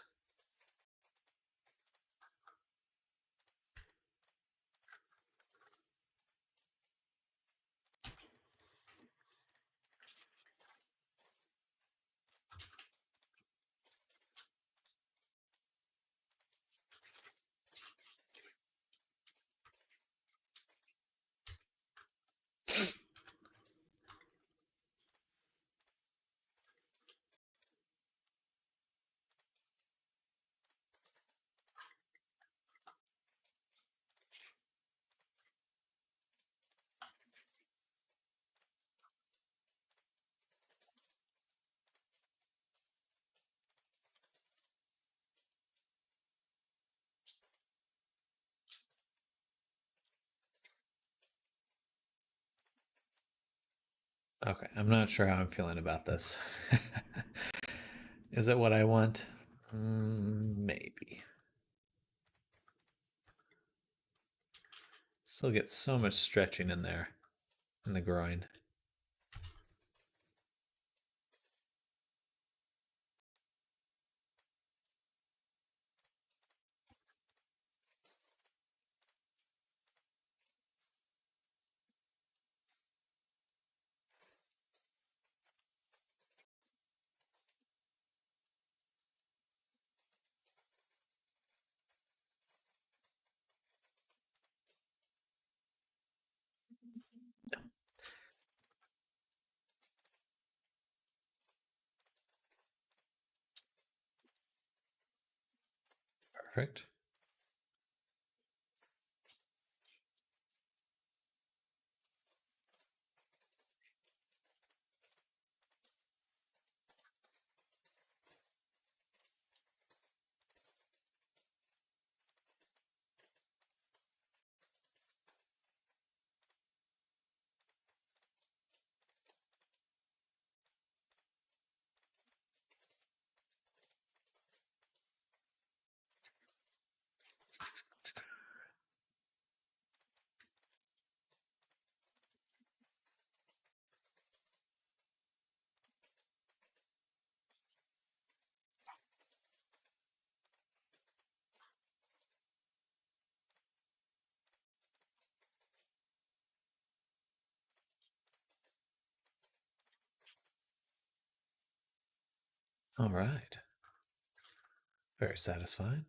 Okay, I'm not sure how I'm feeling about this. Is it what I want? Maybe. Still get so much stretching in there, in the groin. Perfect. All right. Very satisfied.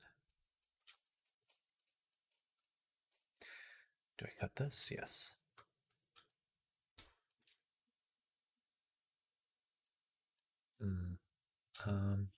Do I cut this? Yes. Mm, um,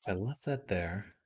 I left that there.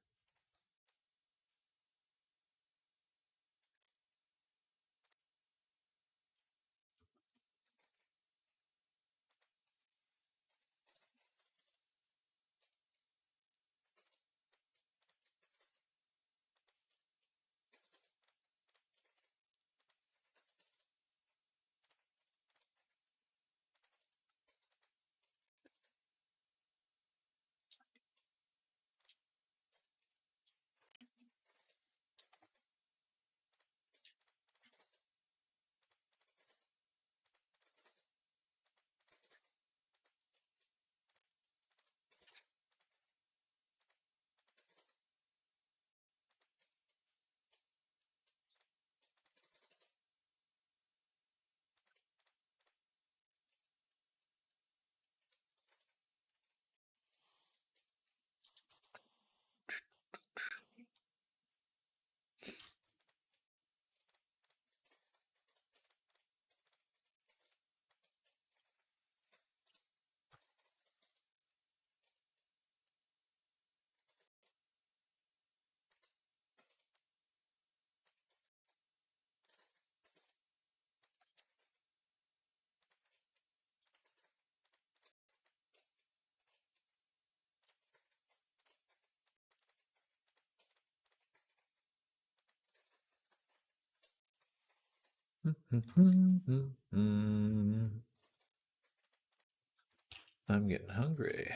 I'm getting hungry. I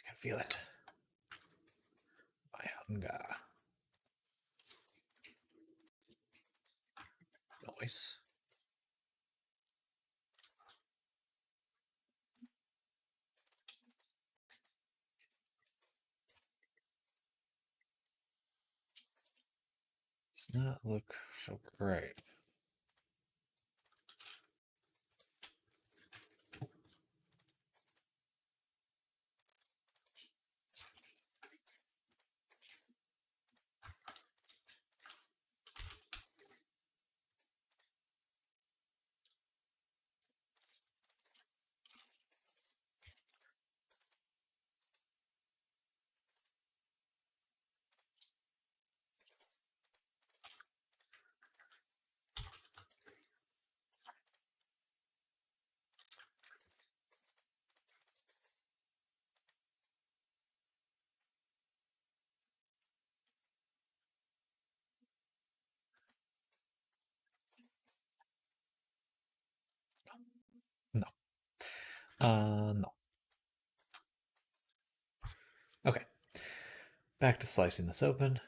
can feel it. My hunger. Noise. Does not look so great. No. Okay. Back to slicing this open.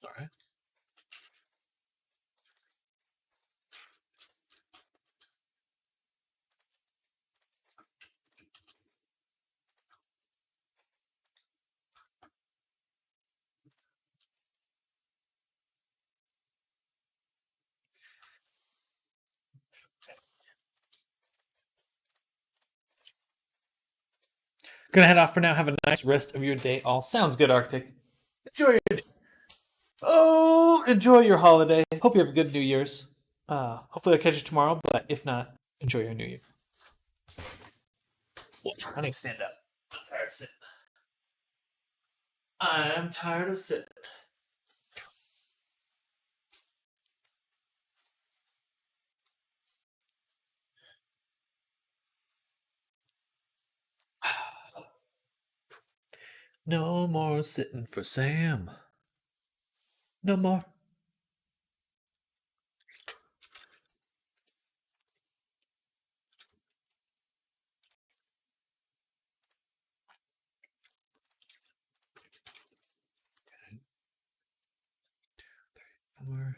All right. Gonna head off for now. Have a nice rest of your day. All sounds good, Arctic. Enjoy your day. Oh, enjoy your holiday. Hope you have a good New Year's. Hopefully I'll catch you tomorrow, but if not, enjoy your New Year. I need to stand up. I'm tired of sitting. I'm tired of sitting. No more sitting for Sam. No more. Four.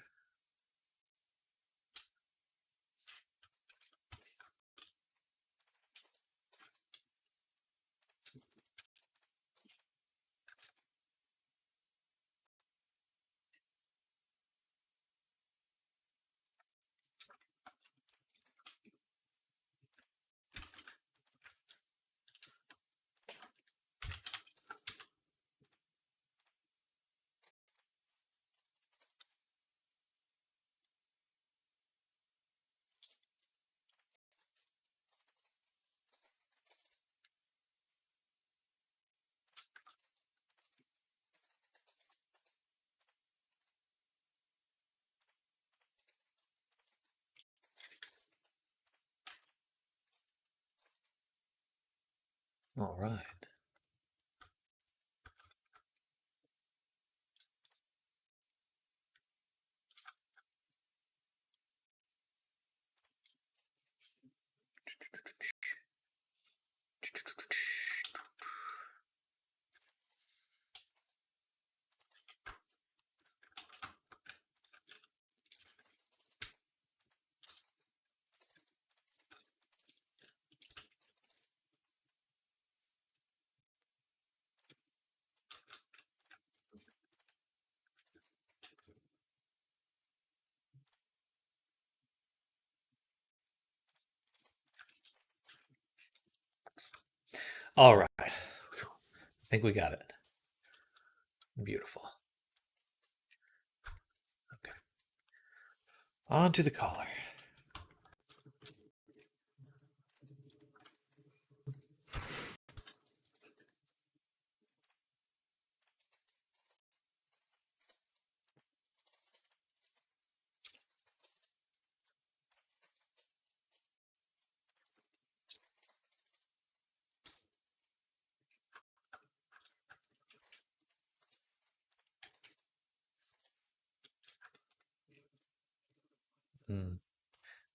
All right. All right. I think we got it. Beautiful. Okay. On to the caller.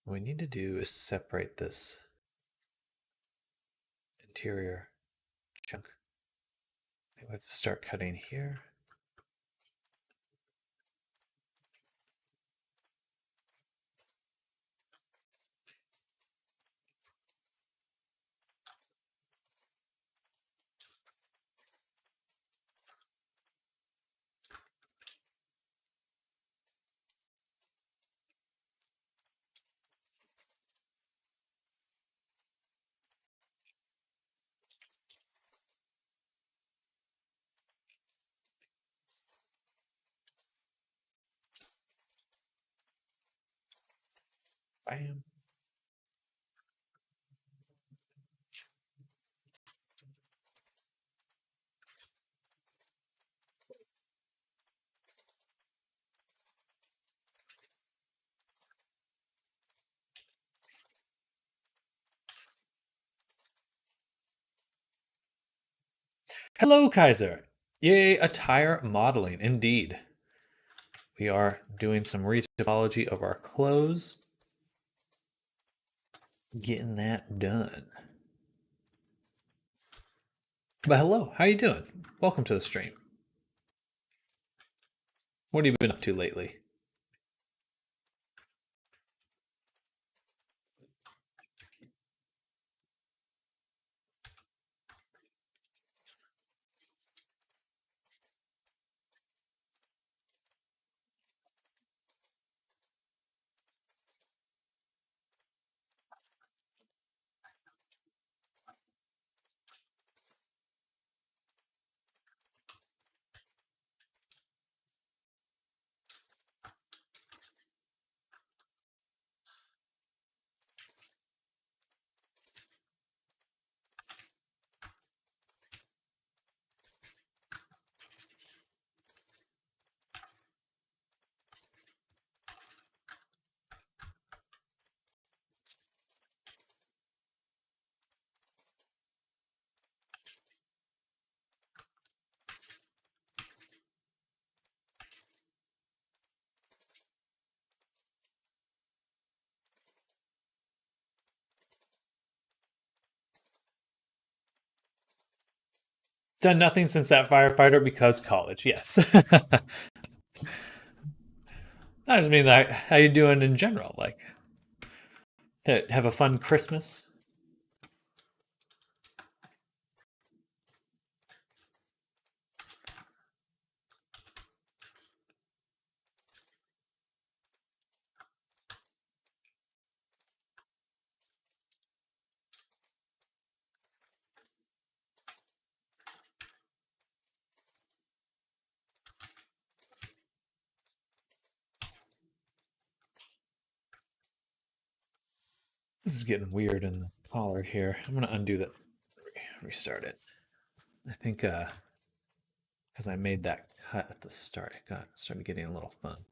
What we need to do is separate this interior chunk. We have to start cutting here. Bam. Hello, Kaiser. Yay, attire modeling. Indeed. We are doing some retopology of our clothes. Getting that done. But hello, how you doing? Welcome to the stream. What have you been up to lately? Done nothing since that firefighter because college, yes. I just mean that how you doing in general? Like to have a fun Christmas? This is getting weird in the collar here. I'm gonna undo that, restart it. I think because I made that cut at the start, it started getting a little funky.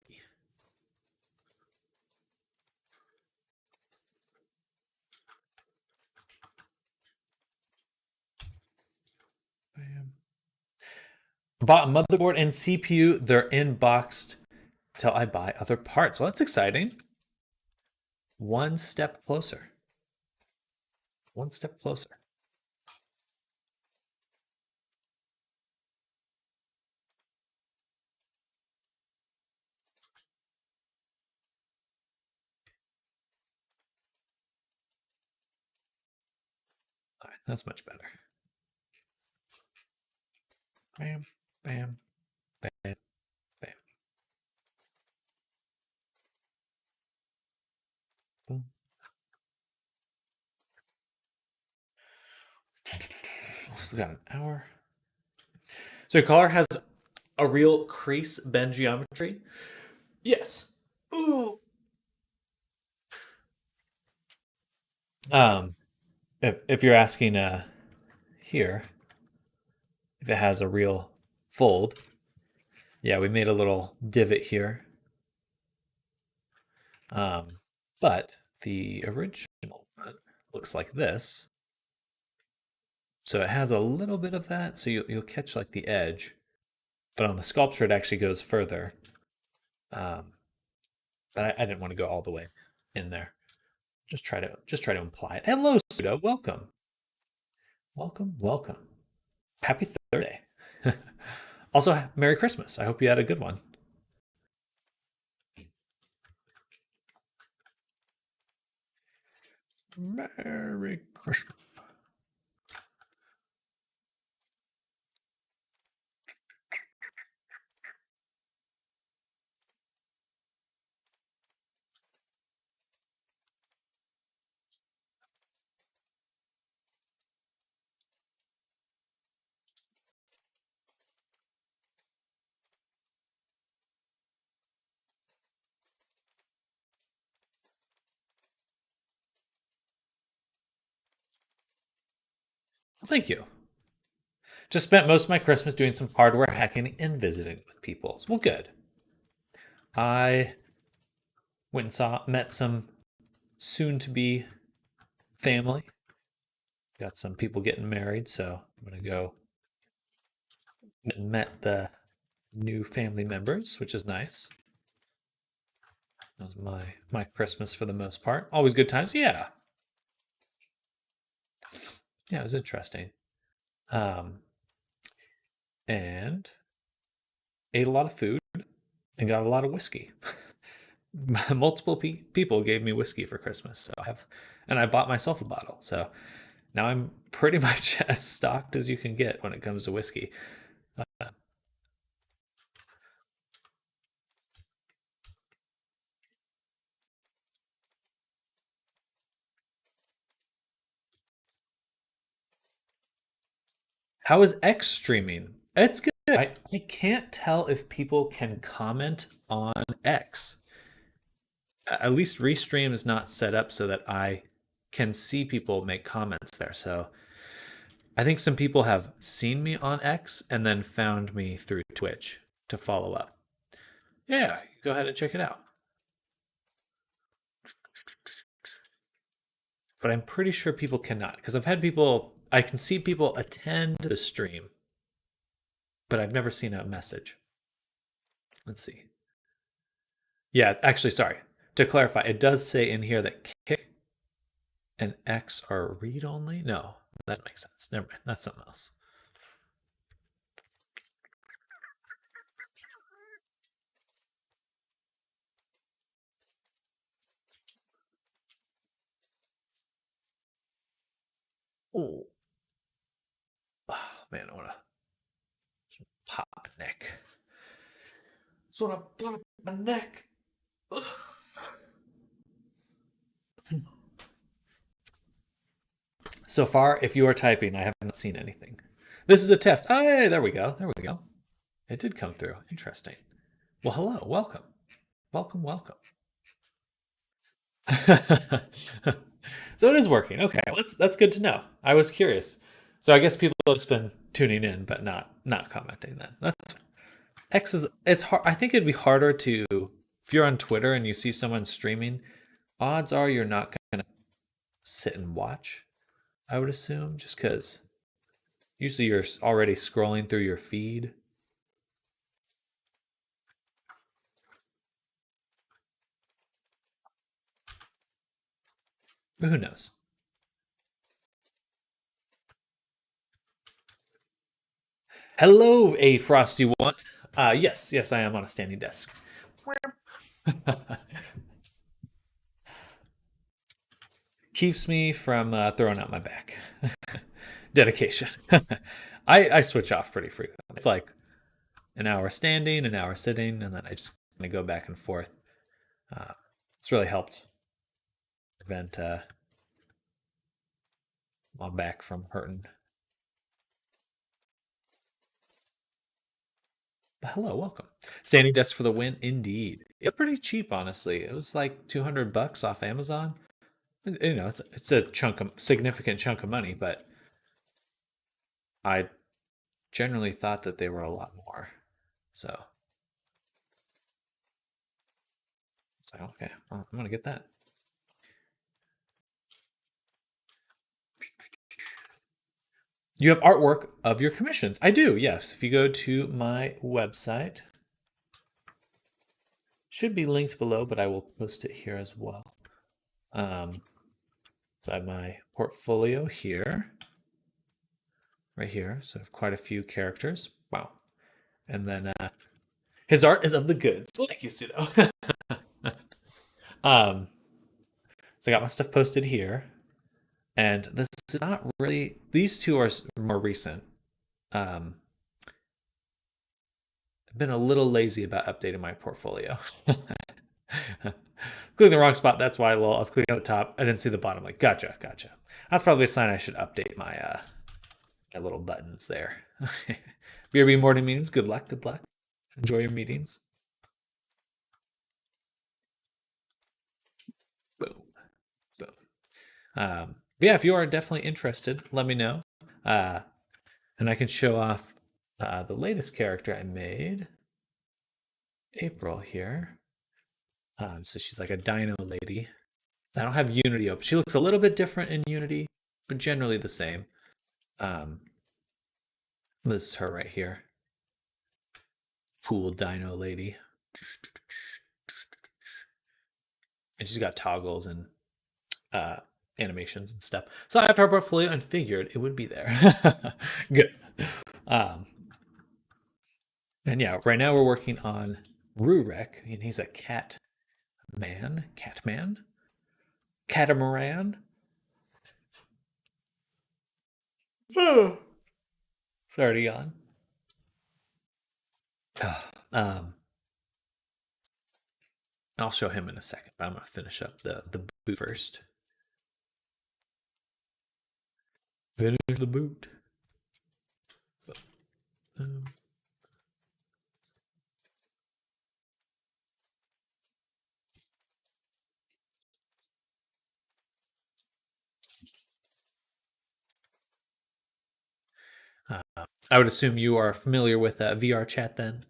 Bam. Bought a motherboard and CPU. They're inboxed till I buy other parts. Well, that's exciting. One step closer. One step closer. All right, that's much better. Bam, bam, bam, bam. Boom. still got an hour. So your collar has a real crease bend geometry. Yes. Ooh. Um, if you're asking here, if it has a real fold, yeah, we made a little divot here. But the original one looks like this. So it has a little bit of that, so you'll catch like the edge. But on the sculpture, it actually goes further. Um, but I didn't want to go all the way in there. Just try to imply it. Hello, Pseudo. Welcome. Welcome, welcome. Happy Thursday. Also, Merry Christmas. I hope you had a good one. Merry Christmas. Thank you. Just spent most of my Christmas doing some hardware hacking and visiting with people. Well, good. I went and met some soon to be family. Got some people getting married, so I'm gonna go and met the new family members, which is nice. That was my Christmas for the most part. Always good times. Yeah. Yeah, it was interesting. Um, and ate a lot of food and got a lot of whiskey. Multiple people gave me whiskey for Christmas, so I bought myself a bottle. So now I'm pretty much as stocked as you can get when it comes to whiskey. Uh, how is X streaming? It's good. I can't tell if people can comment on X. At least Restream is not set up so that I can see people make comments there. So I think some people have seen me on X and then found me through Twitch to follow up. Yeah, go ahead and check it out. But I'm pretty sure people cannot because I can see people attend the stream, but I've never seen a message. Let's see. Yeah, actually, sorry. To clarify, it does say in here that kick and X are read only. No, that makes sense. Never mind. That's something else. Oh, man, I want to pop my neck. I want to pop my neck. Ugh. So far, if you are typing, I have not seen anything. This is a test. Oh, hey, there we go. There we go. It did come through. Interesting. Well, hello. Welcome. Welcome, welcome. So it is working. Okay, that's good to know. I was curious. So I guess people have just been tuning in, but not commenting. Then that's X is it's hard. I think it'd be harder to if you're on Twitter and you see someone streaming. Odds are you're not gonna sit and watch. I would assume just because usually you're already scrolling through your feed. But who knows? Hello, a frosty one. Yes, I am on a standing desk. Keeps me from throwing out my back. Dedication. I switch off pretty frequently. It's like an hour standing, an hour sitting, and then I just kind of go back and forth. It's really helped prevent my back from hurting. Hello, welcome. Standing desk for the win, indeed. It's pretty cheap, honestly. It was like $200 off Amazon. You know, it's a significant chunk of money, but I generally thought that they were a lot more. So it's like, okay, well, I'm gonna get that. You have artwork of your commissions. I do, yes. If you go to my website, should be linked below, but I will post it here as well. So I have my portfolio here, right here. So I have quite a few characters. Wow. And then his art is of the goods. Well, thank you, Pseudo. So I got my stuff posted here. And this is not really, these two are more recent. I've been a little lazy about updating my portfolio. Clicking the wrong spot. That's why. Well, I was clicking at the top. I didn't see the bottom. Like, gotcha. That's probably a sign I should update my my little buttons there. BRB morning meetings. Good luck. Enjoy your meetings. Boom. Yeah, if you are definitely interested, let me know. And I can show off the latest character I made, April here. So she's like a dino lady. I don't have Unity open. She looks a little bit different in Unity, but generally the same. This is her right here. Cool dino lady. And she's got toggles and animations and stuff. So I have her portfolio and figured it would be there. Good. And yeah, right now we're working on Rurek, and he's a catamaran. Oh, sorry, yawn. I'll show him in a second, but I'm gonna finish up the boot first. Finish the boot. I would assume you are familiar with VR chat then.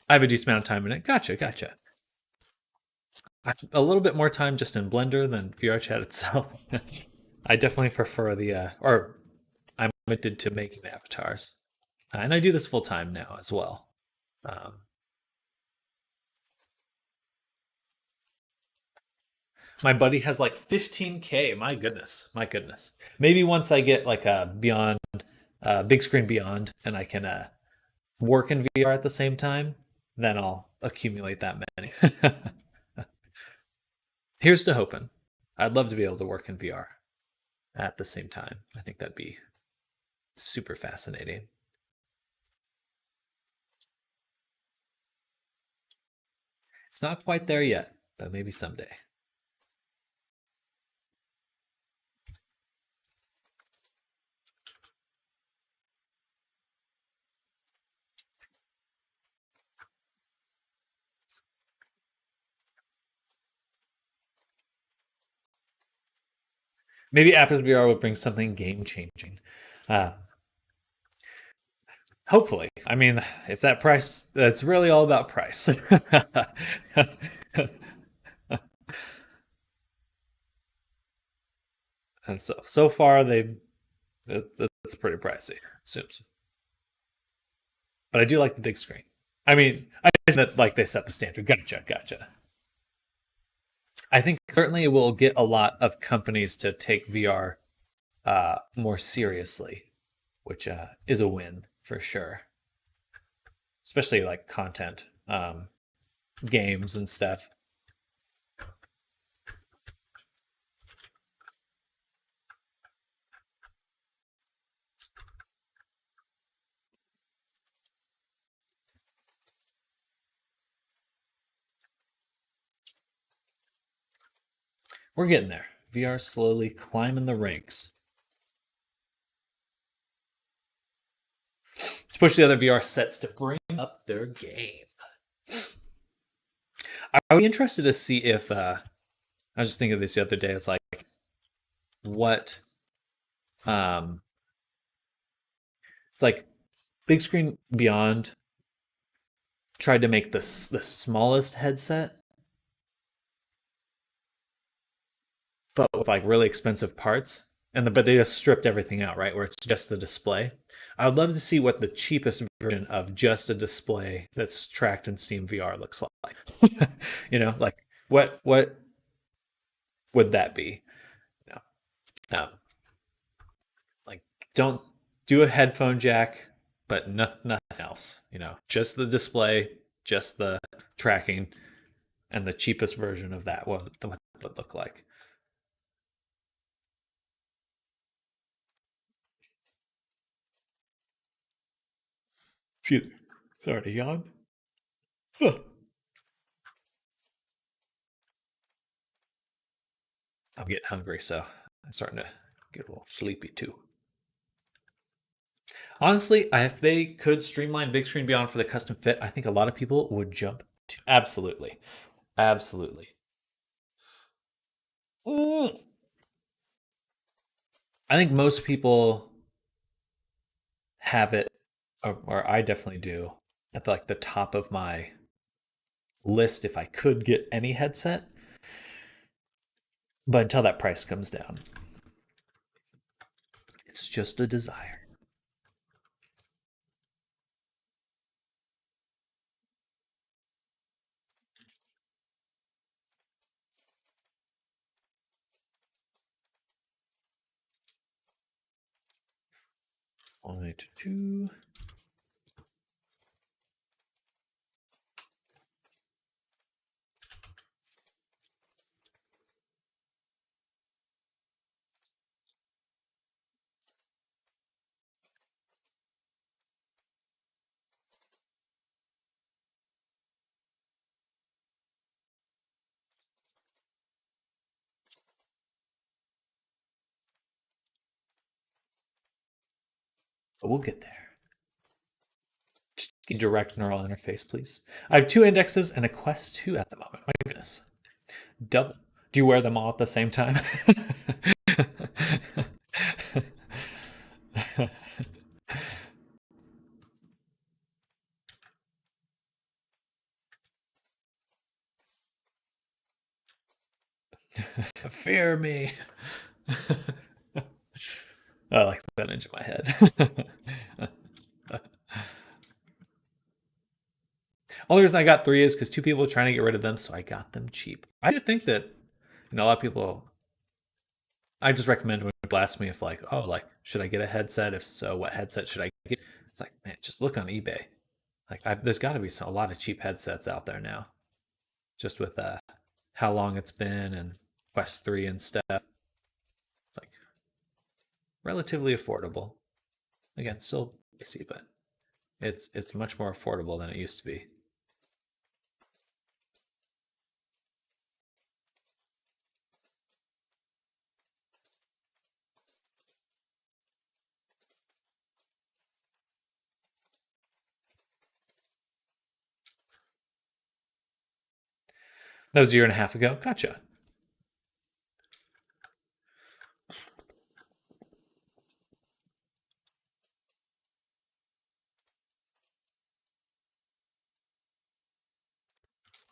I have a decent amount of time in it. Gotcha. A little bit more time just in Blender than VR chat itself. I definitely prefer the or I'm committed to making avatars, and I do this full time now as well. My buddy has like 15K. My goodness. Maybe once I get like a beyond, big screen beyond, and I can work in VR at the same time, then I'll accumulate that many. Here's to hoping. I'd love to be able to work in VR at the same time. I think that'd be super fascinating. It's not quite there yet, but maybe someday. Maybe Apple's VR will bring something game changing. Hopefully. I mean, if that price, that's really all about price. And so far it's pretty pricey. Seems. But I do like the big screen. I mean, I think that like they set the standard. Gotcha. I think certainly it will get a lot of companies to take VR more seriously, which is a win for sure. Especially like content, games and stuff. We're getting there. VR slowly climbing the ranks. To push the other VR sets to bring up their game. I would be interested to see if I was just thinking of this the other day. It's like what um it's like Big Screen Beyond tried to make the smallest headset, but with like really expensive parts, but they just stripped everything out, right? Where it's just the display. I would love to see what the cheapest version of just a display that's tracked in Steam VR looks like. Like what would that be? You know, um, like don't do a headphone jack, but nothing else. Just the display, just the tracking, and the cheapest version of that. What would look like? Excuse me. Sorry to yawn. Huh. I'm getting hungry, so I'm starting to get a little sleepy too. Honestly, if they could streamline Big Screen Beyond for the custom fit, I think a lot of people would jump to. Absolutely. Absolutely. Mm. I think most people have it, or I definitely do, at like the top of my list if I could get any headset. But until that price comes down, it's just a desire. Point two. But we'll get there. Just direct neural interface, please. I have two indexes and a Quest 2 at the moment. My goodness. Double. Do you wear them all at the same time? Fear me. I like that into my head. Only reason I got three is because two people were trying to get rid of them, so I got them cheap. I do think that a lot of people. I just recommend when people ask me if like should I get a headset? If so, what headset should I get? It's like, man, just look on eBay. There's got to be a lot of cheap headsets out there now, just with how long it's been and Quest 3 and stuff. It's like relatively affordable. Again, still pricey, but it's much more affordable than it used to be. That was a year and a half ago. Gotcha.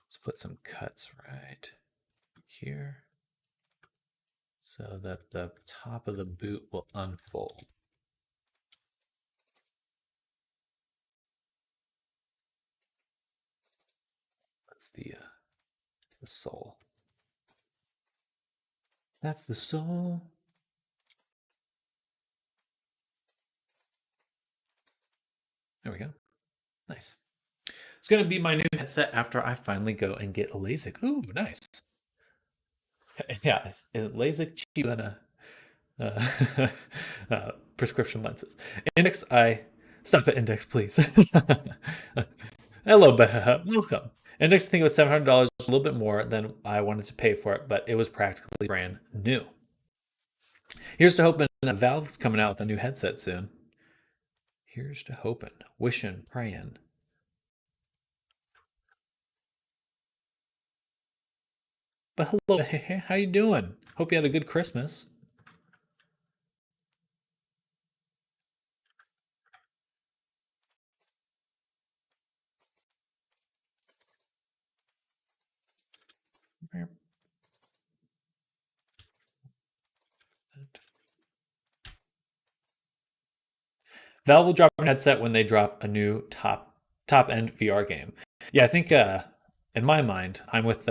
Let's put some cuts right here so that the top of the boot will unfold. That's the sole. That's the sole. There we go. Nice. It's going to be my new headset after I finally go and get a LASIK. Ooh, nice. Yeah, it's LASIK cheaper than prescription lenses. Index, stop at index, please. Hello, welcome. And next thing it was $700, a little bit more than I wanted to pay for it, but it was practically brand new. Here's to hoping Valve's coming out with a new headset soon. Here's to hoping, wishing, praying. But hello, how you doing? Hope you had a good Christmas. Valve will drop a headset when they drop a new top end VR game. Yeah, I think in my mind, I'm with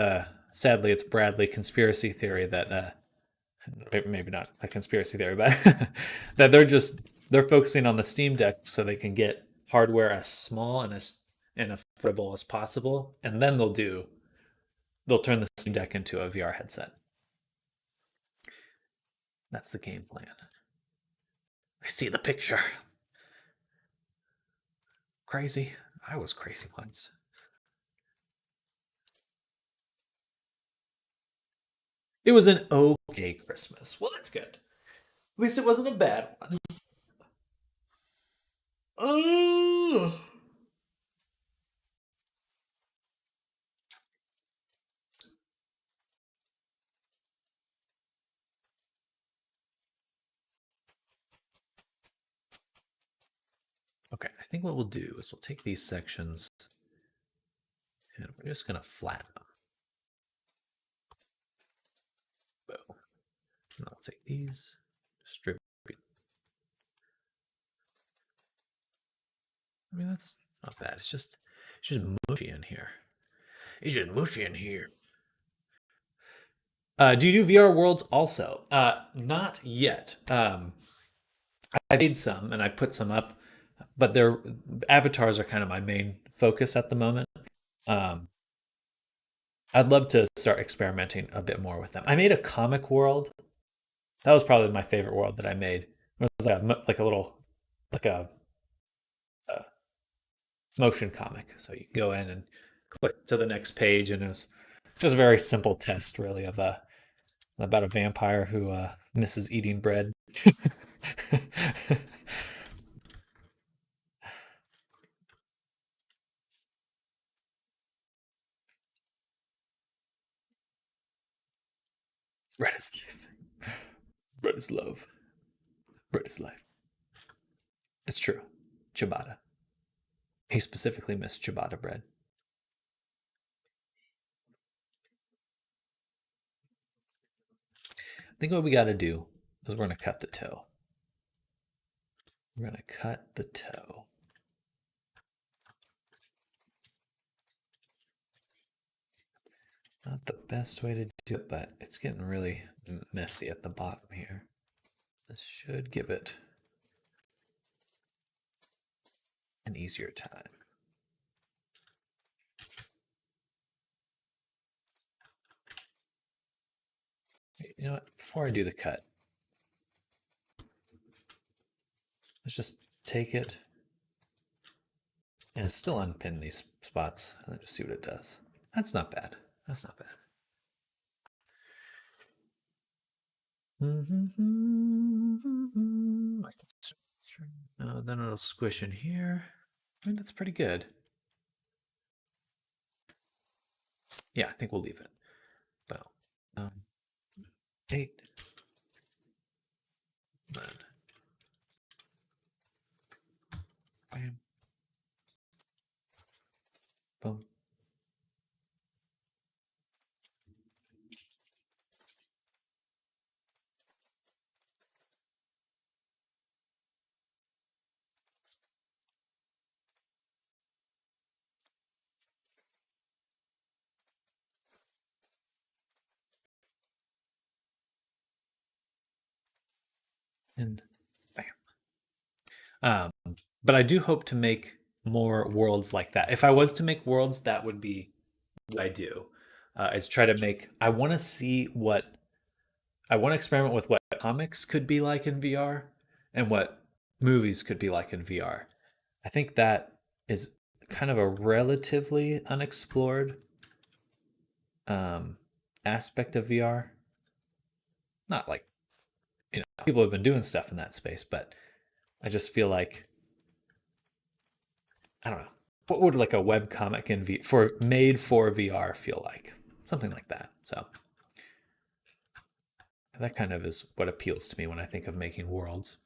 sadly it's Bradley conspiracy theory that maybe not a conspiracy theory, but that they're focusing on the Steam Deck so they can get hardware as small and as and affordable as possible, and then they'll turn the Steam Deck into a VR headset. That's the game plan. I see the picture. Crazy. I was crazy once. It was an okay Christmas. Well, that's good. At least it wasn't a bad one. Oh. Okay, I think what we'll do is we'll take these sections and we're just going to flatten them. Boom. And I'll take these, distribute. I mean, that's not bad. It's just mushy in here. It's just mushy in here. Do you do VR worlds also? Not yet. I made some and I put some up, but their avatars are kind of my main focus at the moment. Um, I'd love to start experimenting a bit more with them. I made a comic world. That was probably my favorite world that I made. It was like a little like a motion comic. So you go in and click to the next page, and it was just a very simple test, really, of about a vampire who misses eating bread. Bread is life. Bread is love. Bread is life. It's true. Ciabatta. He specifically missed ciabatta bread. I think what we got to do is we're going to cut the toe. We're going to cut the toe. Not the best way to do it, but it's getting really messy at the bottom here. This should give it an easier time. You know what? Before I do the cut, let's just take it and still unpin these spots and then just see what it does. That's not bad. That's not bad. No, then it'll squish in here. I mean, that's pretty good. Yeah, I think we'll leave it. About 8, 9, bam, boom. And bam. But I do hope to make more worlds like that. If I was to make worlds, that would be what I do. Is try to make. I want to experiment with what comics could be like in VR and what movies could be like in VR. I think that is kind of a relatively unexplored aspect of VR. Not like, people have been doing stuff in that space, but I just feel like, I don't know. What would like a web comic in made for VR feel like? Something like that. So that kind of is what appeals to me when I think of making worlds.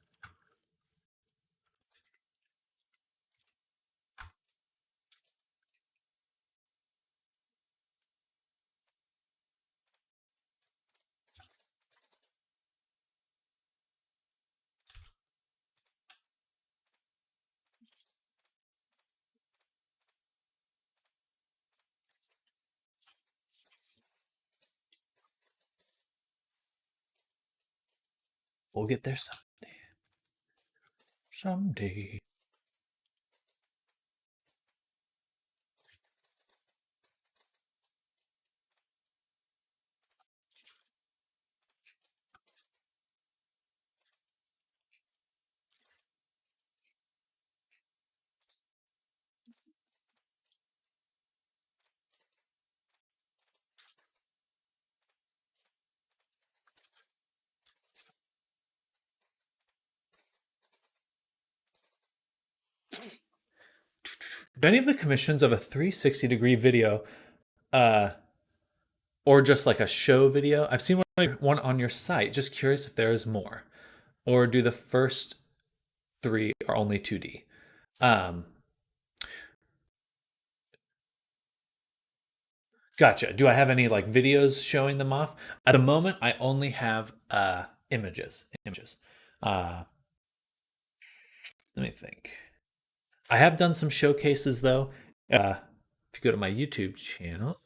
We'll get there someday. Someday. Do any of the commissions of a 360-degree video, uh, or just like a show video? I've seen one on your site. Just curious if there is more, or do the first three are only 2D? Um, Gotcha. Do I have any like videos showing them off? At the moment, I only have images. Images. Uh, Let me think. I have done some showcases though. If you go to my YouTube channel,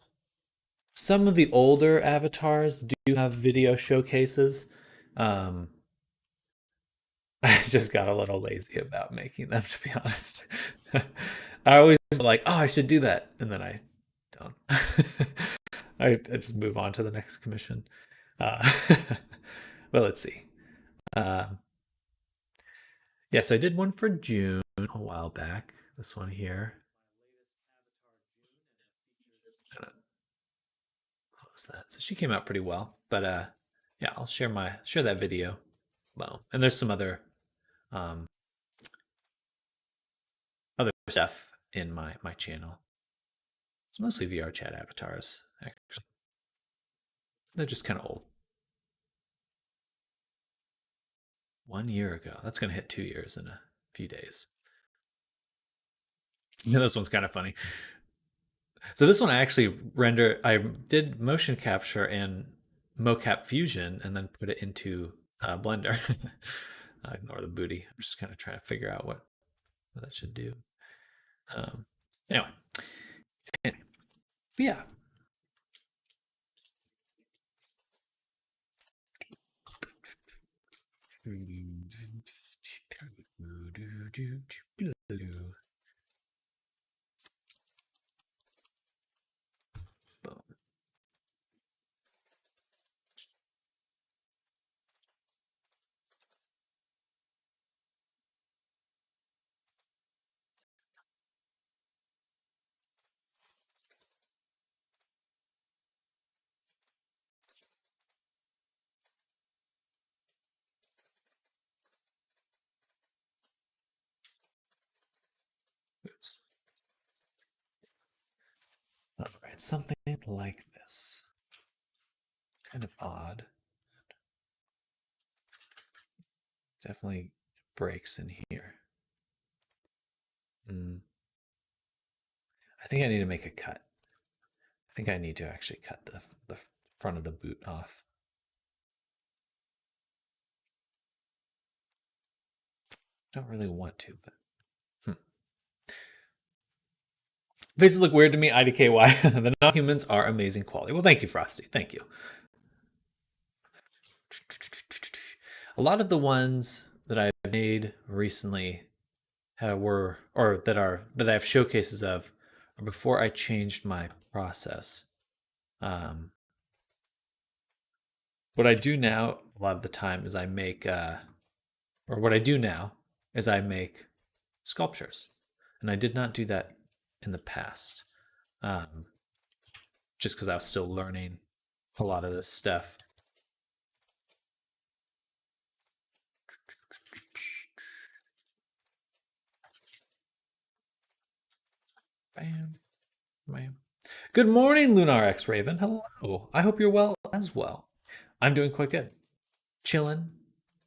some of the older avatars do have video showcases. Um, I just got a little lazy about making them, to be honest. I always like, oh, I should do that, and then I don't. I just move on to the next commission. Uh, well, let's see. Yes, I did one for June a while back. This one here. Gonna close that. So she came out pretty well. But yeah, I'll share that video. Well, and there's some um other stuff in my channel. It's mostly VR chat avatars, actually. They're just kind of old. 1 year ago. That's gonna hit 2 years in a few days. This one's kind of funny. So this one I did motion capture in mocap fusion and then put it into Blender. Ignore the booty. I'm just kind of trying to figure out what that should do. Anyway, but yeah. Oops. All right, something like this. Kind of odd. Definitely breaks in here. I think I need to make a cut. I think I need to actually cut the front of the boot off. Don't really want to, but faces look weird to me. IDKY. The non-humans are amazing quality. Well, thank you, Frosty. Thank you. A lot of the ones that I've made recently that I have showcases of are before I changed my process. What I do now a lot of the time is I make what I do now is I make sculptures, and I did not do that in the past, just because I was still learning a lot of this stuff. Bam, bam. Good morning, Lunar X Raven. Hello. I hope you're well as well. I'm doing quite good. Chilling,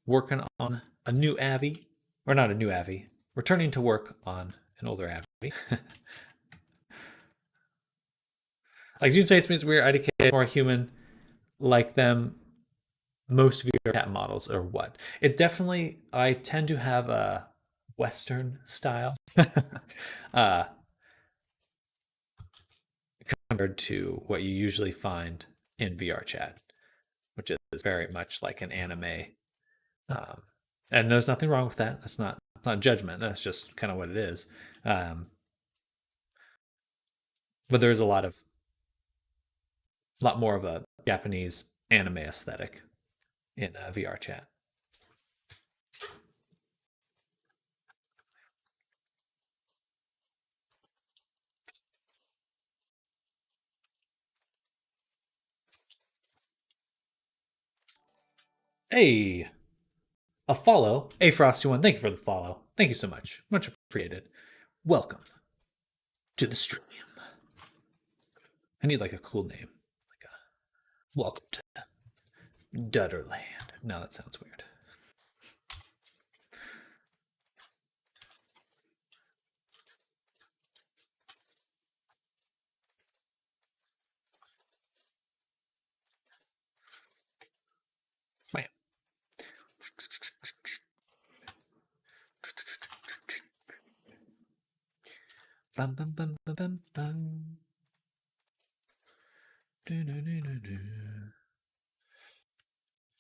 working on a new Avi, or not a new Avi, returning to work on an older Avi. Like June's face makes weird, IDK more human like them. Most VR chat models or what? It definitely, I tend to have a Western style uh, compared to what you usually find in VR chat, which is very much like an anime. Um, and there's nothing wrong with that. That's not judgment. That's just kind of what it is. But there's a lot more of a Japanese anime aesthetic in VR chat. Hey, a follow, a Frosty one. Thank you for the follow. Thank you so much. Much appreciated. Welcome to the stream. I need like a cool name. Like a welcome to Dutterland. No, that sounds weird. Man. Bum, bum, bum, bum, bum, bum.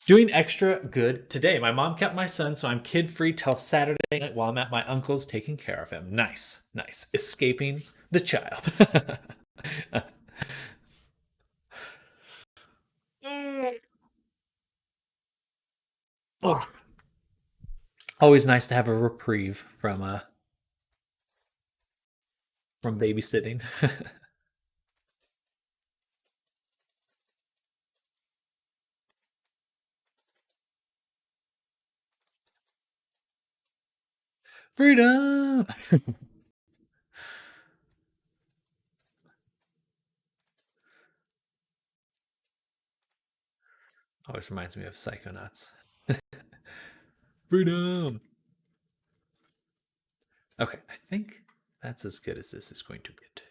Doing extra good today. My mom kept my son, so I'm kid free till Saturday night while I'm at my uncle's taking care of him. Nice, nice. Escaping the child. Oh. Always nice to have a reprieve from babysitting. Freedom. Always reminds me of Psychonauts. Freedom. Okay, I think that's as good as this is going to get.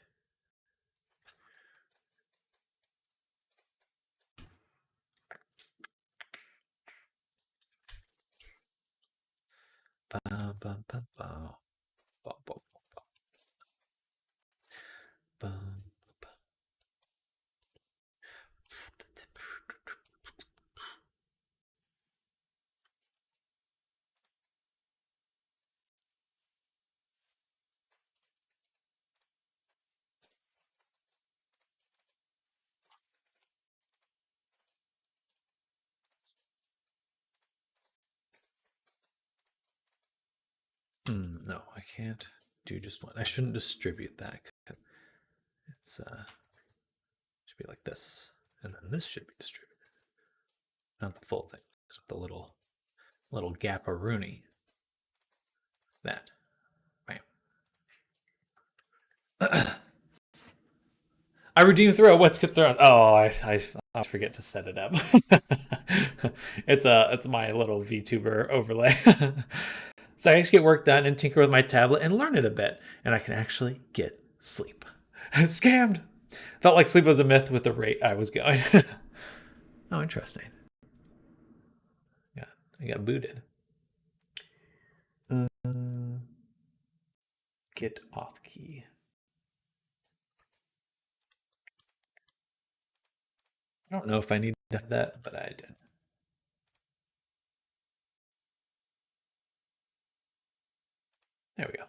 Bum, bum, bum, bum. Bum, bum, bum, bum. No, I can't do just one. I shouldn't distribute that. It's should be like this, and then this should be distributed, not the full thing. It's with the little gap-a-rooney. That, bam. I redeemed throw. What's good throw? Oh, I forget to set it up. It's my little VTuber overlay. So I just get work done and tinker with my tablet and learn it a bit, and I can actually get sleep. Scammed. Felt like sleep was a myth with the rate I was going. Oh, interesting. Yeah, I got booted. Get auth key. I don't know if I need to have that, but I did. There we go.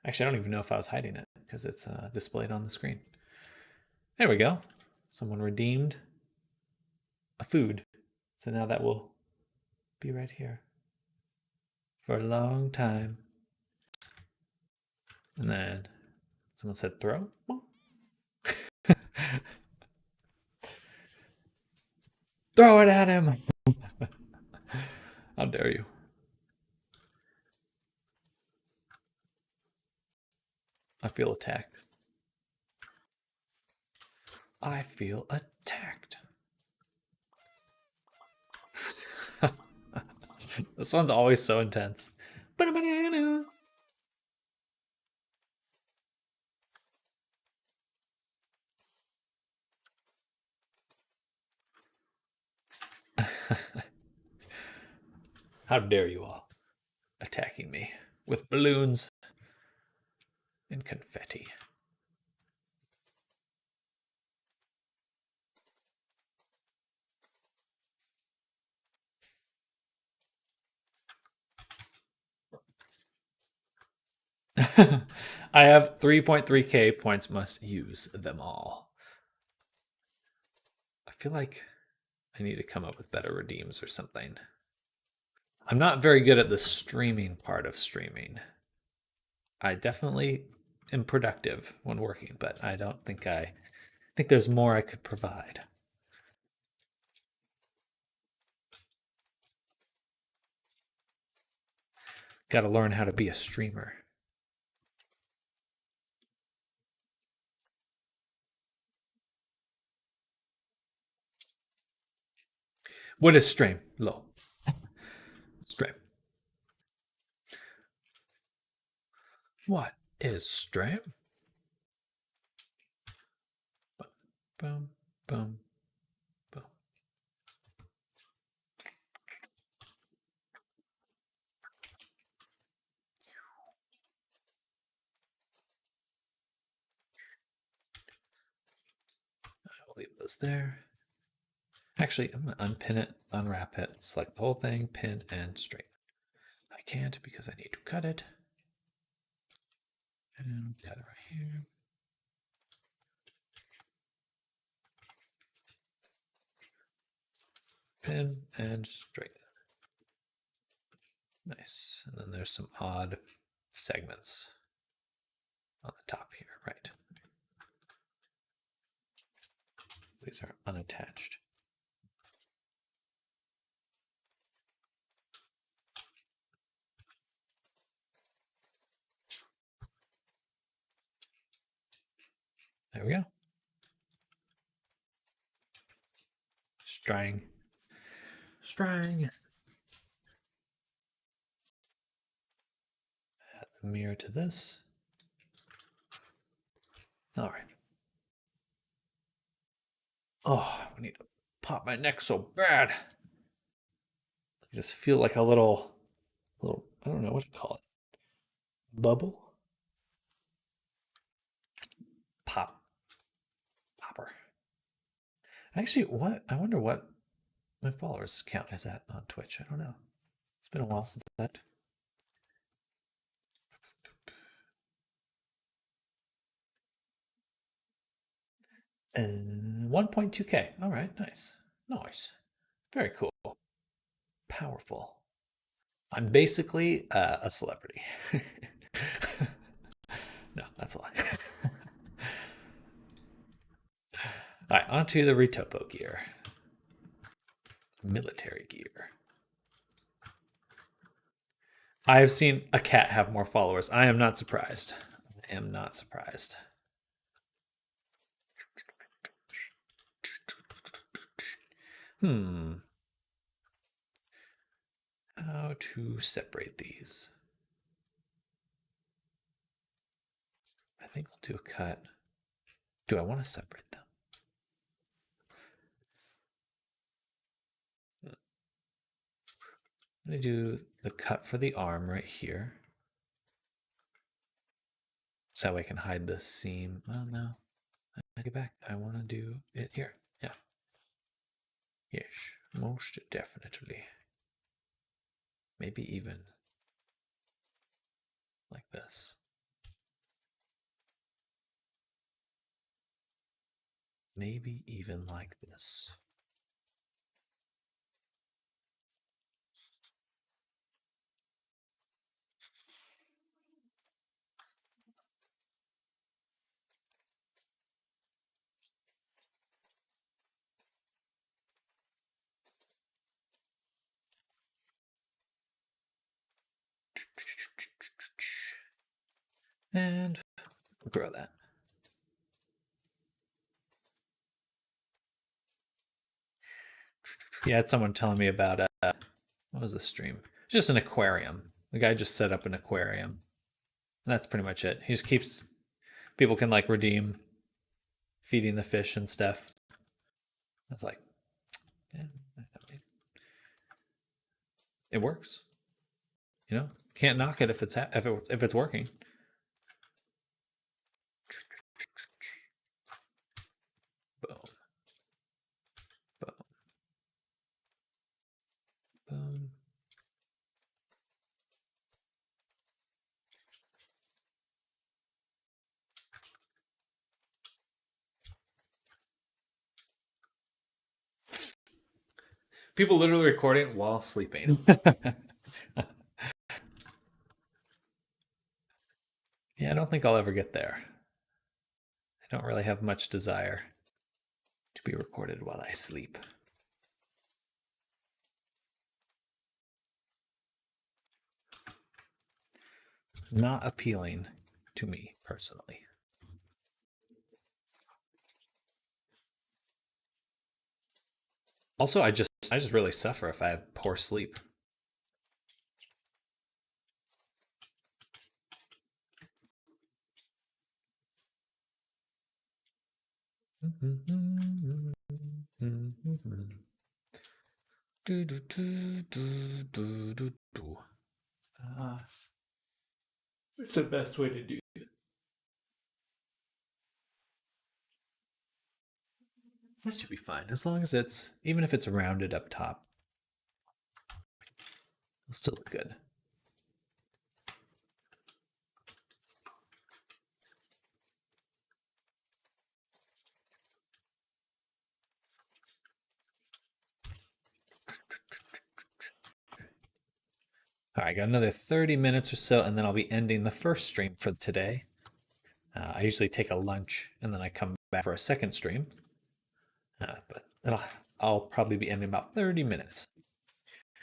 Actually, I don't even know if I was hiding it because it's displayed on the screen. There we go. Someone redeemed a food. So now that will be right here for a long time. And then Someone said throw. Throw it at him. How dare you? I feel attacked. I feel attacked. This one's always so intense. How dare you all attacking me with balloons and confetti. I have 3.3k points, must use them all. I feel like I need to come up with better redeems or something. I'm not very good at the streaming part of streaming. I definitely am productive when working, but I don't think I think there's more I could provide. Got to learn how to be a streamer. What is stream? Low. Stream. What is stream? Boom, boom, boom. I'll leave those there. Actually, I'm going to unpin it, unwrap it, select the whole thing, pin, and straighten. I can't because I need to cut it. And cut it right here. Pin and straighten. Nice. And then there's some odd segments on the top here, right? These are unattached. There we go. String. String. Add the mirror to this. All right. Oh, I need to pop my neck so bad. I just feel like a little, I don't know what to call it. Bubble? Popper. Actually, what? I wonder what my followers count is at on Twitch. I don't know. It's been a while since that. 1.2k. All right, nice. Nice. Very cool. Powerful. I'm basically a celebrity. No, that's a lie. All right, onto the Retopo gear. Military gear. I have seen a cat have more followers. I am not surprised. I am not surprised. How to separate these? I think I'll do a cut. Do I want to separate them? I'm going to do the cut for the arm right here. So that way I can hide the seam. Well, no. I get back. I want to do it here. Yeah. Yes, most definitely. Maybe even like this. Maybe even like this. And we'll grow that. Yeah, I had someone telling me about what was the stream? Just an aquarium. The guy just set up an aquarium. That's pretty much it. He just keeps people can like redeem feeding the fish and stuff. That's like, yeah, it works. You know, can't knock it if it's working. Boom, boom, boom. People literally recording while sleeping. Yeah, I don't think I'll ever get there. I don't really have much desire to be recorded while I sleep. Not appealing to me personally. Also, I just really suffer if I have poor sleep. It's the best way to do it. This should be fine as long as it's even if it's rounded up top. It'll still look good. All right, got another 30 minutes or so, and then I'll be ending the first stream for today. I usually take a lunch, and then I come back for a second stream. But I'll probably be ending about 30 minutes.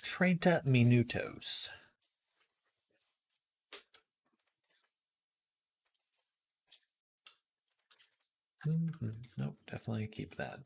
30 minutos. Nope, definitely keep that.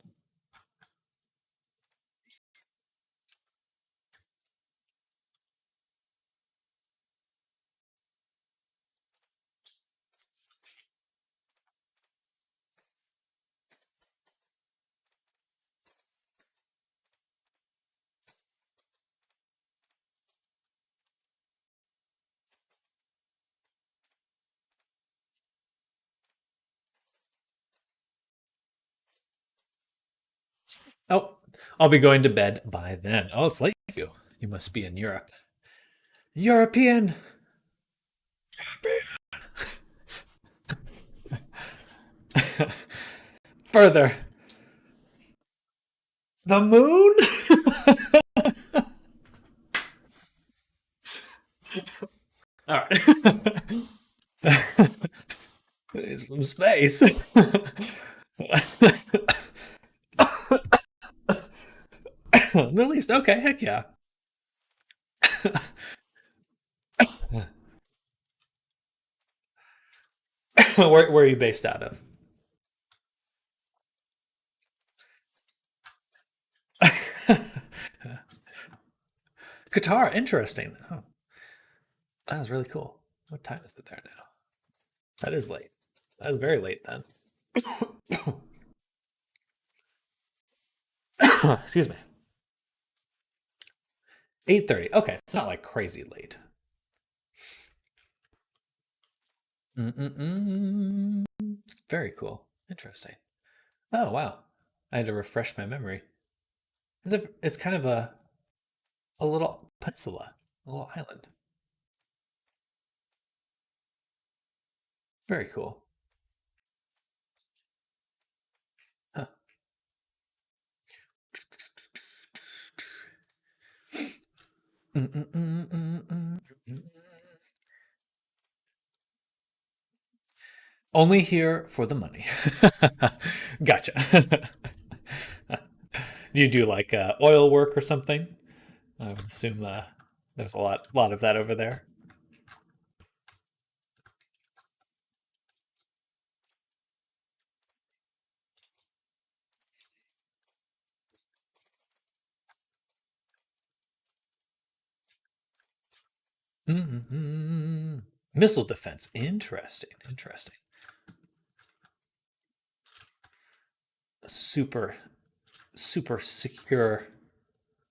Oh, I'll be going to bed by then. Oh, it's late for you. You must be in Europe. European. Further. The moon? All right. It's from space. Middle East. Okay, heck yeah. Where are you based out of? Qatar. Interesting. Oh, that was really cool. What time is it there now? That is late. That is very late then. Excuse me. 8:30. Okay, it's not like crazy late. Very cool. Interesting. Oh wow. I had to refresh my memory. It's kind of a little peninsula, a little island. Very cool. Huh. Only here for the money. Gotcha. Do you do like oil work or something? I would assume there's a lot of that over there. Missile defense. Interesting. Interesting. Super, super secure.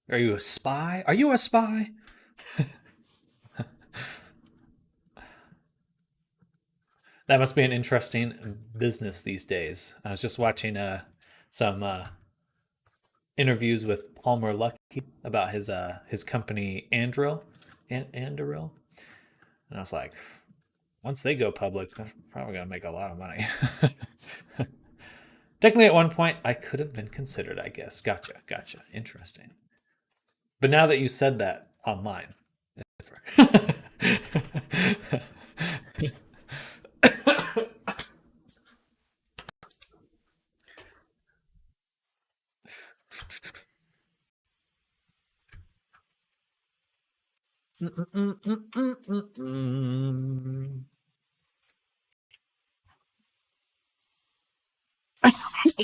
Are you a spy? Are you a spy? That must be an interesting business these days. I was just watching some interviews with Palmer Luckey about his company Anduril, Anduril, and I was like, once they go public, they're probably gonna make a lot of money. Technically, at one point, I could have been considered, I guess. Gotcha, gotcha. Interesting. But now that you said that online, it's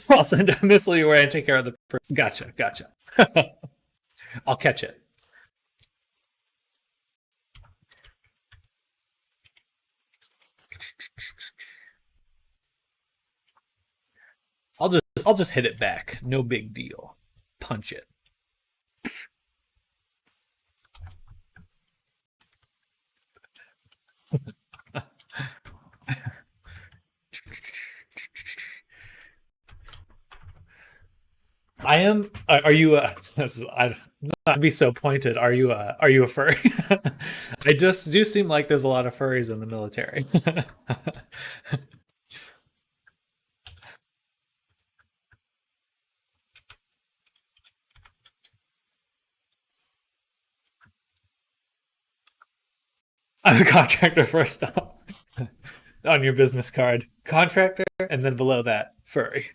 I'll send a missile your way and take care of the. Gotcha, gotcha. I'll catch it. I'll just hit it back. No big deal. Punch it. I am. Are you? I not to be so pointed. Are you? Are you a furry? I just do seem like there's a lot of furries in the military. I'm a contractor first off on your business card. Contractor, and then below that, furry.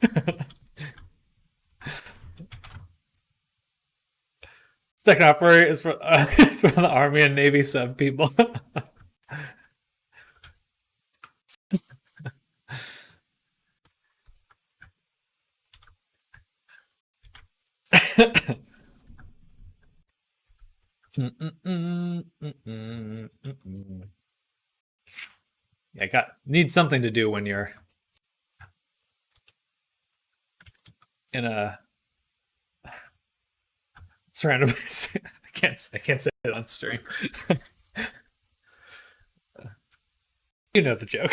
Techno furry is for it's for the Army and Navy sub people. I got need something to do when you're in a surrounded by. I can't say it on stream. You know the joke.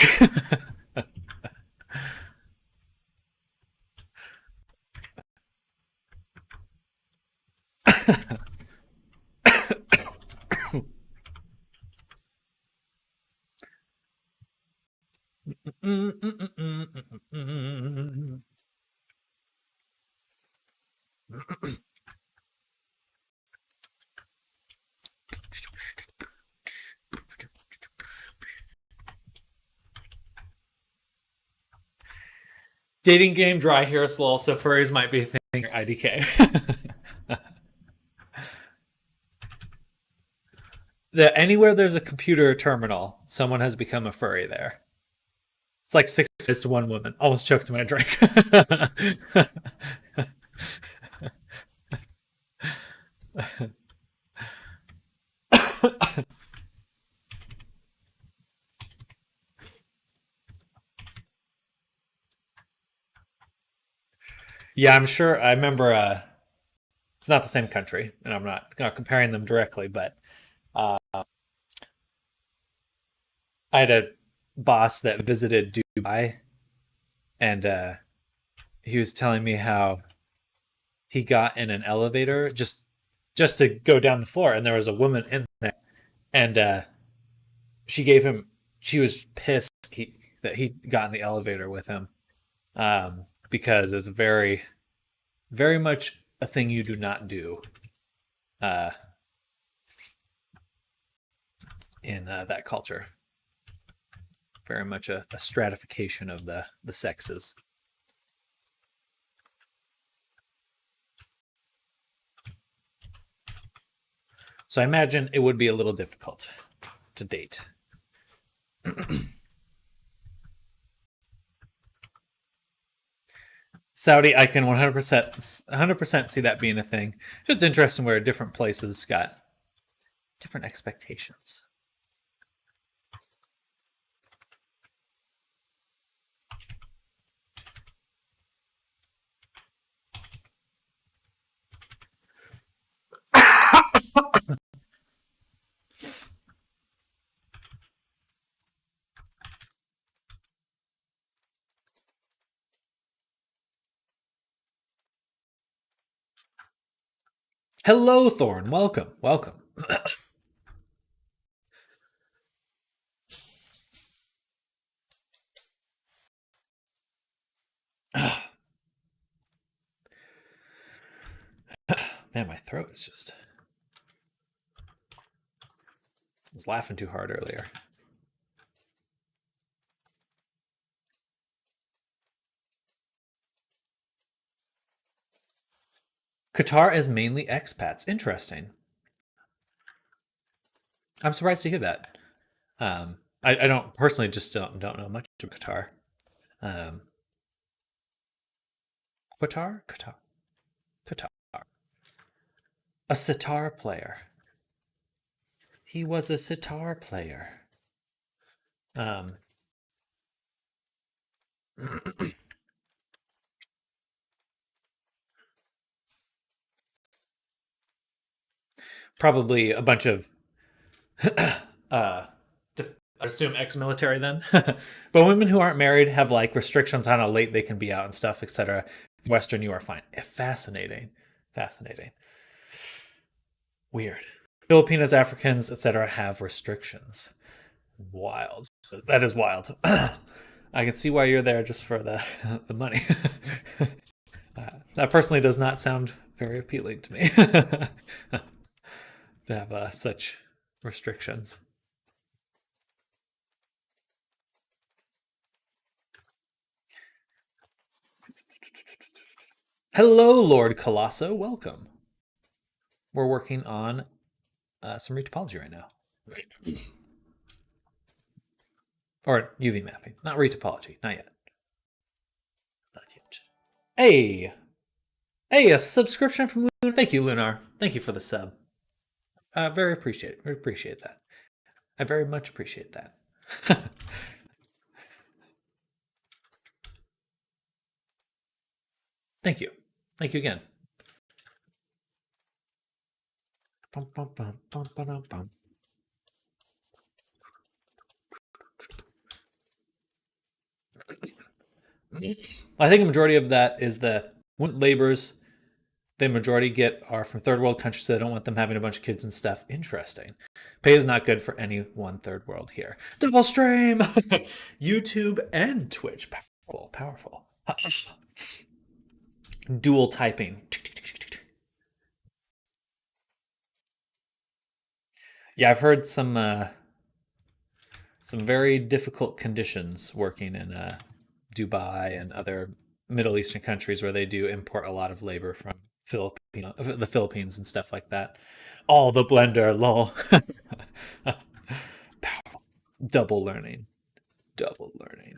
Dating game, dry hair slow, so furries might be a thing. IDK. Anywhere there's a computer terminal, someone has become a furry there. It's like 6 to 1 woman. Almost choked my drink. Yeah, I'm sure. I remember. It's not the same country, and I'm not comparing them directly, but I had a boss that visited Dubai, and he was telling me how he got in an elevator just to go down the floor, and there was a woman in there, and she gave him. She was pissed that he got in the elevator with him, because it's very, very much a thing you do not do uh, in that culture. Very much a stratification of the sexes. So I imagine it would be a little difficult to date. Saudi, I can 100% see that being a thing. It's interesting where different places got different expectations. Hello, Thorn. Welcome. Welcome. Man, my throat is just. I was laughing too hard earlier. Qatar is mainly expats. Interesting. I'm surprised to hear that. I don't personally just don't know much of Qatar. Um, Qatar. A sitar player. He was a sitar player. Um, Probably a bunch of uh, I assume ex-military then. But women who aren't married have like restrictions on how late they can be out and stuff, etc. Western, you are fine. Fascinating, fascinating, weird. Filipinos, Africans, etc. have restrictions. Wild. That is wild. I can see why you're there just for the the money. That personally does not sound very appealing to me to have such restrictions. Hello, Lord Colosso. Welcome. We're working on some retopology right now. Or UV mapping. Not retopology. Not yet. Not yet. Hey! Hey, a subscription from Lunar. Thank you, Lunar. Thank you for the sub. Very appreciate it. Very appreciate that. I very much appreciate that. Thank you. Thank you again. Bum, bum, bum, bum, bum, bum. I think a majority of that is the laborers the majority get are from third world countries, so they don't want them having a bunch of kids and stuff. Interesting. Pay is not good for any one third world here. Double stream! YouTube and Twitch. Powerful, powerful. Dual typing. Yeah, I've heard some very difficult conditions working in Dubai and other Middle Eastern countries where they do import a lot of labor from the Philippines and stuff like that. All the blender, lol. Powerful. Double learning. Double learning.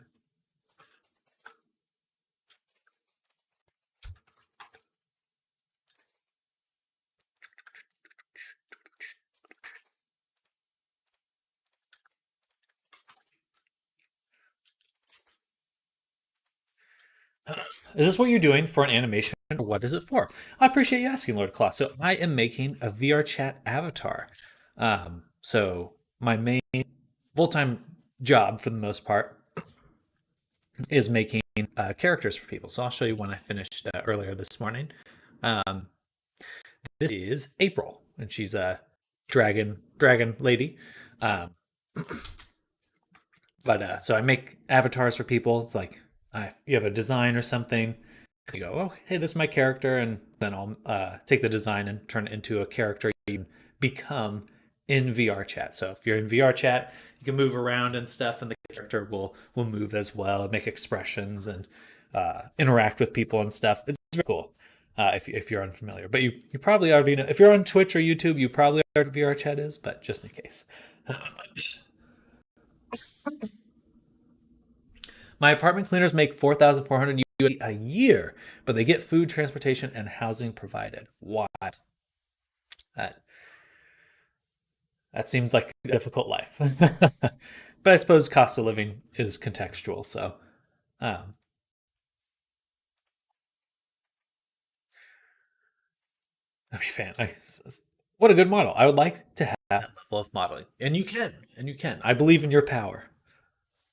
Is this what you're doing for an animation, or what is it for? I appreciate you asking, Lord Claw. So I am making a VR chat avatar. So my main full-time job, for the most part, is making characters for people. So I'll show you one I finished earlier this morning. Um, this is April, and she's a dragon lady. Um, but so I make avatars for people. It's like you have a design or something. You go, oh, hey, this is my character, and then I'll take the design and turn it into a character you can become in VR chat. So if you're in VR chat, you can move around and stuff, and the character will move as well, make expressions, and interact with people and stuff. It's very cool. If you're unfamiliar, but you probably already know. If you're on Twitch or YouTube, you probably know what VR chat is, but just in case. My apartment cleaners make 4,400 USD a year, but they get food, transportation, and housing provided. Wild. That that seems like a difficult life. But I suppose cost of living is contextual, so um, I mean, what a good model. I would like to have that level of modeling, and you can. I believe in your power,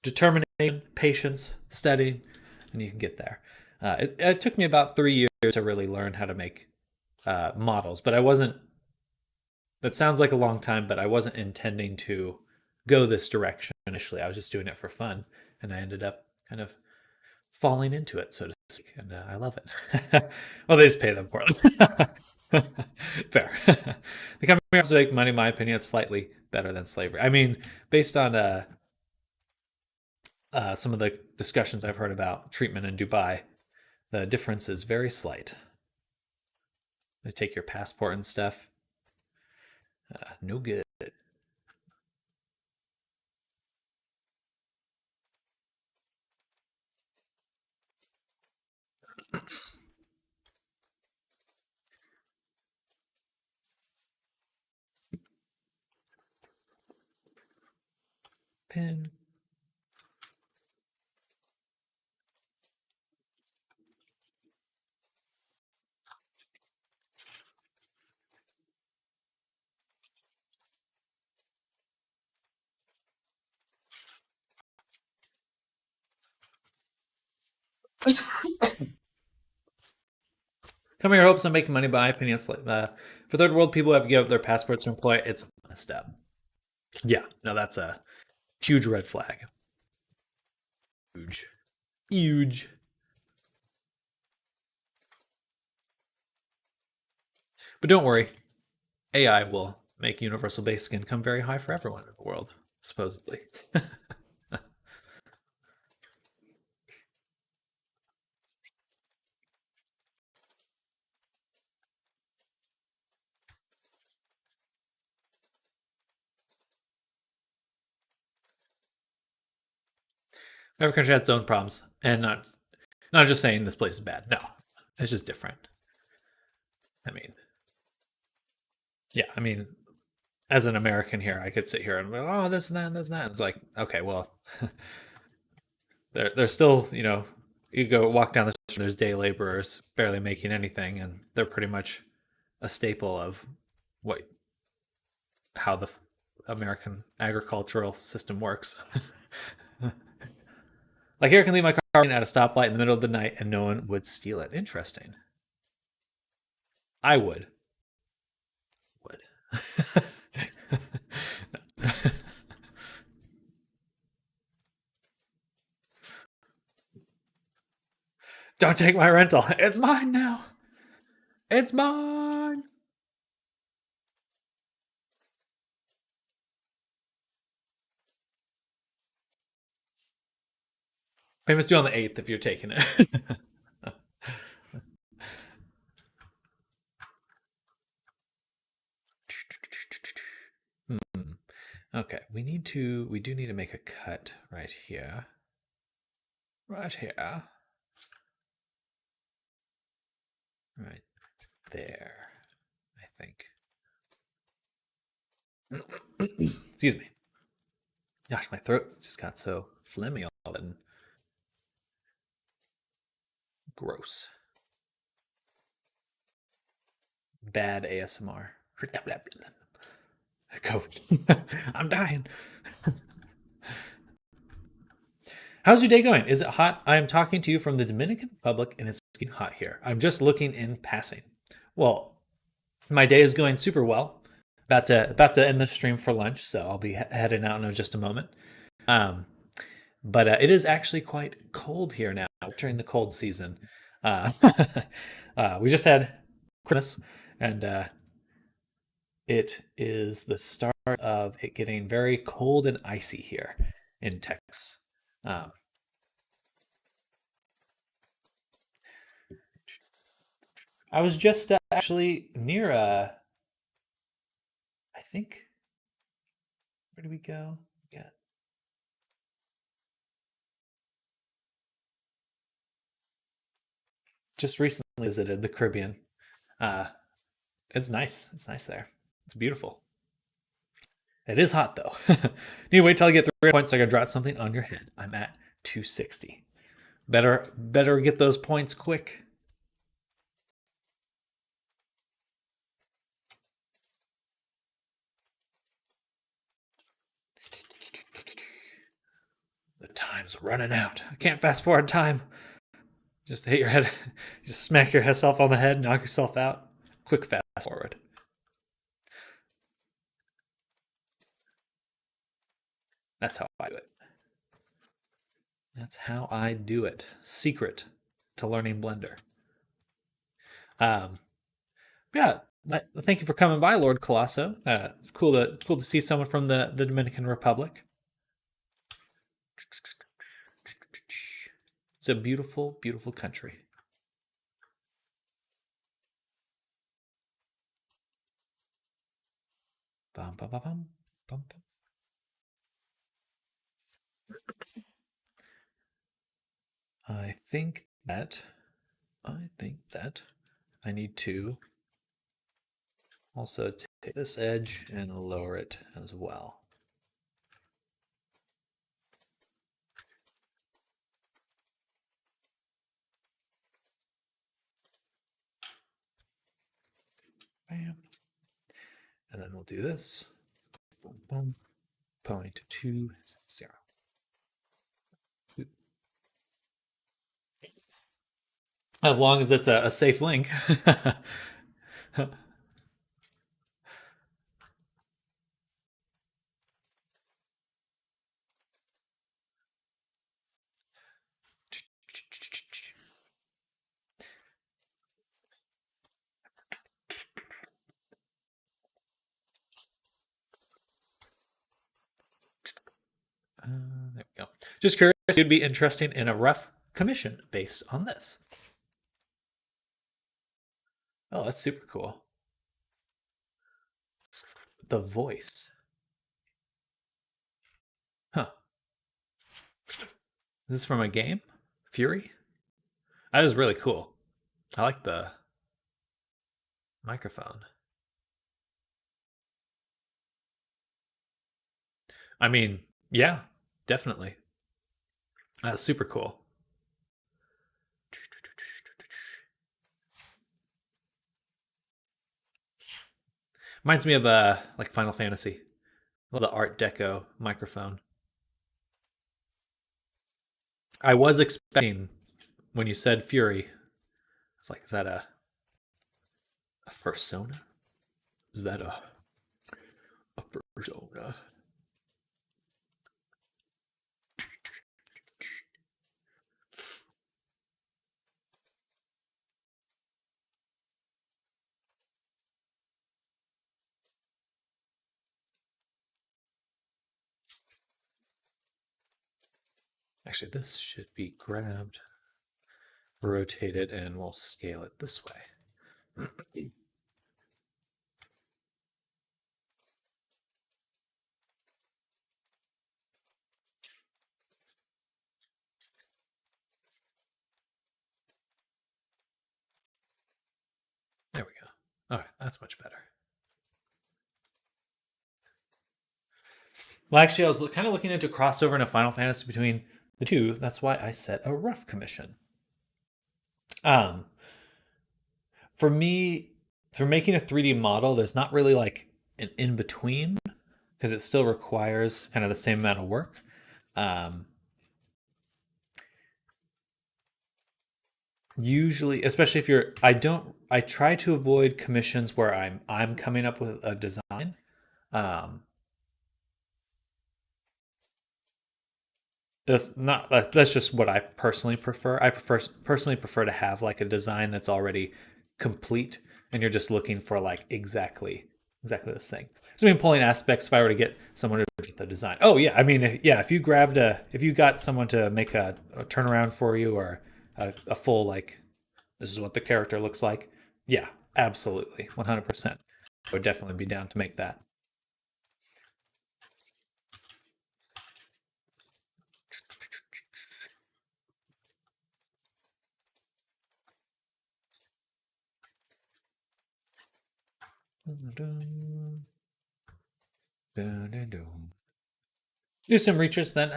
determination, patience, studying, and you can get there. It took me about 3 years to really learn how to make models, but I wasn't. That sounds like a long time, but I wasn't intending to go this direction initially. I was just doing it for fun, and I ended up kind of falling into it, so to speak, and I love it. Well, they just pay them poorly. Fair. The company has to make money, in my opinion, is slightly better than slavery. I mean, based on some of the discussions I've heard about treatment in Dubai, the difference is very slight. They take your passport and stuff. No good. Pin. Come here hopes I'm making money, but my opinion is for third world people who have to give up their passports to employ, it's messed up. Yeah, no, that's a huge red flag. Huge. Huge. But don't worry, AI will make universal basic income very high for everyone in the world, supposedly. Every country has its own problems, and not just saying this place is bad. No, it's just different. I mean, yeah, I mean, as an American here, I could sit here and be, oh, this and that, and this and that. And it's like, okay, well, they're still, you go walk down the street, there's day laborers barely making anything, and they're pretty much a staple of what how the American agricultural system works. Like here, I can leave my car at a stoplight in the middle of the night, and no one would steal it. Interesting. I would. Would. Don't take my rental. It's mine now. It's mine. Payments due on the 8th if you're taking it. Hmm. Okay, we do need to make a cut right here. Right here. Right there, I think. Excuse me. Gosh, my throat just got so phlegmy all of a sudden. Gross. Bad ASMR. COVID. I'm dying. How's your day going? Is it hot? I am talking to you from the Dominican Republic and it's getting hot here. I'm just looking in passing. Well, my day is going super well. About to end the stream for lunch, so I'll be heading out in just a moment. Um, but it is actually quite cold here now during the cold season. Uh, we just had Christmas, and it is the start of it getting very cold and icy here in Texas. Um, I was just actually near, I think, where did we go? Yeah, just recently visited the Caribbean. Uh, it's nice. It's nice there. It's beautiful. It is hot though. Need to wait till I get 3 points so I can drop something on your head. I'm at 260. Better get those points quick. The time's running out. I can't fast forward time. Just hit your head, just smack yourself on the head, knock yourself out. quick fast forward. That's how I do it. That's how I do it. Secret to learning Blender. Um, yeah. Thank you for coming by, Lord Colosso. It's cool to see someone from the Dominican Republic. It's a beautiful, beautiful country. Bum, bum, bum, bum, bum, bum. I think that I need to also take this edge and lower it as well. Bam. And then we'll do this. Boom, boom. 0.20. As long as it's a safe link. There we go. Just curious, it'd be interesting in a rough commission based on this. Oh, that's super cool. The voice. Huh. This is from a game? Fury? That is really cool. I like the microphone. I mean, yeah, definitely. That's super cool. Reminds me of like Final Fantasy. The Art Deco microphone. I was expecting when you said Fury. It's like, is that a persona? Is that a persona? Actually, this should be grabbed, rotated, and we'll scale it this way. There we go. All right, that's much better. Well, actually, I was kind of looking into crossover in a Final Fantasy between the two. That's why I set a rough commission. Um, for me, for making a 3D model, there's not really like an in between because it still requires kind of the same amount of work. Um, Usually, especially if you're, I try to avoid commissions where I'm coming up with a design. Um, that's just what I personally prefer. I personally prefer to have like a design that's already complete and you're just looking for like exactly this thing. So I mean pulling aspects if I were to get someone to do the design. Oh yeah, I mean yeah, if you got someone to make a turnaround for you or a full like this is what the character looks like. Yeah, absolutely. 100%. I would definitely be down to make that. Do some research then,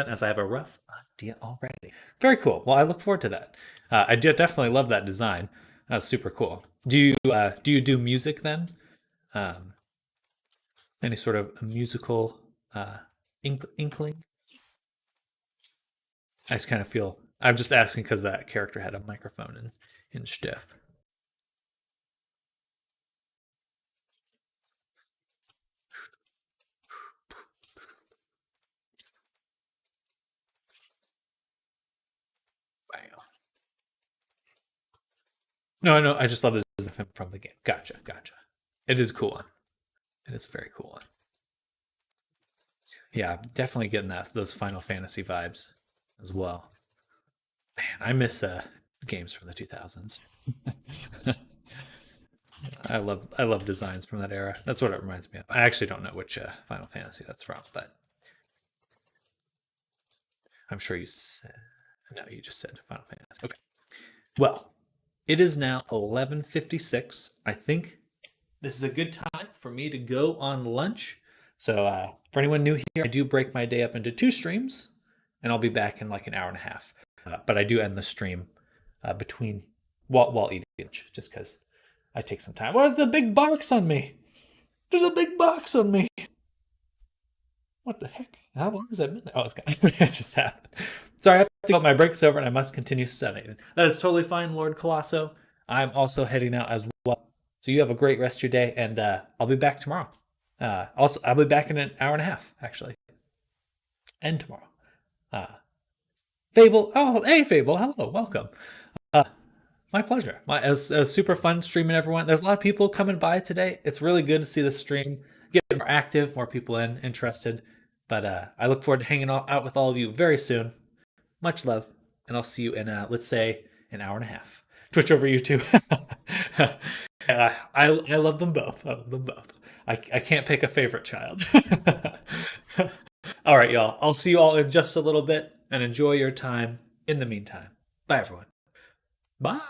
as I have a rough idea already. Very cool. Well, I look forward to that. I definitely love that design. That's super cool. Do you do music then? Um, any sort of musical uh, inkling? I just kind of feel. I'm just asking because that character had a microphone and stuff. No, no, I just love the design from the game. Gotcha, gotcha. It is a cool one. It is a very cool one. Yeah, definitely getting those Final Fantasy vibes as well. Man, I miss games from the 2000s. I love designs from that era. That's what it reminds me of. I actually don't know which Final Fantasy that's from, but I'm sure you said no. You just said Final Fantasy. Okay. Well, it is now 11:56. I think this is a good time for me to go on lunch. So for anyone new here, I do break my day up into two streams, and I'll be back in like an hour and a half. But I do end the stream between while eating lunch, just because I take some time. What's the big box on me? There's a big box on me. What the heck? How long has that been there? Oh, it's got it just happened. Sorry, I have to go. My break's over and I must continue studying. That is totally fine, Lord Colosso. I'm also heading out as well. So you have a great rest of your day, and I'll be back tomorrow. Also, I'll be back in an hour and a half, actually, and tomorrow. Uh, Fable. Oh, hey, Fable. Hello, welcome. Uh, my pleasure. It was super fun streaming everyone. There's a lot of people coming by today. It's really good to see the stream get more active, more people interested. But I look forward to hanging out with all of you very soon. Much love, and I'll see you in let's say an hour and a half. Twitch over YouTube. I love them both. I love them both. I can't pick a favorite child. All right, y'all. I'll see you all in just a little bit, and enjoy your time in the meantime. Bye, everyone. Bye.